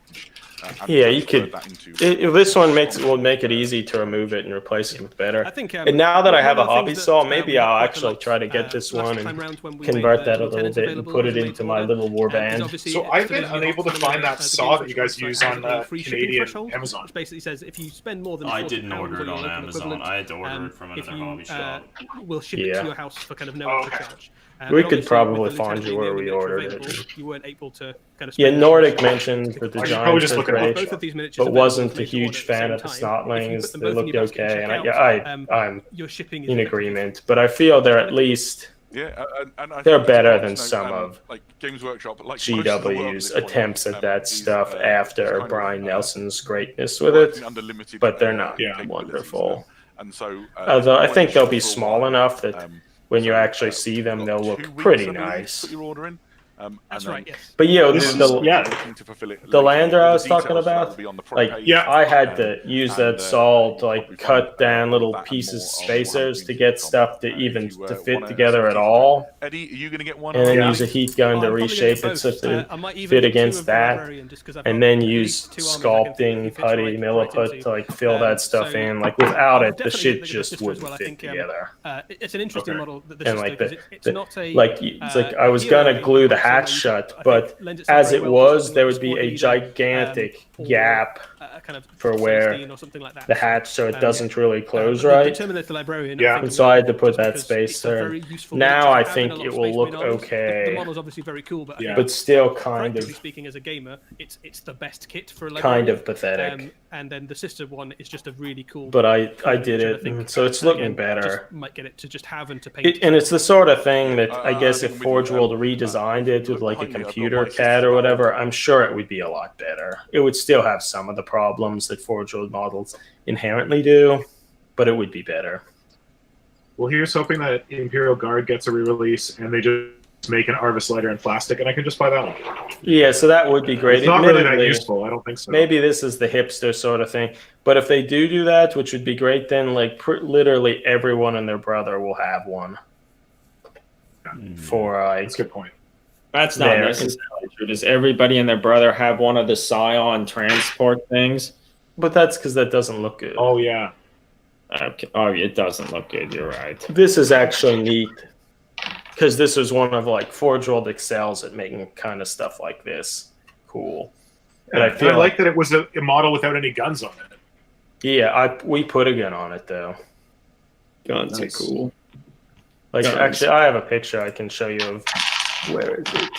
D: And
C: Yeah, you
D: transferred
C: could.
D: that into-
C: This one will make it easy to remove it and replace it with better.
E: I think,
C: And now that I have a
E: one of the
C: hobby
E: things
C: saw,
E: that,
C: maybe
E: we
C: I'll
E: quite
C: actually
E: liked,
C: try to get this
E: last
C: one
E: time
C: and
E: round when we
C: convert
E: made
C: that
E: the
C: a little
E: lieutenants
C: bit and
E: available
C: put
E: as
C: it
E: a
C: into
E: made
C: my
E: order,
C: little war
E: because
C: band.
E: obviously
F: So
E: it's
F: I've
E: for
F: been
E: those of you
F: unable to
E: not
F: find
E: familiar,
F: that
E: the
F: saw
E: game
F: that you guys
E: threshold
F: use
E: site
F: on
E: has a free shipping
F: Canadian
E: threshold,
F: Amazon.
E: which basically says if you spend more than
A: I
E: £40
A: didn't order
E: on
A: it
E: your
A: on
E: local
A: Amazon.
E: equivalent,
A: I had to order it from
E: if
A: another
E: you
A: hobby shop.
E: will ship it
C: Yeah.
E: to your house for kind of no
F: Oh,
E: extra
F: okay.
E: charge.
C: We
E: But
C: could
E: obviously,
C: probably
E: with the
C: find
E: Lieutenant
C: you where
E: being
C: we
E: the only
C: ordered
E: miniature
C: it.
E: available, you weren't able to kind of
C: Yeah,
E: spend
C: Nordic
E: that much
C: mentioned
E: to
C: that the
E: buy
F: should probably
C: giants
F: just
C: are
F: look at
C: great,
E: both of these miniatures
C: but
E: available
C: wasn't
E: to
C: a
E: make to order
C: huge
E: at the
C: fan
E: same
C: of the
E: time. If you
C: snotlings.
E: put them
C: They
E: both in
C: looked
E: your basket
C: okay, and
E: and check out,
C: I'm
E: your shipping is
C: in
E: effectively
C: agreement. But I feel they're at least
D: Yeah, and I
C: They're
D: think it's
C: better
D: important
C: than
D: to note,
C: some of
D: like Games Workshop, like most of the world at
C: GW's
D: this point,
C: attempts at that
D: is,
C: stuff
D: is
C: after
D: kind of,
C: Brian Nelson's greatness with
D: working
C: it.
D: under limited,
C: But they're not
D: capabilities,
C: wonderful.
D: And so,
C: Although I
D: it's
C: think they'll
D: been
C: be
D: for a
C: small
D: while.
C: enough that when you
D: So,
C: actually see
D: you've
C: them,
D: got
C: they'll
D: 2
C: look
D: weeks,
C: pretty
D: I believe, to
C: nice.
D: put your order in.
E: That's
D: and
E: right,
D: then
E: yes.
C: But yeah,
F: This
C: the,
F: is- yeah.
D: looking to fulfill it
C: the
D: later.
C: lander
D: All
C: I
D: the
C: was talking
D: details for that
C: about,
D: will be on the pro
C: like
D: page.
F: Yeah.
C: I had to use that saw to
D: probably
C: like
D: find,
C: cut down
D: all
C: little
D: that and
C: pieces,
D: more on
C: spacers to
D: warhammerpreview.com.
C: get stuff to
D: If
C: even
D: you,
C: to fit
D: wanna
C: together
D: see
C: at
D: if
C: all,
D: Eddie, are you going to get one?
C: and then
F: Yeah.
C: use a heat gun to
E: I'm probably gonna
C: reshape
E: get
C: it so
E: both.
C: to
E: I might even
C: fit
E: get 2
C: against
E: of the
C: that,
E: librarian just 'cause I've
C: and
E: got
C: then
E: at
C: use
E: least 2 armies I can
C: sculpting,
E: fit
C: putty,
E: right
C: milliput
E: into.
C: to like fill that stuff
E: So
C: in. Like without
E: I'll
C: it, the
E: definitely
C: shit
E: get the
C: just
E: sister as
C: wouldn't
E: well. I
C: fit
E: think
C: together.
E: it's an interesting
F: Okay.
E: model that the
C: And
E: sister,
C: like
E: 'cause it's not a
C: it's like I was
E: hero
C: gonna
E: in
C: glue the
E: comparison
C: hatch
E: where you
C: shut,
E: could, I
C: but
E: think, lend itself
C: as
E: very
C: it
E: well to
C: was,
E: something
C: there
E: like
C: would be
E: Squad
C: a
E: Leader,
C: gigantic
E: or,
C: gap
E: kind of
C: for where
E: Celestine or something like that.
C: the hatch, so it doesn't really close
E: but the
C: right.
E: Terminator Librarian,
F: Yeah.
E: I think
C: And
E: is
C: so I had to
E: really
C: put
E: good
C: that
E: just
C: space
E: because it's a
C: there.
E: very useful
C: Now
E: miniature
C: I
E: to have
C: think
E: in a lot
C: it
E: of
C: will
E: Space
C: look
E: Marine armies.
C: okay.
E: The model's obviously very cool, but I
F: Yeah.
E: think
C: But still kind
E: practically
C: of
E: speaking, as a gamer, it's the best kit for a
C: kind
E: librarian.
C: of pathetic.
E: And then the sister one is just a really cool.
C: But I
E: cool
C: did
E: miniature,
C: it,
E: I think.
C: and so it's
E: And
C: looking
E: again,
C: better.
E: Just might get it to just have and to paint.
C: And it's the sort of thing that I
D: I
C: guess
D: think
C: if
D: with
C: Forge
D: you,
C: World redesigned it with
D: look
C: like a
D: behind me, I've got
C: computer
D: my
C: CAD
D: sister
C: or whatever,
D: model.
C: I'm sure it would be a lot better. It would still have some of the problems that Forge World models inherently do, but it would be better.
F: Well, here's hoping that Imperial Guard gets a re-release and they just make an Arvis lighter in plastic, and I can just buy that one.
C: Yeah, so that would be great.
F: It's not really that
C: Admittedly,
F: useful. I don't think so.
C: maybe this is the hipster sort of thing. But if they do that, which would be great, then like literally everyone and their brother will have one. For
F: That's a good point.
B: That's not
C: There.
B: necessarily true. Does everybody and their brother have one of the Scion transport things?
C: but that's because that doesn't look good.
F: Oh yeah.
B: Okay. Oh, it doesn't look good. You're right.
C: This is actually neat because this is one of like Forge World excels at making kind of stuff like this cool. And I
F: And
C: feel
F: I like that it was a model without any guns on it.
C: yeah, we put a gun on it though.
B: Guns
F: Nice.
B: are cool.
C: Like
B: Guns.
C: actually, I have a picture I can show you of where is it?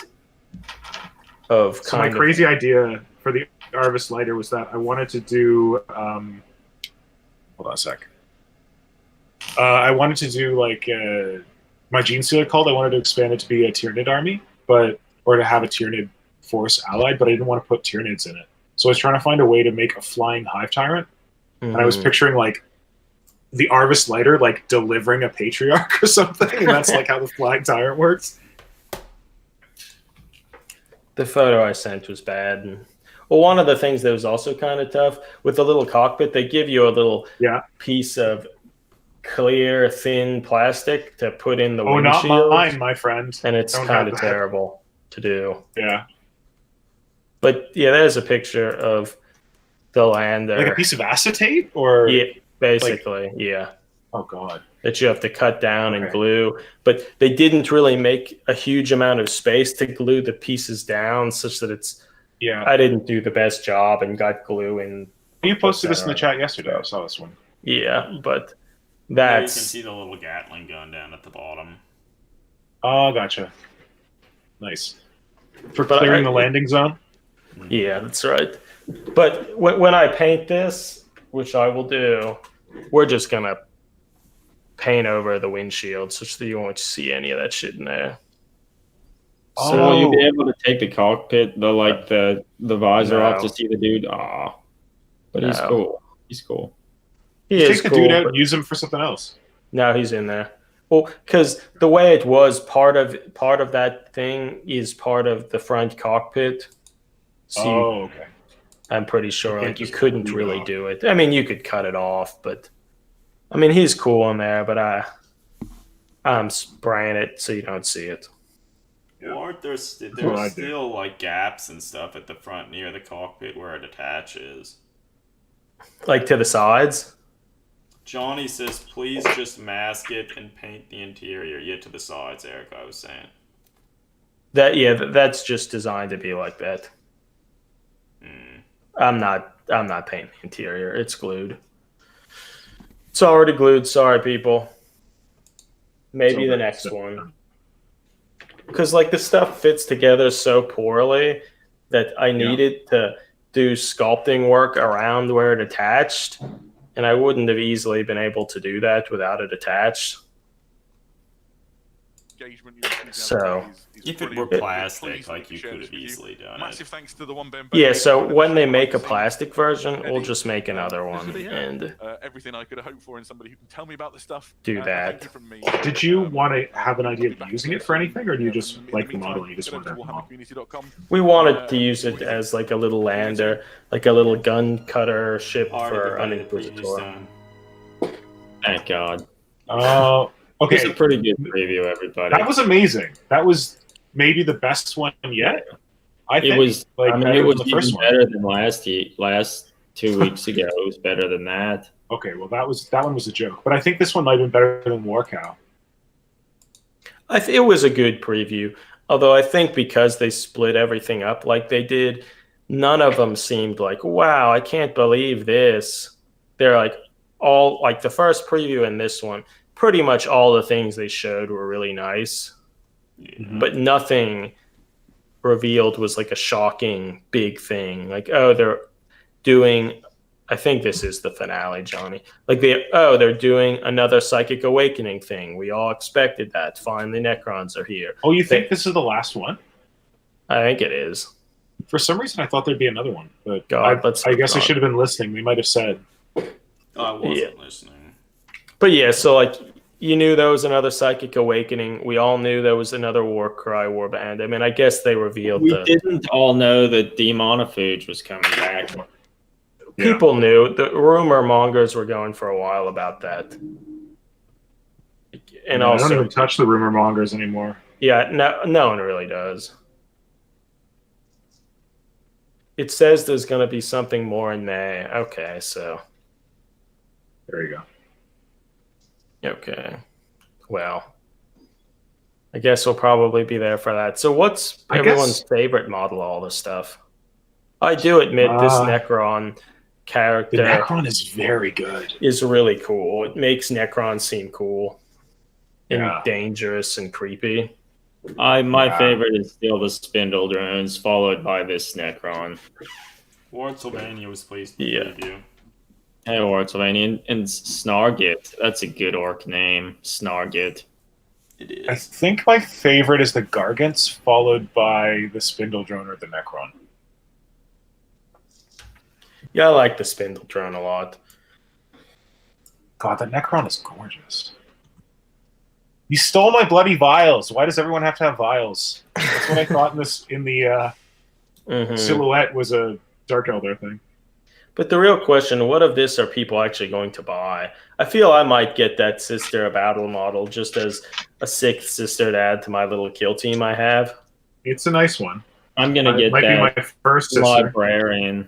C: Of
F: So my
C: kind of
F: crazy idea for the Arvis lighter was that I wanted to do. Hold on a sec. I wanted to do like my Gene Stealer cult. I wanted to expand it to be a Tyranid army, or to have a Tyranid force allied, but I didn't want to put Tyranids in it. So I was trying to find a way to make a flying Hive Tyrant, and I was
C: Mhm.
F: picturing like the Arvis Lighter like delivering a patriarch or something, and that's like how the flying tyrant works.
C: The photo I sent was bad. And, well, one of the things that was also kind of tough with the little cockpit, they give you a little piece of clear, thin plastic to put in the windshield.
F: Not mine, my friend.
C: And it's kind of terrible to do.
F: Yeah.
C: But yeah, there's a picture of the lander.
F: Like a piece of acetate, or
C: yeah, basically, yeah.
F: Oh god.
C: That you have to cut down and glue, but they didn't really make a huge amount of space to glue the pieces down, such that it's.
F: Yeah.
C: I didn't do the best job and got glue in.
F: You posted this in the chat yesterday. I saw this one.
C: Yeah, but
A: you
C: that's.
A: can see the little Gatling gun down at the bottom.
F: Oh, gotcha. Nice. For clearing the landing zone?
C: Yeah, that's right. But when I paint this, which I will do, we're just going to paint over the windshield such that you won't see any of that shit in there.
B: So will you be able to take the cockpit, the visor off to see the dude? Aw. But he's cool. He's cool.
F: Take the dude out and use him for something else.
C: No, he's in there. Well, because the way it was, part of that thing is part of the front cockpit. So
F: okay.
C: I'm pretty sure like you couldn't really do it. I mean, you could cut it off, but I mean, he's cool in there, but I'm spraying it so you don't see it.
A: Yeah. Or there's still like gaps and stuff at the front near the cockpit where it attaches.
C: Like to the sides?
A: Johnny says, please just mask it and paint the interior. Yeah, to the sides, Eric, I was saying.
C: That's just designed to be like that. I'm not painting the interior. It's glued. It's already glued. Sorry, people. Maybe the next one. Because like the stuff fits together so poorly that I needed to do sculpting work around where it attached, and I wouldn't have easily been able to do that without it attached. So
A: if it were plastic, like you could have easily done
D: Massive thanks to the one Ben.
C: Yeah, so when they make a plastic version, we'll just make another one and
D: everything I could have hoped for in somebody who can tell me about this stuff.
C: Do that.
F: Did you want to have an idea of using it for anything, or do you just like the model and you just want to?
C: We wanted to use it as like a little lander, like a little gun cutter ship for an Inquisitor.
B: Thank God.
F: Okay.
B: It's a pretty good preview, everybody.
F: That was amazing. That was maybe the best one yet. I think
B: it was.
F: Like,
B: I mean, it was even better than last 2 weeks ago. It was better than that.
F: Okay, well, that one was a joke, but I think this one might have been better than Warcow.
C: It was a good preview, although I think because they split everything up like they did, none of them seemed like, wow, I can't believe this. They're like all like the first preview and this one. Pretty much all the things they showed were really nice, but nothing revealed was like a shocking big thing. Like, oh, they're doing. I think this is the finale, Johnny. Like they're doing another Psychic Awakening thing. We all expected that. Finally, Necrons are here.
F: Oh, you think this is the last one?
C: I think it is.
F: For some reason, I thought there'd be another one, but
C: God,
F: I guess I should have been listening. They might have said.
A: I wasn't listening.
C: But yeah, so like you knew there was another Psychic Awakening. We all knew there was another Warcry warband. I mean, I guess they revealed.
B: We didn't all know that Demonophage was coming back.
C: People knew. The rumor mongers were going for a while about that. And also,
F: I don't even touch the rumor mongers anymore.
C: Yeah, no one really does. It says there's going to be something more in May. Okay, so.
F: There you go.
C: Okay. Well, I guess we'll probably be there for that. So what's everyone's favorite model, all this stuff? I do admit this Necron character.
F: The Necron is very good.
C: Is really cool. It makes Necron seem cool and dangerous and creepy.
B: My favorite is still the Spindle drones, followed by this Necron.
A: Warren Sylvania was pleased with the review.
B: Hey, Wartsylvania, and Snargit. That's a good orc name, Snargit.
A: It is.
F: I think my favorite is the Gargants, followed by the Spindle Drone or the Necron.
C: Yeah, I like the Spindle Drone a lot.
F: God, that Necron is gorgeous. You stole my bloody vials. Why does everyone have to have vials? That's what I thought in the silhouette was a Dark Eldar thing.
C: But the real question, what of this are people actually going to buy? I feel I might get that Sister Battle model just as a 6th sister to add to my little kill team I have.
F: It's a nice one.
B: I'm going to get
F: might
B: that
F: be my first sister.
B: Librarian.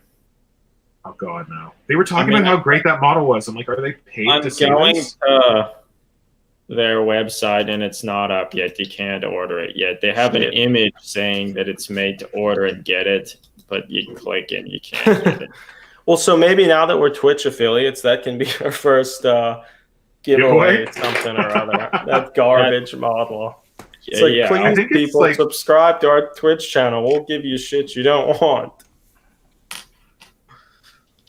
F: Oh, God, no. They were talking about how great that model was. I'm like, are they paid to see this?
B: To their website, and it's not up yet. You can't order it yet. They have an image saying that it's made to order and get it, but you click it, you can't get it.
C: Well, so maybe now that we're Twitch affiliates, that can be our first giveaway at something or other. That garbage model. It's like, please, people, subscribe to our Twitch channel. We'll give you shit you don't want.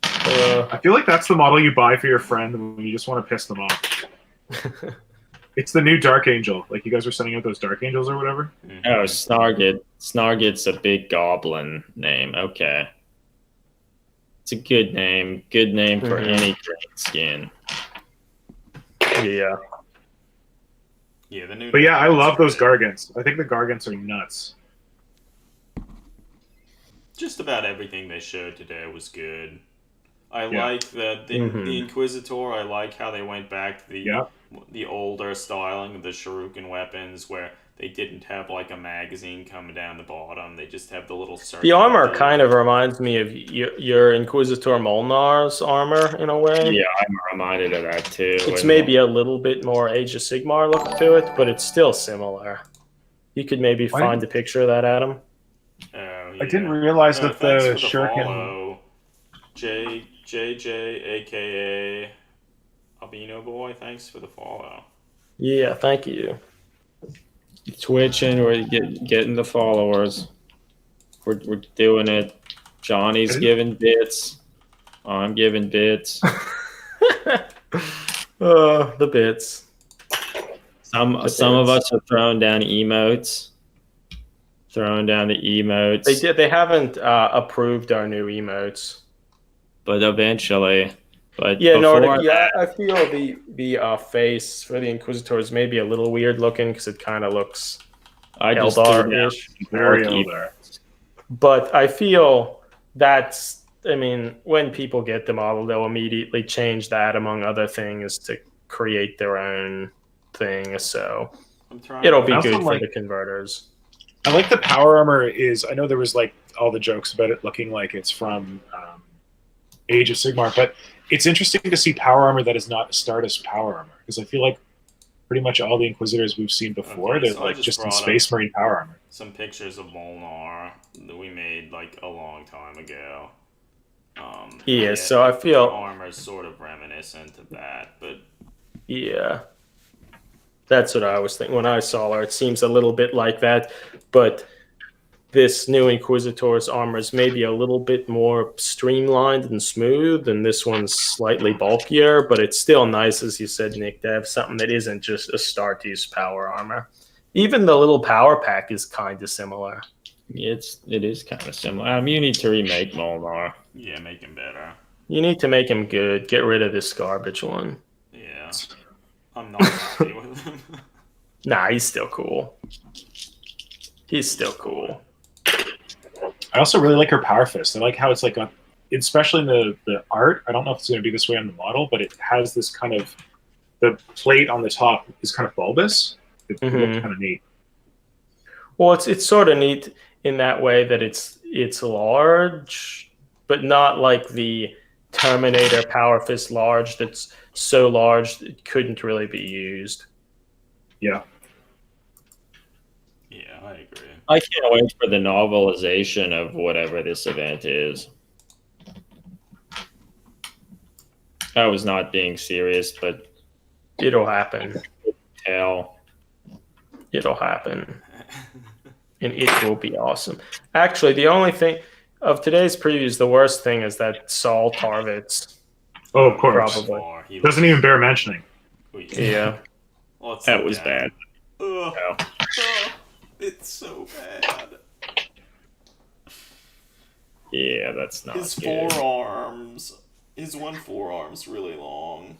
F: I feel like that's the model you buy for your friend when you just want to piss them off. It's the new Dark Angel. Like, you guys were sending out those Dark Angels or whatever?
B: Oh, Snargit. Snargit's a big goblin name. Okay. It's a good name. Good name for any green skin.
C: Yeah.
A: Yeah, the new.
F: But yeah, I love those Gargants. I think the Gargants are nuts.
A: Just about everything they showed today was good. I like the Inquisitor. I like how they went back to the older styling of the Shuriken weapons, where they didn't have like a magazine coming down the bottom. They just have the little circle.
C: The armor kind of reminds me of your Inquisitor Molnar's armor in a way.
B: Yeah, I'm reminded of that too.
C: It's maybe a little bit more Age of Sigmar look to it, but it's still similar. You could maybe find a picture of that, Adam.
A: Yeah.
F: I didn't realize that the Shuriken...
A: JJ, aka Albino Boy, thanks for the follow.
C: Yeah, thank you.
B: Twitching, we're getting the followers. We're doing it. Johnny's giving bits. I'm giving bits.
C: The bits.
B: Some of us are throwing down emotes. Throwing down the emotes.
C: They haven't approved our new emotes.
B: But eventually,
C: I feel the face for the Inquisitor is maybe a little weird looking because it kind of looks Eldar-ish.
F: Very Eldar.
C: But I feel that's, when people get the model, they'll immediately change that among other things to create their own thing. So it'll be good for the converters.
F: I like the power armor I know there was like all the jokes about it looking like it's from Age of Sigmar, but it's interesting to see power armor that is not Stardust power armor, because I feel like pretty much all the Inquisitors we've seen before, they're like just in Space Marine power armor.
A: Some pictures of Molnar that we made like a long time ago.
C: So I feel
A: the armor is sort of reminiscent of that, but
C: yeah, that's what I was thinking when I saw her. It seems a little bit like that, but this new Inquisitor's armor is maybe a little bit more streamlined and smooth, and this one's slightly bulkier, but it's still nice, as you said, Nick, to have something that isn't just a Astartes power armor. Even the little power pack is kind of similar.
B: It is kind of similar. You need to remake Molnar.
A: Yeah, make him better.
C: You need to make him good. Get rid of this garbage one.
A: Yeah. I'm not happy with him.
C: Nah, he's still cool. He's still cool.
F: I also really like her Power Fist. I like how it's like, especially in the art, I don't know if it's going to be this way on the model, but it has this kind of, the plate on the top is kind of bulbous. It looks kind of neat.
C: Well, it's sort of neat in that way that it's large, but not like the Terminator Power Fist large that's so large it couldn't really be used.
F: Yeah.
A: Yeah, I agree.
B: I can't wait for the novelization of whatever this event is. I was not being serious, but
C: it'll happen. It'll happen. And it will be awesome. Actually, the only thing of today's previews, the worst thing is that Saul Tarvitz.
F: Oh, of course.
C: Probably.
F: Doesn't even bear mentioning.
C: Yeah.
B: That was bad.
A: Ugh. It's so bad.
B: Yeah, that's not
A: his
B: good.
A: forearms. His one forearm's really long.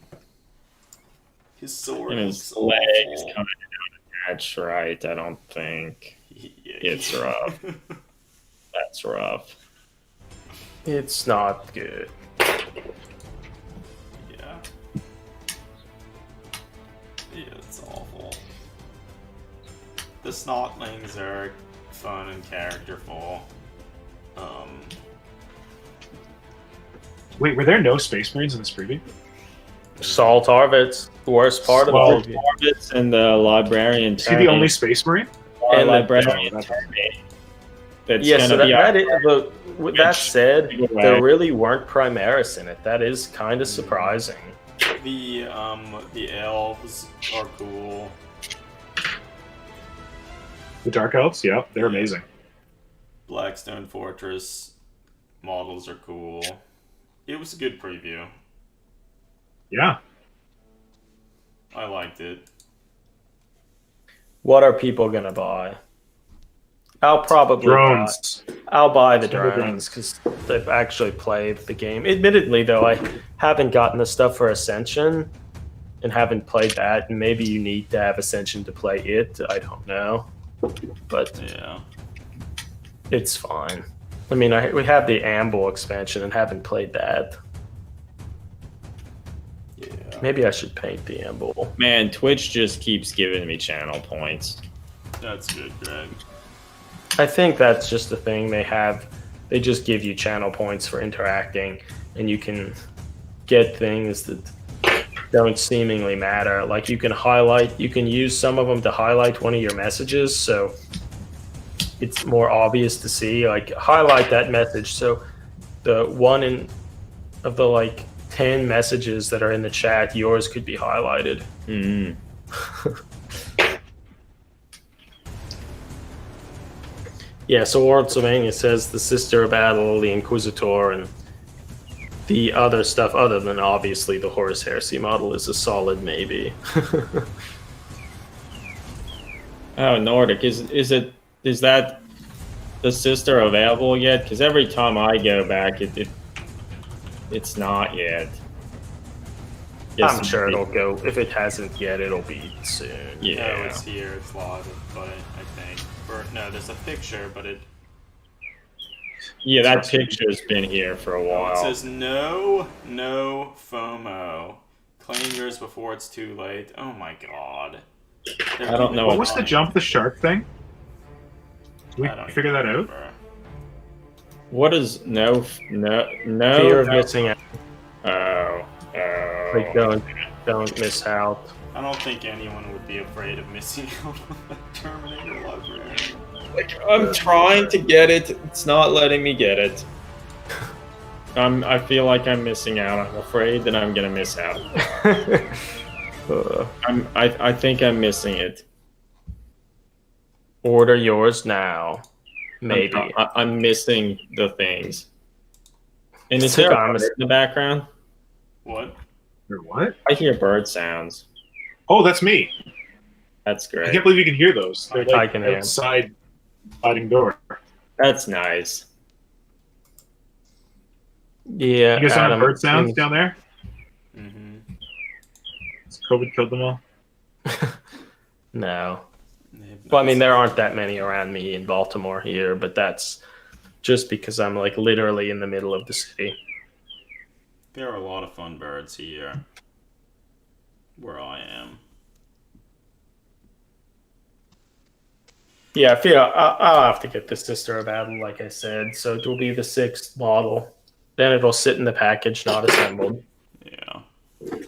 A: His sword
B: And his
A: looks
B: legs
A: awful.
B: kind of attached right. I don't think it's rough. That's rough.
C: It's not good.
A: Yeah. Yeah, it's awful. The Snotlings are fun and characterful.
F: Wait, were there no Space Marines in this preview?
C: Salt Arvit's the worst part of
F: Well,
C: the
B: Orbits and the librarian.
F: Is he the only Space Marine?
C: And the-
B: librarian.
F: no,
B: That's
C: Yeah,
B: gonna
C: so
B: be
C: with that said,
B: Giveaway.
C: there really weren't Primaris in it. That is kind of surprising.
A: The elves are cool.
F: The Dark Elves? Yeah, they're amazing.
A: Blackstone Fortress models are cool. It was a good preview.
F: Yeah.
A: I liked it.
C: What are people gonna buy? I'll probably
F: Drones.
C: I'll buy the
F: Send the
C: drones because they've actually played the game. Admittedly, though, I haven't gotten the stuff for Ascension and haven't played that. And maybe you need to have Ascension to play it. I don't know, but
A: Yeah.
C: it's fine. I mean, we have the Amble expansion and haven't played that.
A: Yeah.
C: Maybe I should paint the Amble.
B: Man, Twitch just keeps giving me channel points.
A: That's good, Greg.
C: I think that's just the thing they have. They just give you channel points for interacting, and you can get things that don't seemingly matter. Like you can use some of them to highlight one of your messages, so it's more obvious to see. Like highlight that message, so the one of the 10 messages that are in the chat, yours could be highlighted.
B: Mm.
C: Yeah, so Warhammer says the Sister of Battle, the Inquisitor, and the other stuff, other than obviously the Horus Heresy model, is a solid maybe.
B: Oh, Nordic, is that the Sister available yet? Because every time I go back, it's not yet.
C: I'm sure it'll go. If it hasn't yet, it'll be soon.
B: Yeah.
A: No, it's here. It's live, but I think. No, there's a picture, but it
B: Yeah, that picture's been here for a while.
A: it says no FOMO. Claim yours before it's too late. Oh my god.
B: I don't know
F: What was the jump the shark thing? Did we
A: I don't
F: figure that out?
A: remember.
B: What is no?
C: Fear of missing out.
B: Oh.
C: Like don't miss out.
A: I don't think anyone would be afraid of missing out on the Terminator library.
B: Like, I'm trying to get it. It's not letting me get it. I feel like I'm missing out. I'm afraid that I'm gonna miss out. I think I'm missing it.
C: Order yours now. Maybe.
B: I'm missing the things. And is
C: Sick
B: there a
C: arms.
B: bird in the background?
A: What?
F: Or what?
B: I hear bird sounds.
F: Oh, that's me.
B: That's
F: I
B: great.
F: can't believe you can hear those. They're
C: I
F: like
C: can hear 'em.
F: outside sliding door.
B: That's nice.
C: Yeah.
F: You guys have
C: Adam,
F: bird sounds down there?
A: Mm-hmm.
F: Has COVID killed them all?
C: No. Well, I mean, there aren't that many around me in Baltimore here, but that's just because I'm literally in the middle of the city.
A: There are a lot of fun birds here, where I am.
C: Yeah, I feel I'll have to get the Sister of Battle, like I said. So it will be the 6th model. Then it'll sit in the package, not assembled.
A: Yeah.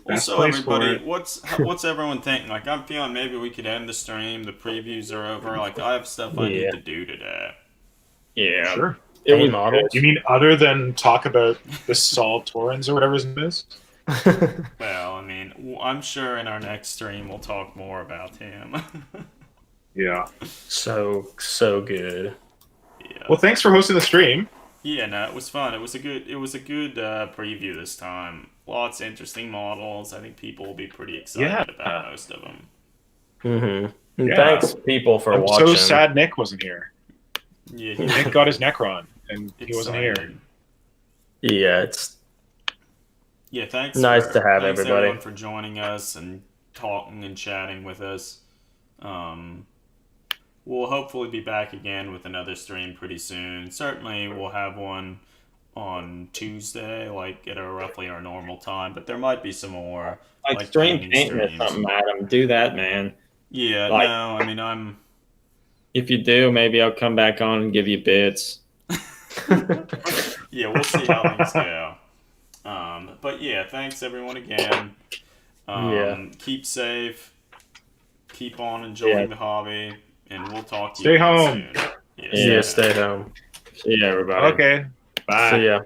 F: Best
A: Also,
F: place for
A: everybody,
F: it.
A: what's everyone thinking? Like, I'm feeling maybe we could end the stream. The previews are over. Like, I have stuff I need to do today.
B: Yeah.
F: Sure.
B: It
C: Any
B: was
C: models?
F: You mean other than talk about the Saul Torrens or whatever his name is?
A: Well, I mean, I'm sure in our next stream we'll talk more about him.
F: Yeah.
C: So good.
A: Yeah.
F: Well, thanks for hosting the stream.
A: Yeah, no, it was fun. It was a good preview this time. Lots of interesting models. I think people will be pretty excited about most of them.
C: Mm-hmm. And
F: Yeah.
C: thanks, people, for
F: I'm
C: watching.
F: so sad Nick wasn't here.
A: Yeah,
F: Nick got his Necron, and he wasn't here.
A: excited.
C: Yeah, it's
A: Yeah, thanks.
C: Nice to have
A: thanks
C: everybody.
A: everyone for joining us, and talking and chatting with us. We'll hopefully be back again with another stream pretty soon. Certainly, we'll have one on Tuesday, like at roughly our normal time. But there might be some more
B: like stream
A: gaming
B: painting or
A: streams.
B: something, Adam. Do that, man.
A: Yeah,
B: Like-
A: no, I mean I'm.
B: If you do, maybe I'll come back on and give you bits.
A: Yeah, we'll see how things go. But yeah, thanks everyone again. Keep safe. Keep on enjoying the hobby, and we'll talk to you
F: Stay
A: again
F: home.
A: soon.
C: Yeah, stay home.
B: See ya, everybody.
F: Okay.
E: Bye.
C: See ya.